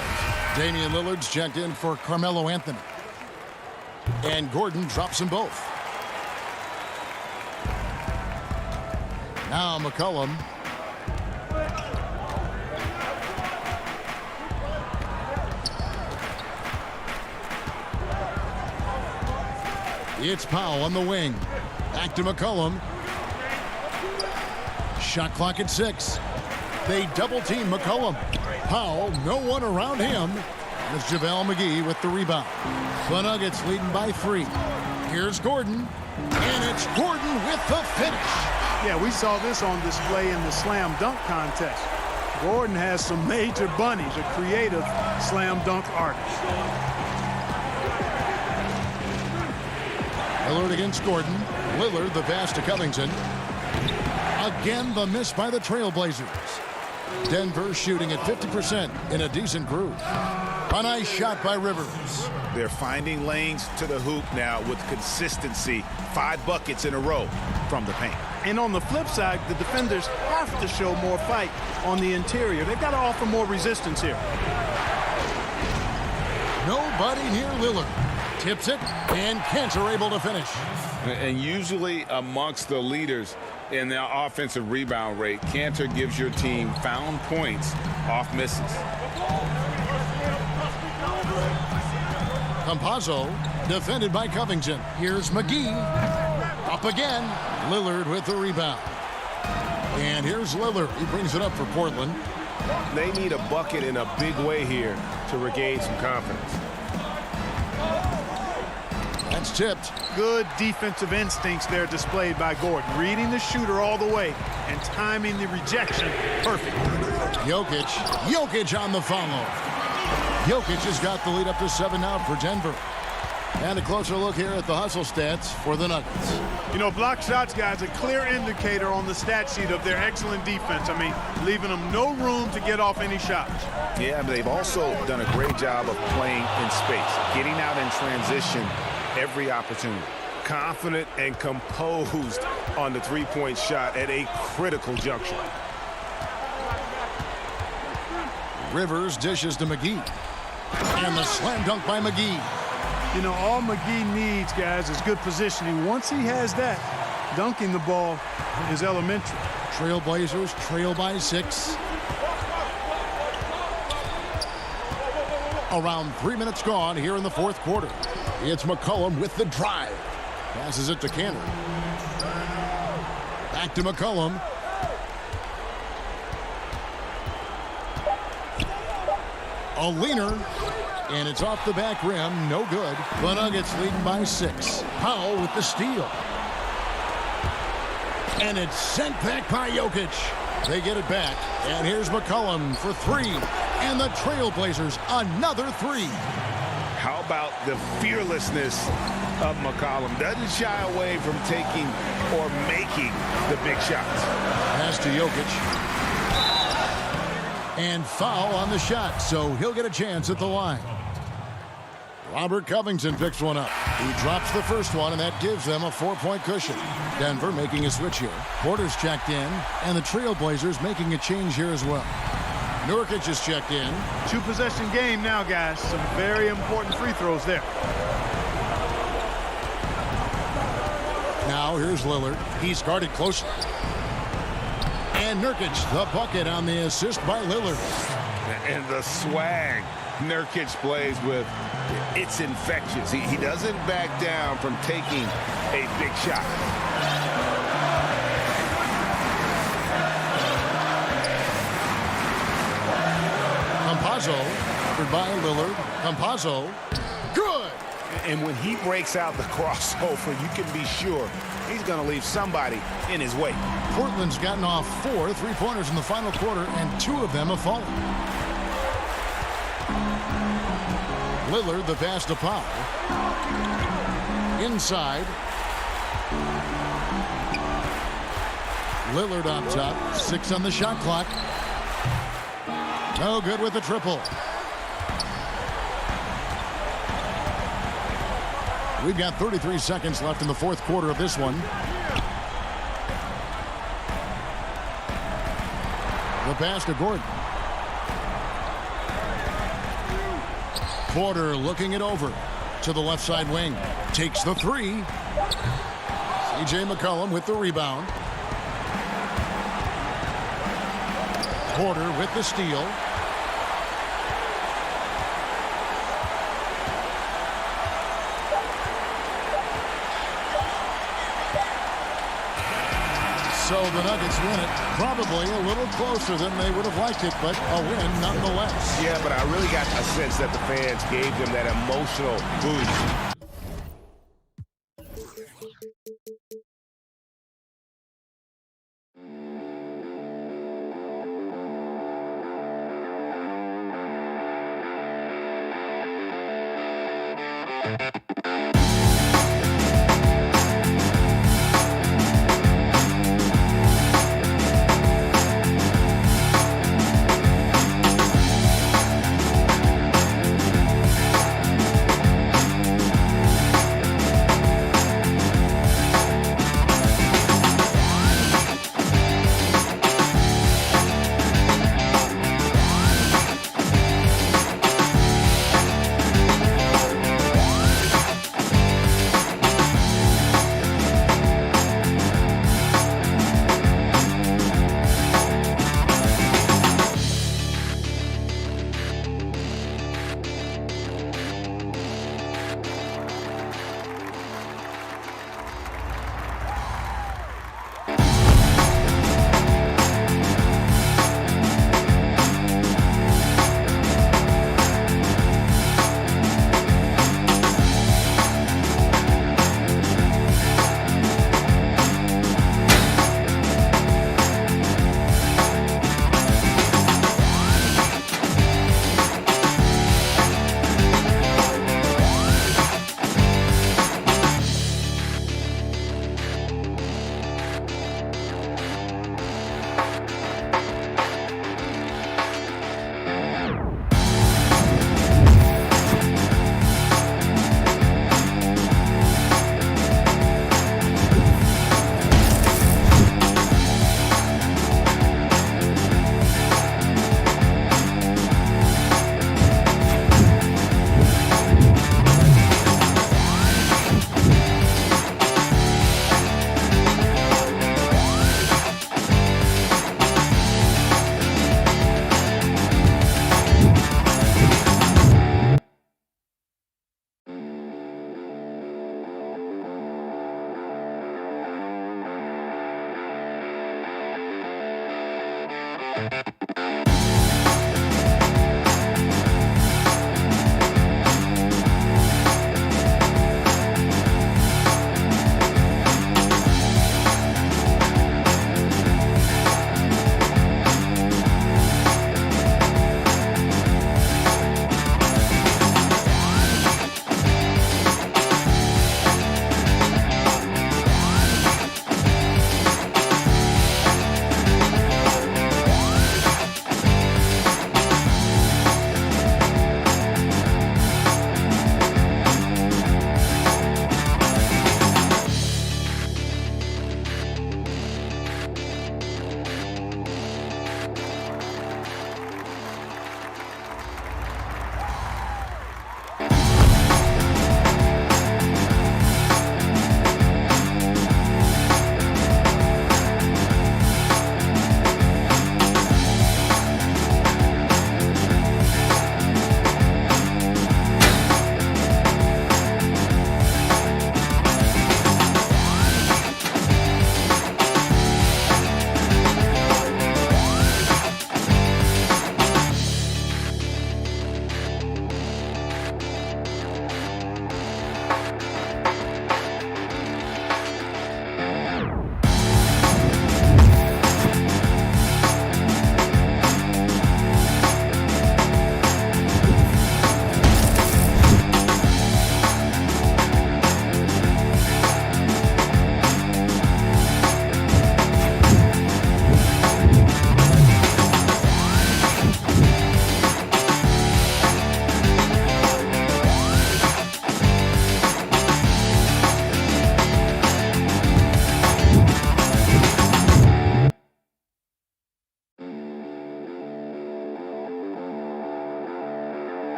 Damian Lillard's checked in for Carmelo Anthony. And Gordon drops them both. Now McCollum. It's Powell on the wing. Back to McCollum. Shot clock at 6. They double team McCollum. Powell, no one around him. It's JaVale McGee with the rebound. The Nuggets leading by 3. Here's Gordon. And it's Gordon with the finish. Yeah, we saw this on display in the slam dunk contest. Gordon has some major bunnies, a creative slam dunk artist. Lillard against Gordon. Lillard the pass to Covington. Again the miss by the Trailblazers. Denver shooting at 50% in a decent groove. A nice shot by Rivers. They're finding lanes to the hoop now with consistency. 5 buckets in a row from the paint. And on the flip side, the defenders have to show more fight on the interior. They've got to offer more resistance here. Nobody near Lillard. Tips it, and Cantor able to finish. And usually amongst the leaders in their offensive rebound rate, Cantor gives your team found points off misses. Campazzo defended by Covington. Here's McGee. Up again. Lillard with the rebound. And here's Lillard. He brings it up for Portland. They need a bucket in a big way here to regain some confidence. That's tipped. Good defensive instincts there displayed by Gordon. Reading the shooter all the way and timing the rejection perfectly. Jokic on the follow. Jokic has got the lead up to 7 now for Denver. And a closer look here at the hustle stats for the Nuggets. You know, block shots, guys, a clear indicator on the stat sheet of their excellent defense. I mean, leaving them no room to get off any shots. Yeah, but they've also done a great job of playing in space, getting out in transition every opportunity. Confident and composed on the three-point shot at a critical juncture. Rivers dishes to McGee. And the slam dunk by McGee. You know, all McGee needs, guys, is good positioning. Once he has that, dunking the ball is elementary. Trailblazers trail by 6. Around 3 minutes gone here in the fourth quarter. It's McCollum with the drive. Passes it to Cantor. Back to McCollum. A leaner. And it's off the back rim. No good. The Nuggets leading by 6. Powell with the steal. And it's sent back by Jokic. They get it back. And here's McCollum for 3. And the Trailblazers another 3. How about the fearlessness of McCollum? Doesn't shy away from taking or making the big shots. Pass to Jokic. And foul on the shot, so he'll get a chance at the line. Robert Covington picks one up. He drops the first one, and that gives them a 4-point cushion. Denver making a switch here. Porter's checked in, and the Trailblazers making a change here as well. Nurkic is checked in. 2-possession game now, guys. Some very important free throws there. Now here's Lillard. He's guarded closely. And Nurkic, the bucket on the assist by Lillard. And the swag Nurkic plays with, it's infectious. He doesn't back down from taking a big shot. Campazzo, covered by Lillard. Campazzo, good. And when he breaks out the crossover, you can be sure he's going to leave somebody in his way. Portland's gotten off 4 3-pointers in the final quarter, and 2 of them have fallen. Lillard, the pass to Powell. Inside. Lillard on top. 6 on the shot clock. No good with the triple. We've got 33 seconds left in the fourth quarter of this one. The pass to Gordon. Porter looking it over to the left side wing. Takes the 3. C.J. McCollum with the rebound. Porter with the steal. So the Nuggets win it. Probably a little closer than they would have liked it, but a win nonetheless. Yeah, but I really got a sense that the fans gave them that emotional boost.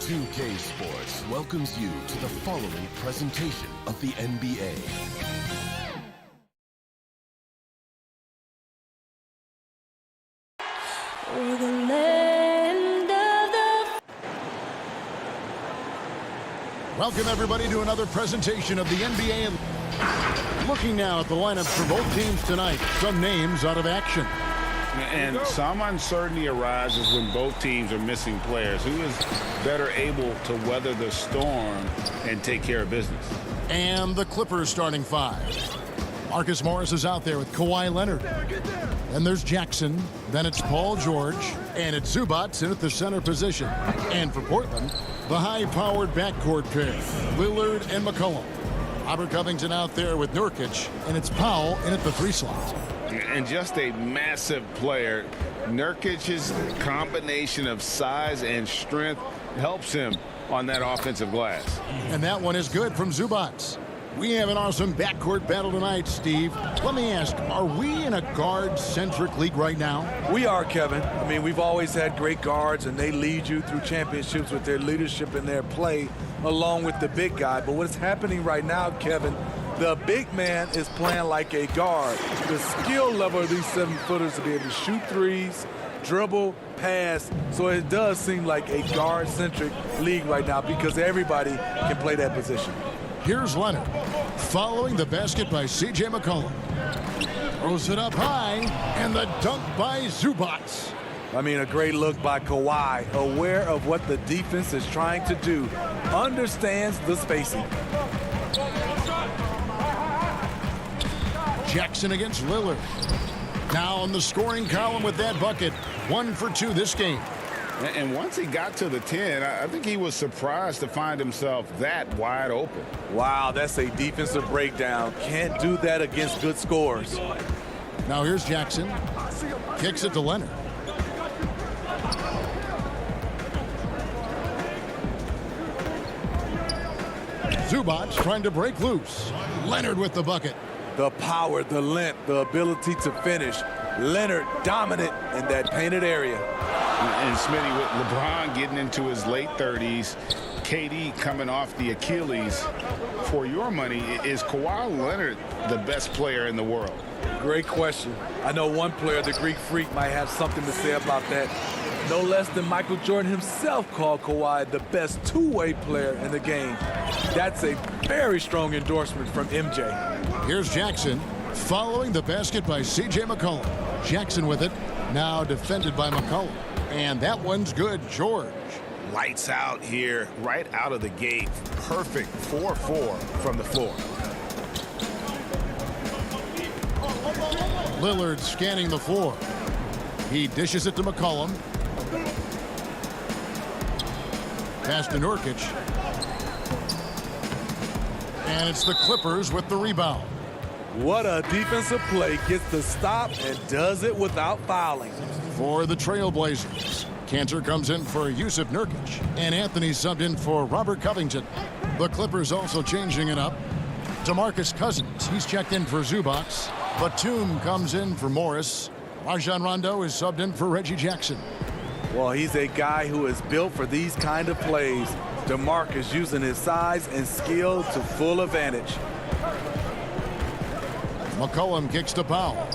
2K Sports welcomes you to the following presentation of the NBA. Welcome, everybody, to another presentation of the NBA. Looking now at the lineups for both teams tonight. Some names out of action. And some uncertainty arises when both teams are missing players. Who is better able to weather the storm and take care of business? And the Clippers starting five. Marcus Morris is out there with Kawhi Leonard. Then there's Jackson. Then it's Paul George. And it's Zubac in at the center position. And for Portland, the high-powered backcourt pair, Lillard and McCollum. Robert Covington out there with Nurkic. And it's Powell in at the 3 slot. And just a massive player. Nurkic's combination of size and strength helps him on that offensive glass. And that one is good from Zubac. We have an awesome backcourt battle tonight, Steve. Let me ask, are we in a guard-centric league right now? We are, Kevin. I mean, we've always had great guards, and they lead you through championships with their leadership and their play, along with the big guy. But what's happening right now, Kevin, the big man is playing like a guard. The skill level of these 7-footers to be able to shoot threes, dribble, pass. So it does seem like a guard-centric league right now because everybody can play that position. Here's Leonard, following the basket by C.J. McCollum. Throws it up high, and the dunk by Zubac. I mean, a great look by Kawhi, aware of what the defense is trying to do, understands the spacing. Jackson against Lillard. Now on the scoring column with that bucket. 1 for 2 this game. And once he got to the 10, I think he was surprised to find himself that wide open. Wow, that's a defensive breakdown. Can't do that against good scores. Now here's Jackson. Kicks it to Leonard. Zubac trying to break loose. Leonard with the bucket. The power, the length, the ability to finish. Leonard dominant in that painted area. And Smitty, with LeBron getting into his late 30s, KD coming off the Achilles, for your money, is Kawhi Leonard the best player in the world? Great question. I know one player, the Greek Freak, might have something to say about that. No less than Michael Jordan himself called Kawhi the best two-way player in the game. That's a very strong endorsement from MJ. Here's Jackson, following the basket by C.J. McCollum. Jackson with it, now defended by McCollum. And that one's good, George. Lights out here, right out of the gate. Perfect 4-4 from the floor. Lillard scanning the floor. He dishes it to McCollum. Pass to Nurkic. And it's the Clippers with the rebound. What a defensive play. Gets the stop and does it without fouling. For the Trailblazers, Cantor comes in for Yusuf Nurkic, and Anthony subbed in for Robert Covington. The Clippers also changing it up. DeMarcus Cousins, he's checked in for Zubac. Batum comes in for Morris. Rajon Rondo is subbed in for Reggie Jackson. Well, he's a guy who is built for these kind of plays. DeMarcus using his size and skill to full advantage. McCollum kicks to Powell.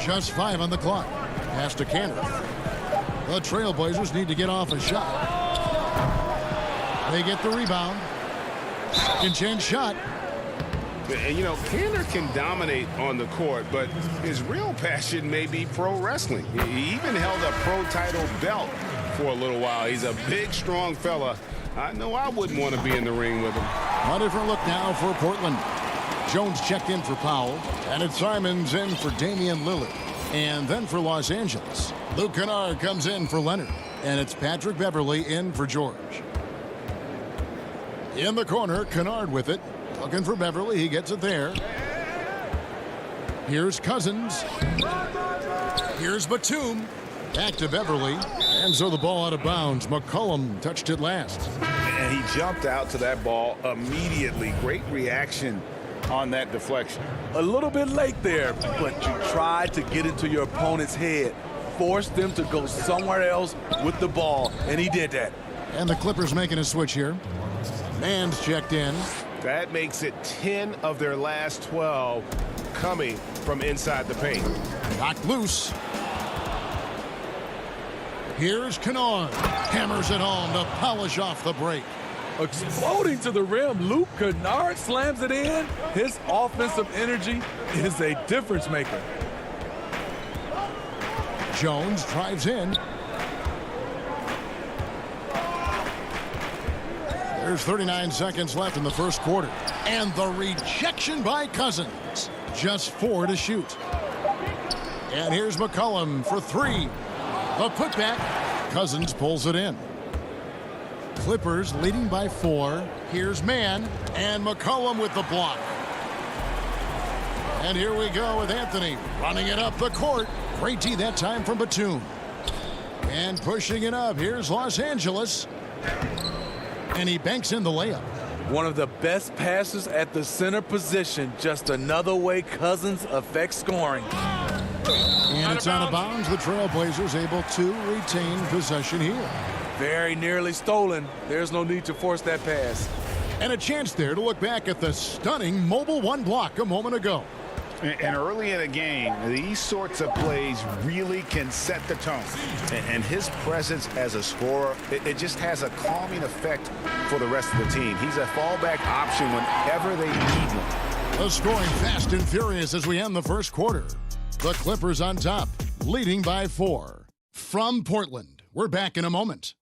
Just 5 on the clock. Pass to Cantor. The Trailblazers need to get off a shot. They get the rebound. Second chance shot. And, you know, Cantor can dominate on the court, but his real passion may be pro wrestling. He even held a pro title belt for a little while. He's a big, strong fella. I know I wouldn't want to be in the ring with him. A different look now for Portland. Jones checked in for Powell, and it's Simons in for Damian Lillard. And then for Los Angeles, Luke Kennard comes in for Leonard, and it's Patrick Beverley in for George. In the corner, Kennard with it. Looking for Beverley. He gets it there. Here's Cousins. Here's Batum. Back to Beverley. And so the ball out of bounds. McCollum touched it last. And he jumped out to that ball immediately. Great reaction on that deflection. A little bit late there, but you tried to get into your opponent's head. forced them to go somewhere else with the ball, and he did that. And the Clippers making a switch here. Man's checked in. That makes it 10 of their last 12 coming from inside the paint. Knocked loose. Here's Kennard. Hammers it home to polish off the break. Exploding to the rim, Luke Kennard slams it in. His offensive energy is a difference maker. Jones drives in. There's 39 seconds left in the first quarter. And the rejection by Cousins. Just 4 to shoot. And here's McCollum for 3. The putback. Cousins pulls it in. Clippers leading by 4. Here's Mann. And McCollum with the block. And here we go with Anthony running it up the court. Great D that time from Batum. And pushing it up. Here's Los Angeles. And he banks in the layup. One of the best passes at the center position. Just another way Cousins affects scoring. And it's out of bounds. The Trailblazers able to retain possession here. Very nearly stolen. There's no need to force that pass. And a chance there to look back at the stunning mobile 1 block a moment ago. And early in a game, these sorts of plays really can set the tone. And his presence as a scorer, it just has a calming effect for the rest of the team. He's a fallback option whenever they need him. The scoring fast and furious as we end the first quarter. The Clippers on top, leading by 4. From Portland, we're back in a moment.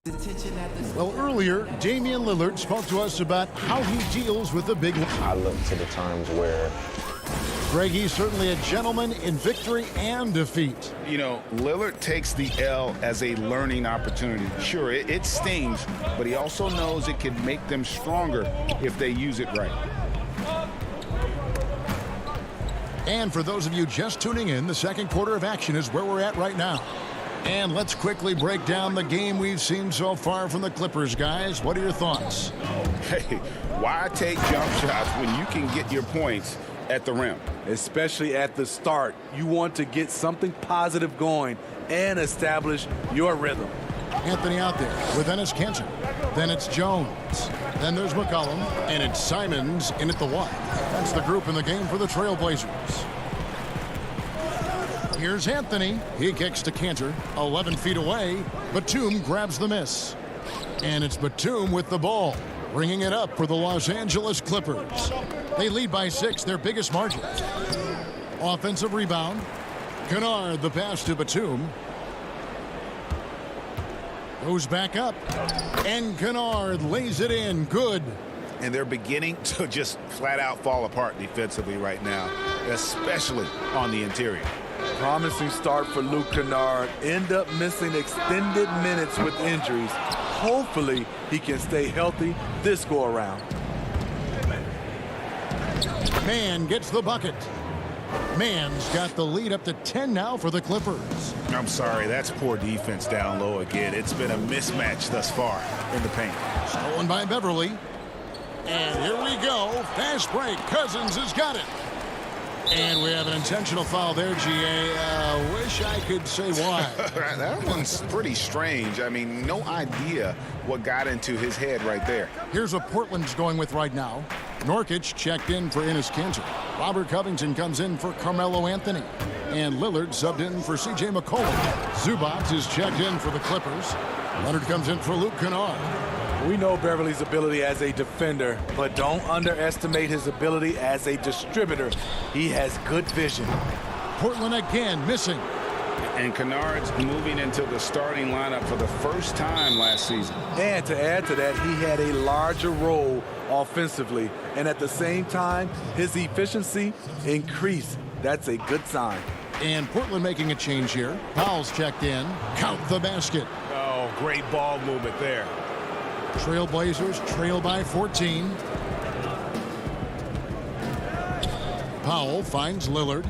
Well, earlier, Damian Lillard spoke to us about how he deals with the big one. I look to the times where Greg, he's certainly a gentleman in victory and defeat. You know, Lillard takes the L as a learning opportunity. Sure, it stings, but he also knows it can make them stronger if they use it right. And for those of you just tuning in, the second quarter of action is where we're at right now. And let's quickly break down the game we've seen so far from the Clippers, guys. What are your thoughts? Hey, why take jump shots when you can get your points at the rim? Especially at the start. You want to get something positive going and establish your rhythm. Anthony out there with Enes Kanter. Then it's Jones. Then there's McCollum. And it's Simons in at the 1. That's the group in the game for the Trailblazers. Here's Anthony. He kicks to Kanter. 11 feet away. Batum grabs the miss. And it's Batum with the ball, bringing it up for the Los Angeles Clippers. They lead by 6, their biggest margin. Offensive rebound. Kennard, the pass to Batum. Goes back up. And Kennard lays it in. Good. And they're beginning to just flat out fall apart defensively right now, especially on the interior. Promising start for Luke Kennard. End up missing extended minutes with injuries. Hopefully he can stay healthy this go around. Mann gets the bucket. Mann's got the lead up to 10 now for the Clippers. I'm sorry, that's poor defense down low again. It's been a mismatch thus far in the paint. Stolen by Beverly. And here we go. Fast break. Cousins has got it. And we have an intentional foul there, GA. Wish I could say why. That one's pretty strange. I mean, no idea what got into his head right there. Here's what Portland's going with right now. Nurkic checked in for Enes Kanter. Robert Covington comes in for Carmelo Anthony. And Lillard subbed in for C.J. McCollum. Zubac is checked in for the Clippers. Leonard comes in for Luke Kennard. We know Beverly's ability as a defender, but don't underestimate his ability as a distributor. He has good vision. Portland again missing. And Kennard's moving into the starting lineup for the first time last season. And to add to that, he had a larger role offensively. And at the same time, his efficiency increased. That's a good sign. And Portland making a change here. Powell's checked in. Count the basket. Oh, great ball movement there. Trailblazers trail by 14. Powell finds Lillard.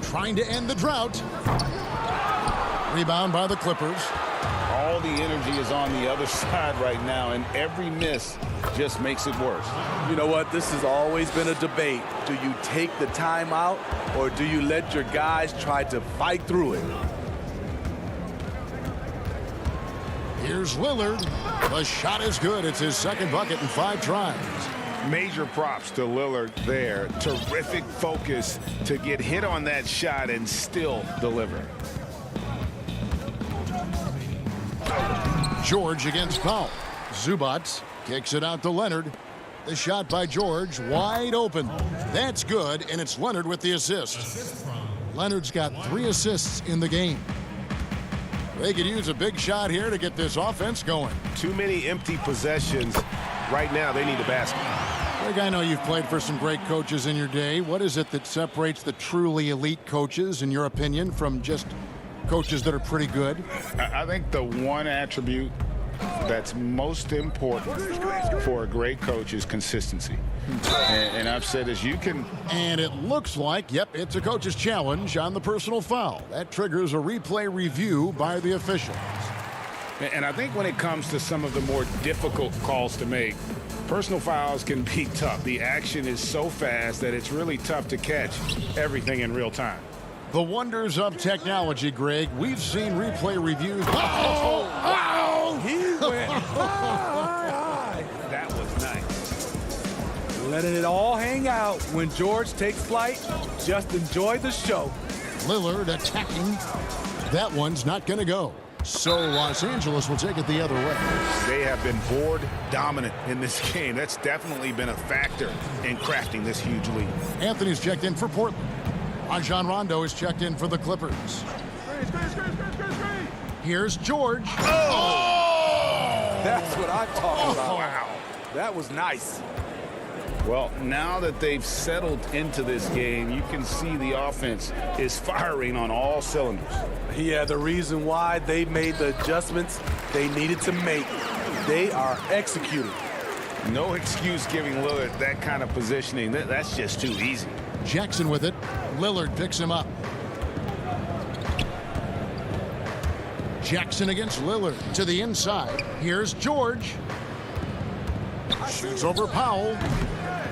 Trying to end the drought. Rebound by the Clippers. All all the energy is on the other side right now, and every miss just makes it worse. You know what? This has always been a debate. Do you take the timeout, or do you let your guys try to fight through it? Here's Lillard. The shot is good. It's his second bucket in 5 tries. Major props to Lillard there. Terrific focus to get hit on that shot and still deliver. George against Powell. Zubac kicks it out to Leonard. The shot by George, wide open. That's good, and it's Leonard with the assist. Leonard's got 3 assists in the game. They could use a big shot here to get this offense going. Too many empty possessions. Right now, they need a basket. Greg, I know you've played for some great coaches in your day. What is it that separates the truly elite coaches, in your opinion, from just coaches that are pretty good? I think the one attribute that's most important for a great coach is consistency. And I've said as you can. And it looks like, yep, it's a coach's challenge on the personal foul. That triggers a replay review by the officials. And I think when it comes to some of the more difficult calls to make, personal fouls can be tough. The action is so fast that it's really tough to catch everything in real time. The wonders of technology, Greg. We've seen replay reviews. Oh! He went high. That was nice. Letting it all hang out. When George takes flight, just enjoy the show. Lillard attacking. That one's not going to go. So Los Angeles will take it the other way. They have been board dominant in this game. That's definitely been a factor in crafting this huge lead. Anthony's checked in for Portland. Rajon Rondo is checked in for the Clippers. Here's George. Oh! That's what I'm talking about. Wow. That was nice. Well, now that they've settled into this game, you can see the offense is firing on all cylinders. Yeah, the reason why they made the adjustments they needed to make. They are executing. No excuse giving Lillard that kind of positioning. That's just too easy. Jackson with it. Lillard picks him up. Jackson against Lillard to the inside. Here's George. Shoots over Powell.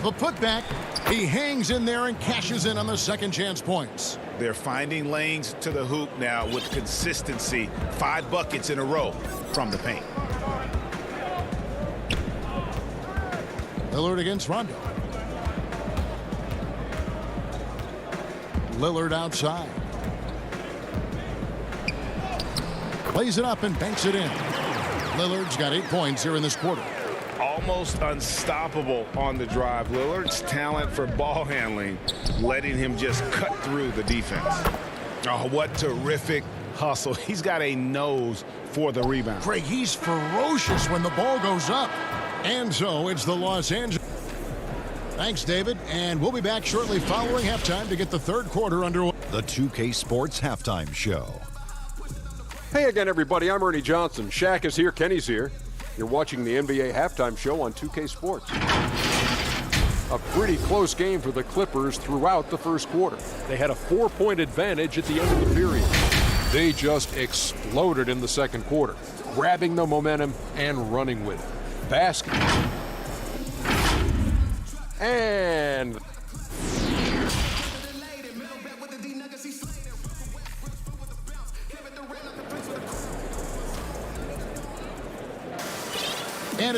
The putback. He hangs in there and cashes in on the second chance points. They're finding lanes to the hoop now with consistency. 5 buckets in a row from the paint. Lillard against Rondo. Lillard outside. Plays it up and banks it in. Lillard's got 8 points here in this quarter. Almost unstoppable on the drive. Lillard's talent for ball handling, letting him just cut through the defense. Oh, what terrific hustle. He's got a nose for the rebound. Craig, he's ferocious when the ball goes up. And so it's the Los Angeles. Thanks, David. And we'll be back shortly following halftime to get the third quarter underway. The 2K Sports Halftime Show. Hey again, everybody. I'm Ernie Johnson. Shaq is here. Kenny's here. You're watching the NBA Halftime Show on 2K Sports. A pretty close game for the Clippers throughout the first quarter. They had a 4-point advantage at the end of the period. They just exploded in the second quarter, grabbing the momentum and running with it. Basket. And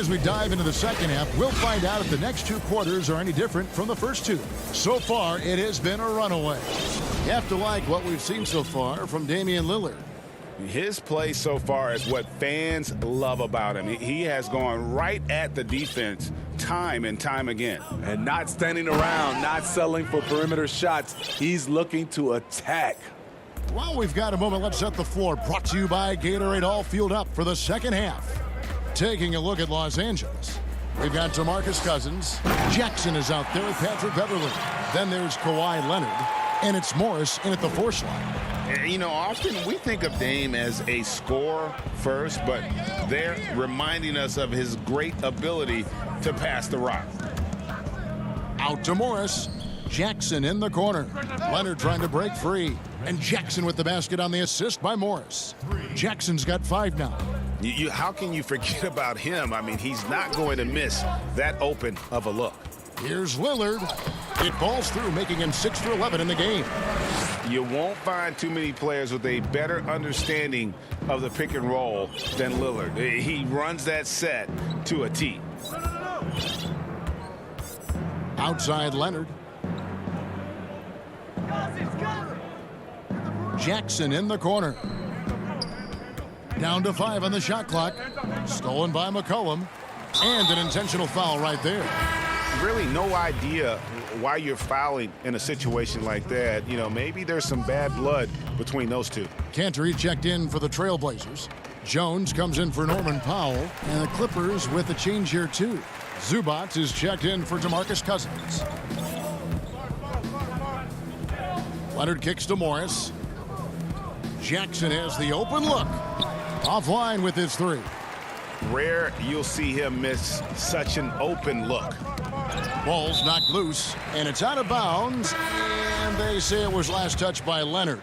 as we dive into the second half, we'll find out if the next 2 quarters are any different from the first 2. So far, it has been a runaway. You have to like what we've seen so far from Damian Lillard. His play so far is what fans love about him. He has gone right at the defense time and time again. And not standing around, not settling for perimeter shots. He's looking to attack. While we've got a moment, let's set the floor. Brought to you by Gatorade, all fueled up for the second half. Taking a look at Los Angeles, we've got DeMarcus Cousins. Jackson is out there with Patrick Beverley. Then there's Kawhi Leonard, and it's Morris in at the 4 slot. You know, often we think of Dame as a scorer first, but they're reminding us of his great ability to pass the rock. Out to Morris. Jackson in the corner. Leonard trying to break free. And Jackson with the basket on the assist by Morris. Jackson's got 5 now. How can you forget about him? I mean, he's not going to miss that open of a look. Here's Lillard. It falls through, making him 6 for 11 in the game. You won't find too many players with a better understanding of the pick and roll than Lillard. He runs that set to a T. Outside Leonard. Jackson in the corner. Down to 5 on the shot clock. Stolen by McCollum. And an intentional foul right there. Really no idea why you're fouling in a situation like that. You know, maybe there's some bad blood between those two. Cantor checked in for the Trailblazers. Jones comes in for Norman Powell. And the Clippers with a change here too. Zubac is checked in for DeMarcus Cousins. Leonard kicks to Morris. Jackson has the open look. Offline with his 3. Rare you'll see him miss such an open look. Ball's knocked loose, and it's out of bounds. And they say it was last touched by Leonard.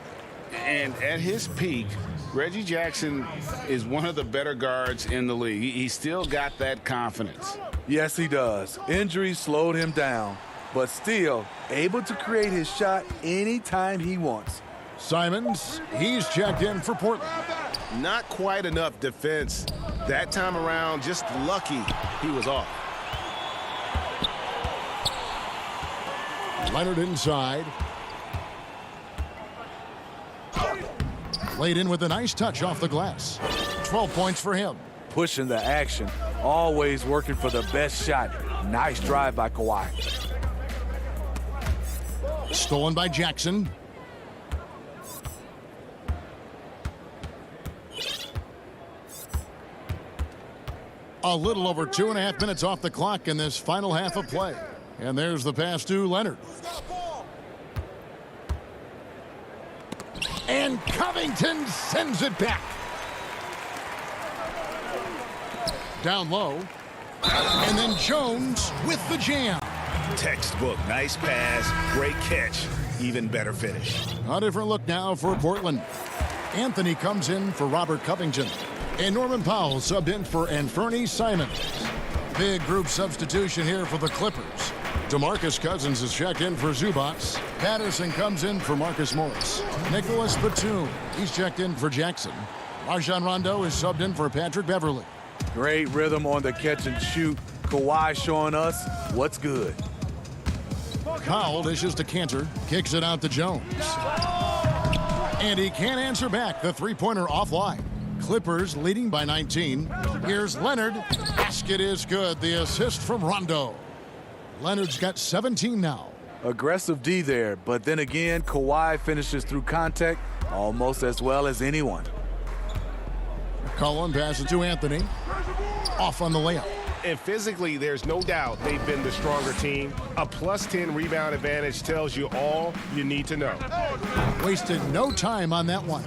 And at his peak, Reggie Jackson is one of the better guards in the league. He's still got that confidence. Yes, he does. Injuries slowed him down, but still able to create his shot anytime he wants. Simons, he's checked in for Portland. Not quite enough defense that time around. Just lucky he was off. Leonard inside. Laid in with a nice touch off the glass. 12 points for him. Pushing the action, always working for the best shot. Nice drive by Kawhi. Stolen by Jackson. A little over 2.5 minutes off the clock in this final half of play. And there's the pass to Leonard. And Covington sends it back. Down low. And then Jones with the jam. Textbook. Nice pass. Great catch. Even better finish. A different look now for Portland. Anthony comes in for Robert Covington. And Norman Powell subbed in for Anthony Simons. Big group substitution here for the Clippers. DeMarcus Cousins is checked in for Zubac. Patterson comes in for Marcus Morris. Nicholas Batum, he's checked in for Jackson. Rajon Rondo is subbed in for Patrick Beverly. Great rhythm on the catch and shoot. Kawhi showing us what's good. Powell dishes to Cantor, kicks it out to Jones. And he can't answer back. The three-pointer offline. Clippers leading by 19. Here's Leonard. Basket is good. The assist from Rondo. Leonard's got 17 now. Aggressive D there, but then again, Kawhi finishes through contact almost as well as anyone. Cullen passes to Anthony. Off on the layup. And physically, there's no doubt they've been the stronger team. A +10 rebound advantage tells you all you need to know. Wasted no time on that one.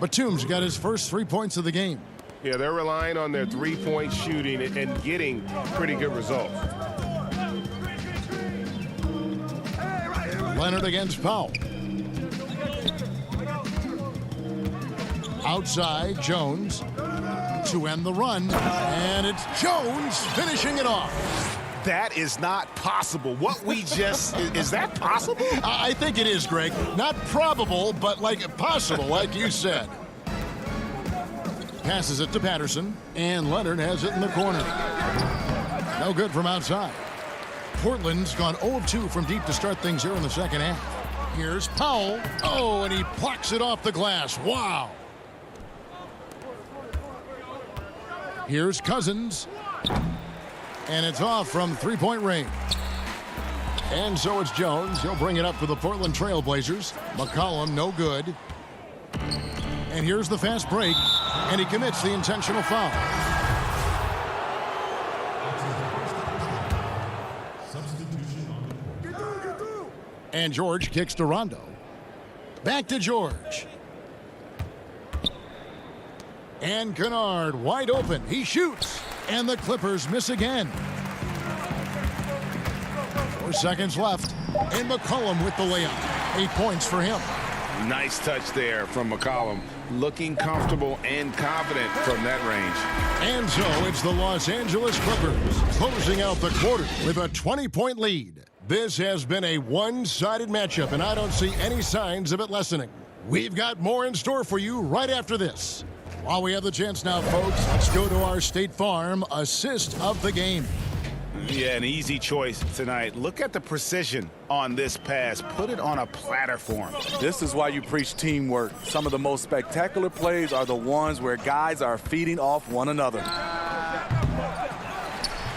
Batum's got his first 3 points of the game. Yeah, they're relying on their three-point shooting and getting pretty good results. Leonard against Powell. Outside, Jones to end the run. And it's Jones finishing it off. That is not possible. What we just, is that possible? I think it is, Greg. Not probable, but like possible, like you said. Passes it to Patterson, and Leonard has it in the corner. No good from outside. Portland's gone 0 of 2 from deep to start things here in the second half. Here's Powell. Oh, and he plucks it off the glass. Wow. Here's Cousins. And it's off from three-point range. And so it's Jones. He'll bring it up for the Portland Trailblazers. McCollum, no good. And here's the fast break. And he commits the intentional foul. And George kicks to Rondo. Back to George. And Kennard wide open. He shoots. And the Clippers miss again. 4 seconds left. And McCollum with the layup. 8 points for him. Nice touch there from McCollum. Looking comfortable and confident from that range. And so it's the Los Angeles Clippers closing out the quarter with a 20-point lead. This has been a one-sided matchup, and I don't see any signs of it lessening. We've got more in store for you right after this. While we have the chance now, folks, let's go to our State Farm assist of the game. Yeah, an easy choice tonight. Look at the precision on this pass. Put it on a platter for him. This is why you preach teamwork. Some of the most spectacular plays are the ones where guys are feeding off one another.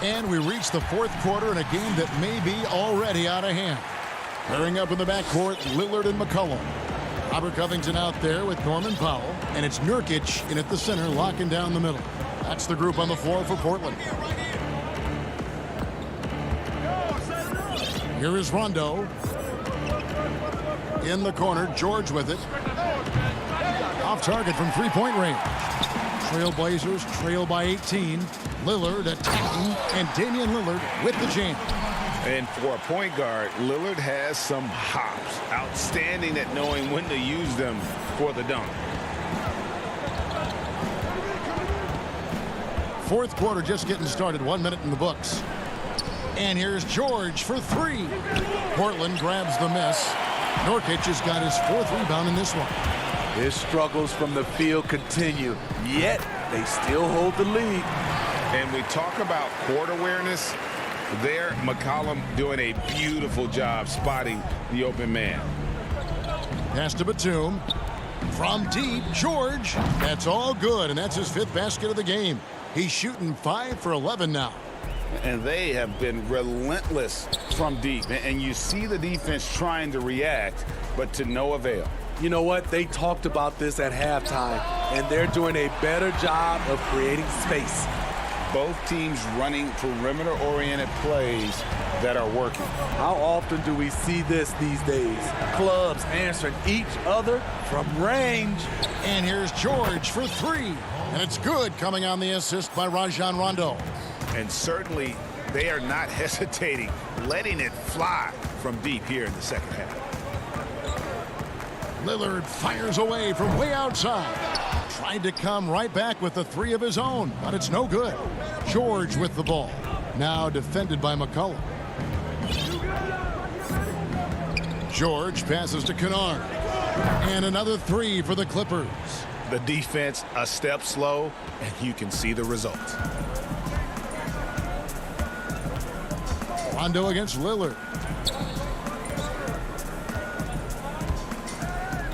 And we reach the fourth quarter in a game that may be already out of hand. Pairing up in the backcourt, Lillard and McCollum. Robert Covington out there with Norman Powell. And it's Nurkic in at the center, locking down the middle. That's the group on the floor for Portland. Here is Rondo. In the corner, George with it. Off target from three-point range. Trailblazers trail by 18. Lillard attacking, and Damian Lillard with the jam. And for a point guard, Lillard has some hops. Outstanding at knowing when to use them for the dunk. Fourth quarter just getting started. 1 minute in the books. And here's George for three. Portland grabs the miss. Nurkic has got his fourth rebound in this one. His struggles from the field continue, yet they still hold the lead. And we talk about court awareness. There, McCollum doing a beautiful job spotting the open man. Pass to Batum. From deep, George. That's all good, and that's his fifth basket of the game. He's shooting 5 for 11 now. And they have been relentless from deep. And you see the defense trying to react, but to no avail. You know what? They talked about this at halftime, and they're doing a better job of creating space. Both teams running perimeter-oriented plays that are working. How often do we see this these days? Clubs answering each other from range. And here's George for three. And it's good, coming on the assist by Rajon Rondo. And certainly they are not hesitating, letting it fly from deep here in the second half. Lillard fires away from way outside. Tried to come right back with the three of his own, but it's no good. George with the ball. Now defended by McCollum. George passes to Kennard. And another three for the Clippers. The defense a step slow, and you can see the results. Rondo against Lillard.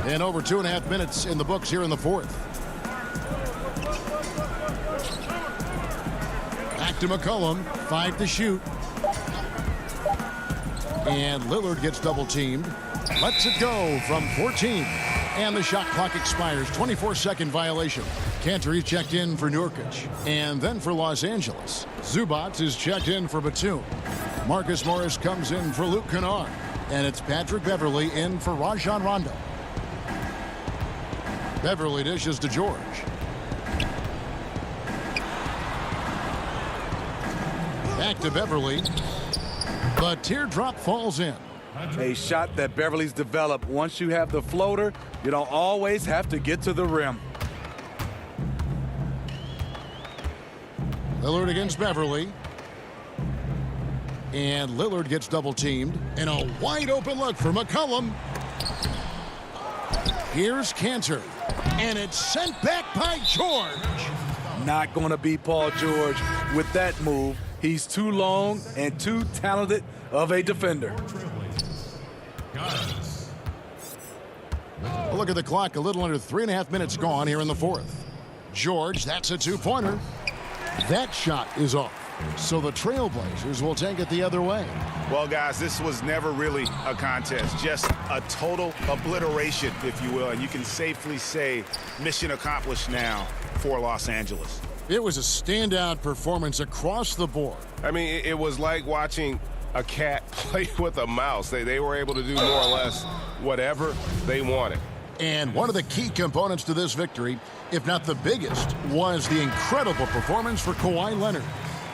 And over 2.5 minutes in the books here in the fourth. Back to McCollum. 5 to shoot. And Lillard gets double teamed. Lets it go from 14. And the shot clock expires. 24-second violation. Cantor is checked in for Nurkic. And then for Los Angeles, Zubac is checked in for Batum. Marcus Morris comes in for Luke Kennard. And it's Patrick Beverley in for Rajon Rondo. Beverley dishes to George. Back to Beverley. The teardrop falls in. A shot that Beverly's developed. Once you have the floater, you don't always have to get to the rim. Lillard against Beverley. And Lillard gets double teamed. And a wide open look for McCollum. Here's Cantor. And it's sent back by George. Not going to be Paul George with that move. He's too long and too talented of a defender. Look at the clock. A little under 3.5 minutes gone here in the fourth. George, that's a two-pointer. That shot is off. So the Trailblazers will take it the other way. Well, guys, this was never really a contest. Just a total obliteration, if you will. And you can safely say mission accomplished now for Los Angeles. It was a standout performance across the board. I mean, it was like watching a cat play with a mouse. They were able to do more or less whatever they wanted. And one of the key components to this victory, if not the biggest, was the incredible performance for Kawhi Leonard.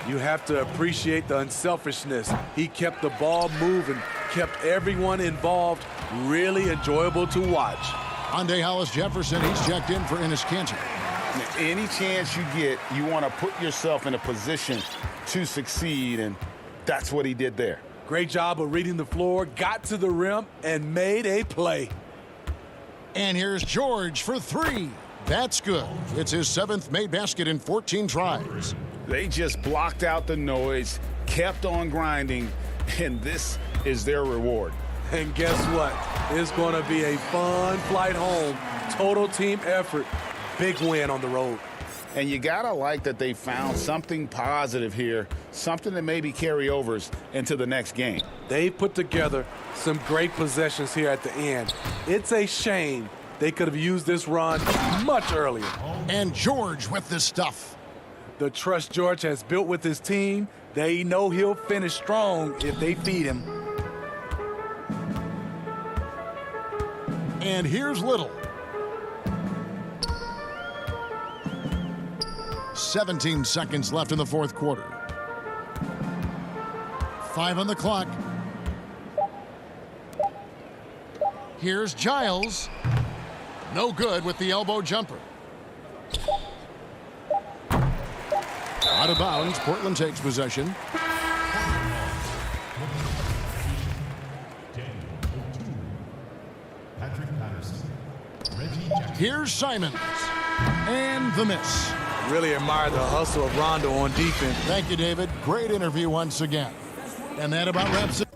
You have to appreciate the unselfishness. He kept the ball moving, kept everyone involved, really enjoyable to watch. Hyundai Hollis Jefferson, he's checked in for Enes Kanter. Any chance you get, you want to put yourself in a position to succeed, and that's what he did there. Great job of reading the floor, got to the rim, and made a play. And here's George for three. That's good. It's his 7th made basket in 14 tries. They just blocked out the noise, kept on grinding, and this is their reward. And guess what? It's going to be a fun flight home. Total team effort. Big win on the road. And you got to like that they found something positive here, something that maybe carryovers into the next game. They put together some great possessions here at the end. It's a shame they could have used this run much earlier. And George with the stuff. The trust George has built with his team, they know he'll finish strong if they feed him. And here's Little. 17 seconds left in the fourth quarter. 5 on the clock. Here's Giles. No good with the elbow jumper. Out of bounds, Portland takes possession. Here's Simons. And the miss. Really admire the hustle of Rondo on defense. Thank you, David. Great interview once again. And that about wraps it.